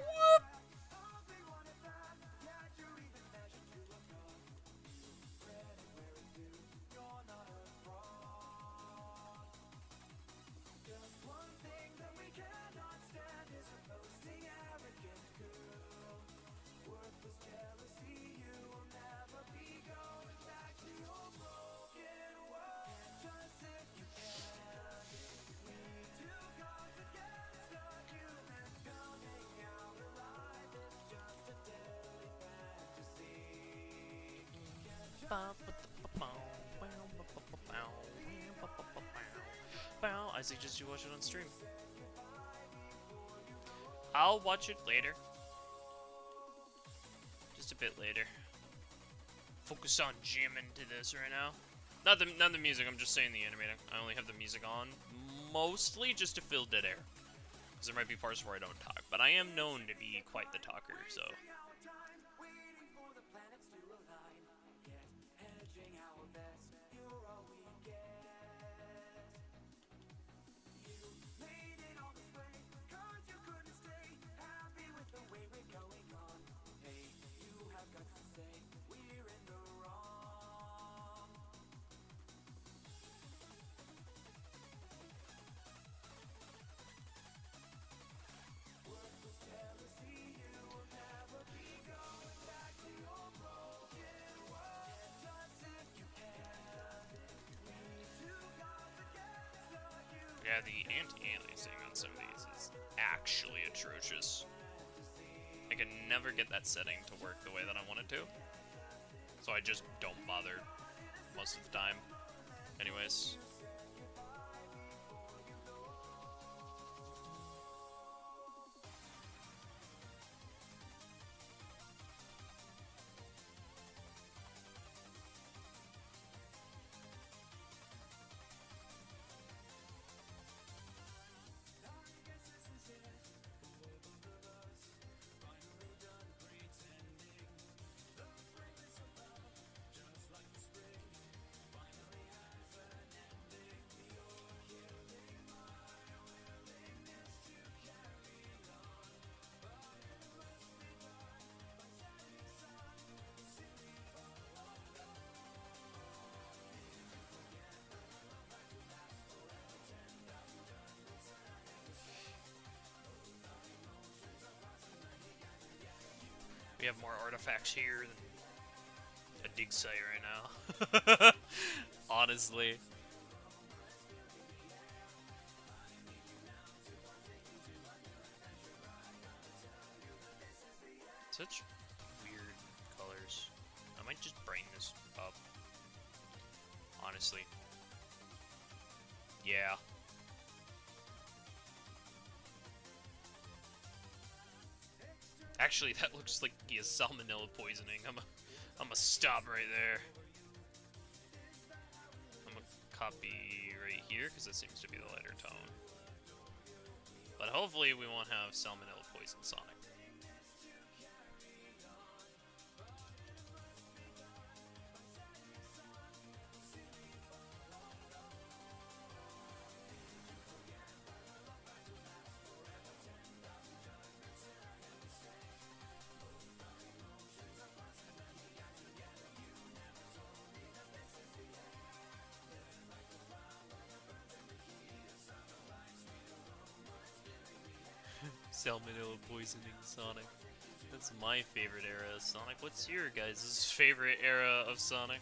I suggest you watch it on stream. I'll watch it later. Just a bit later. Focus on jamming to this right now. Not the music, I'm just saying the animating. I only have the music on, mostly just to fill dead air. Because there might be parts where I don't talk. But I am known to be quite the talker, so... Yeah, the anti-aliasing on some of these is actually atrocious. I can never get that setting to work the way that I want it to. So I just don't bother most of the time. Anyways. We have more artifacts here than a dig site right now. Honestly. Such weird colors. I might just bring this up. Honestly. Yeah. Actually, that looks like he has salmonella poisoning. I'm I'm gonna stop right there. I'm gonna copy right here because it seems to be the lighter tone. But hopefully we won't have Salmonella Poison Sonic. Salmonella Poisoning Sonic. That's my favorite era of Sonic. What's your guys' favorite era of Sonic?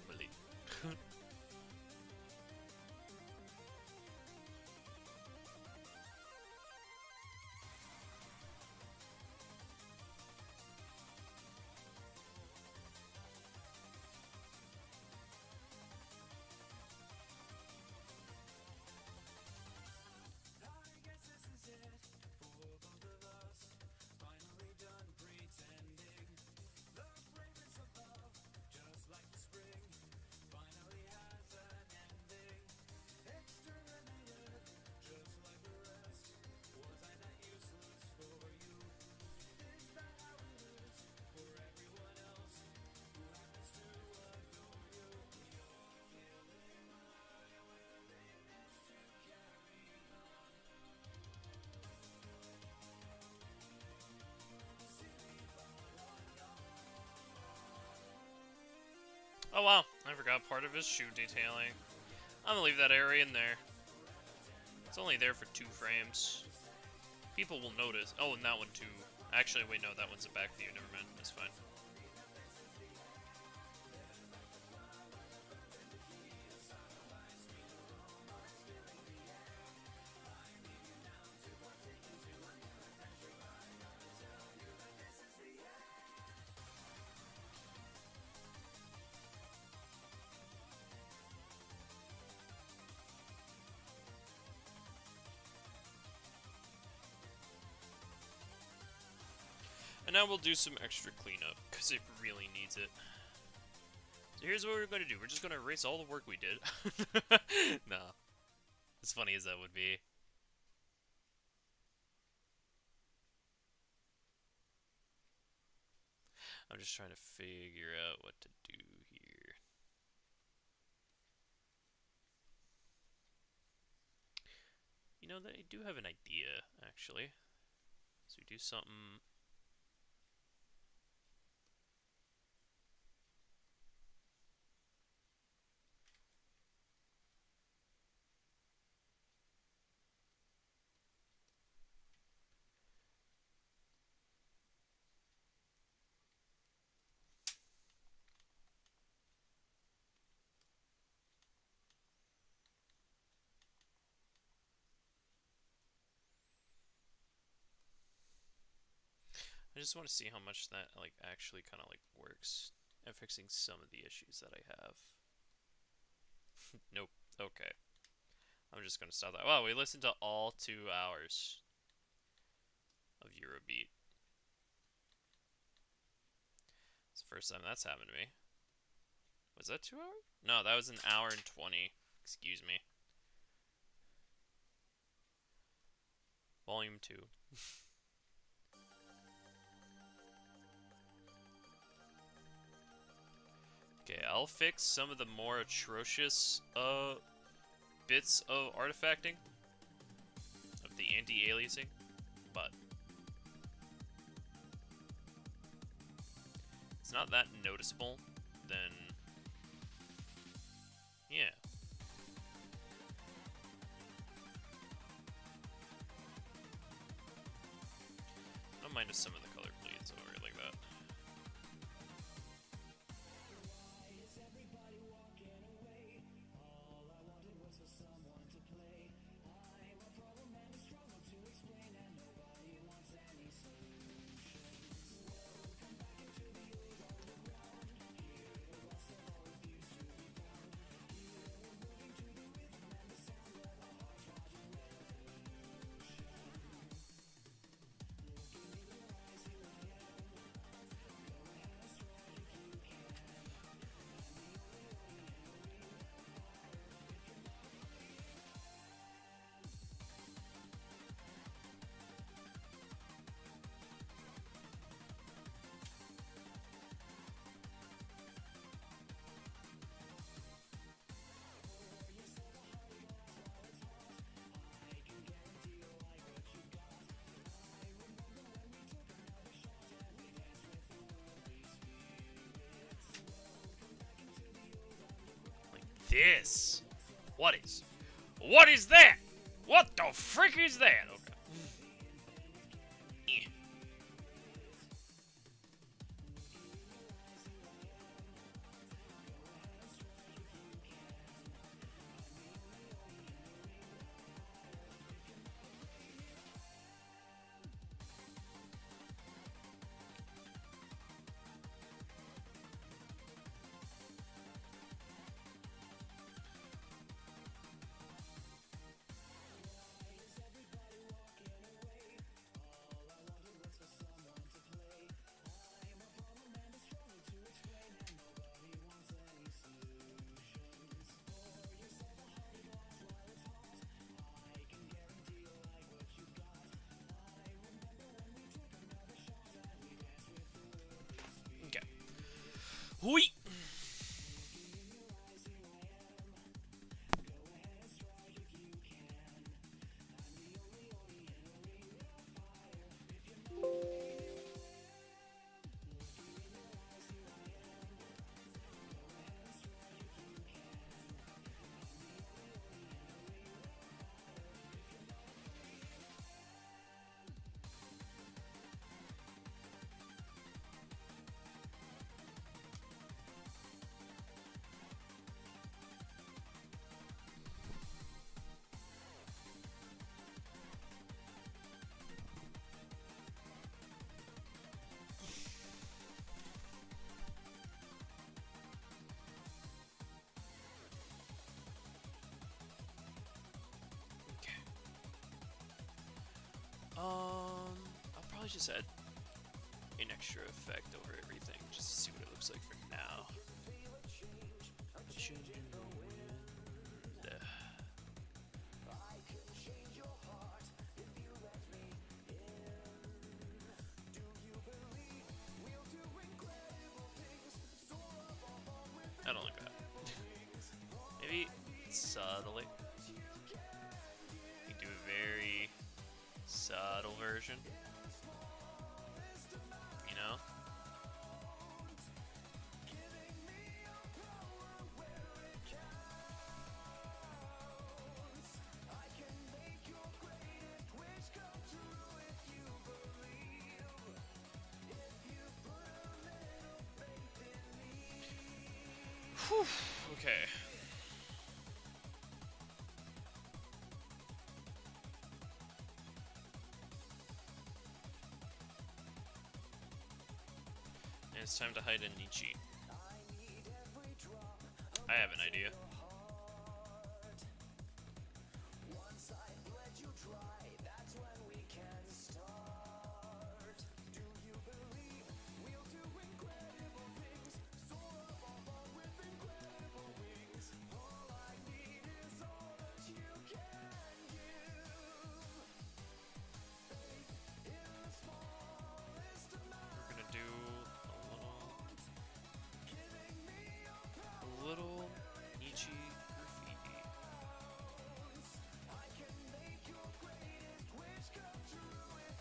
Really? Oh wow, I forgot part of his shoe detailing. I'm gonna leave that area in there. It's only there for 2 frames. People will notice. Oh, and that one too. Actually, wait, no, that one's a back view. Never mind, that's fine. And now we'll do some extra cleanup, because it really needs it. So here's what we're going to do. We're just going to erase all the work we did. Nah. As funny as that would be. I'm just trying to figure out what to do here. You know, I do have an idea, actually. So we do something... I just want to see how much that like actually kind of like works at fixing some of the issues that I have. Nope. Okay. I'm just gonna stop that. Wow, we listened to all 2 hours of Eurobeat. It's the first time that's happened to me. Was that 2 hours? No, that was an hour and 20. Excuse me. Volume 2. Okay, I'll fix some of the more atrocious bits of artifacting of the anti-aliasing, but it's not that noticeable, then yeah. I don't mind if some of the color bleeds over like that. this? What is that? What the frick is that? Okay. Eh. Okay. Hui. I'll probably just add an extra effect over everything just to see what it looks like for now. I don't like that. Maybe subtly. You do a very subtle version. You know? Whew. Okay. And it's time to hide a Nietzsche. I have an idea. We're gonna do a little Nietzsche graffiti.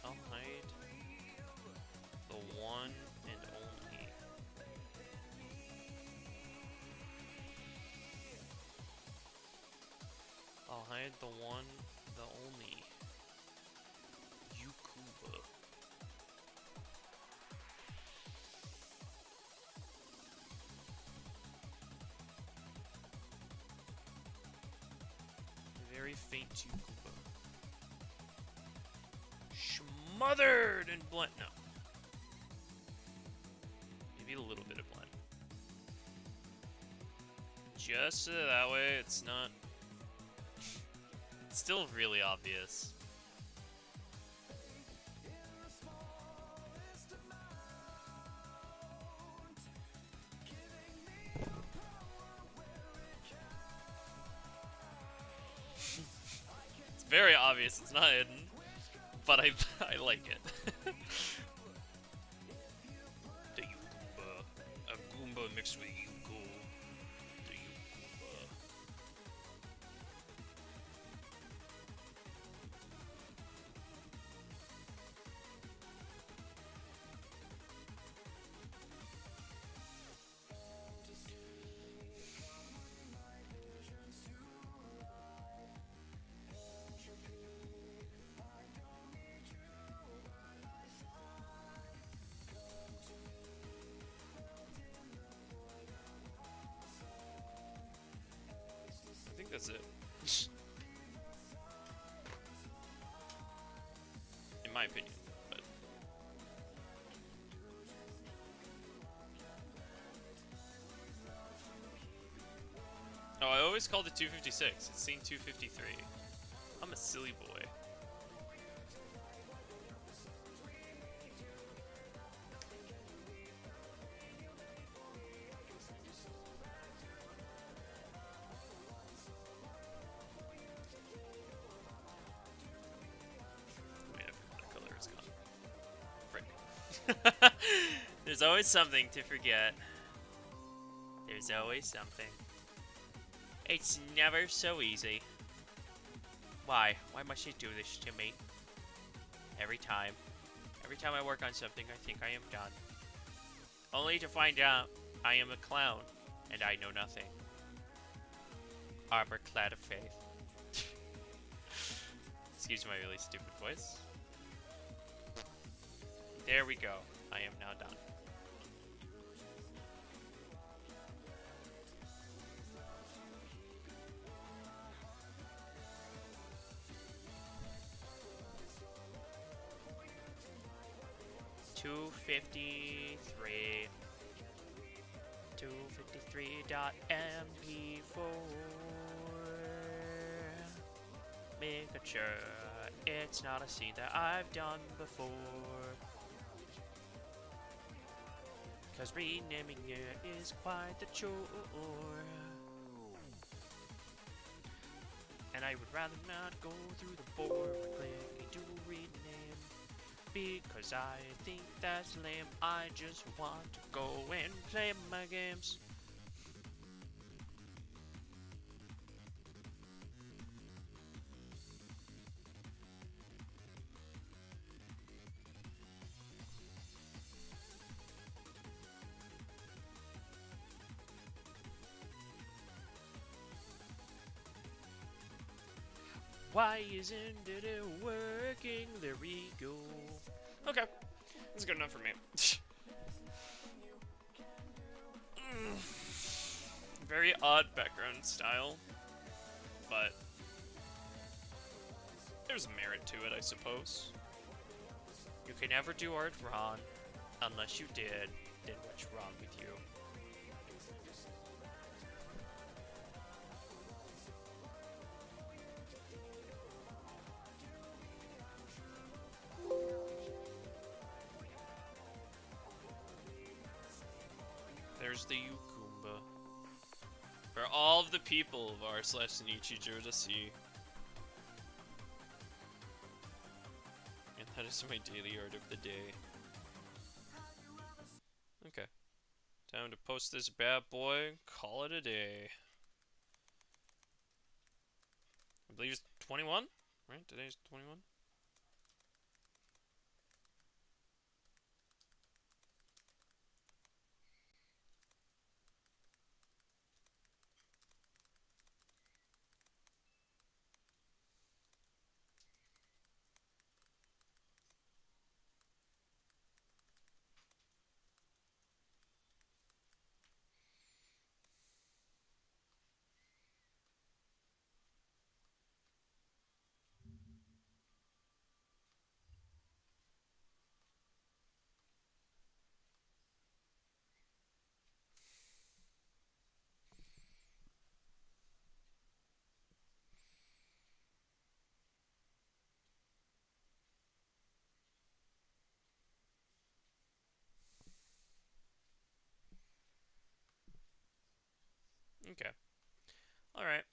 I'll hide the one and only. I'll hide the one, the only. Yukuba. Very faint Yukuba. Smothered in blend. No. Maybe a little bit of blend. Just so that way it's not. It's still really obvious. It's very obvious it's not hidden, but I I like it. The Yukuba. A Goomba mixed with Yuko. The Yukuba. that's it. In my opinion. But oh, I always called it 256. It's scene 253. I'm a silly boy. Wait, the color is gone. Frick. There's always something to forget. There's always something. It's never so easy. Why? Why must you do this to me? Every time. Every time I work on something, I think I am done. Only to find out I am a clown, and I know nothing. Arbor clad of faith. Excuse my really stupid voice. There we go. I am now done. .253. 253.mp4. Making sure it's not a scene that I've done before. Cause renaming it is quite the chore. And I would rather not go through the board by clicking to rename. Because I think that's lame. I just want to go and play my games. Why isn't it working? There we go. Okay, that's good enough for me. Very odd background style, but there's merit to it, I suppose. You can never do art wrong unless you did. Then what's wrong with you? There's the Yukumba. For all of the people of r/Sneakies to see. And that is my daily art of the day. Okay. Time to post this bad boy and call it a day. I believe it's 21? Right? Today's 21? Okay. Alright.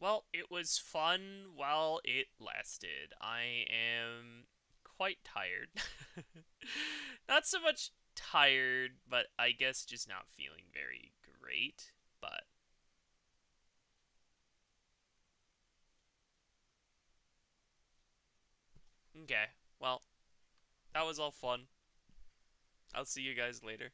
Well, it was fun while it lasted. I am quite tired. Not so much tired, but I guess just not feeling very great. But, okay. Well, that was all fun. I'll see you guys later.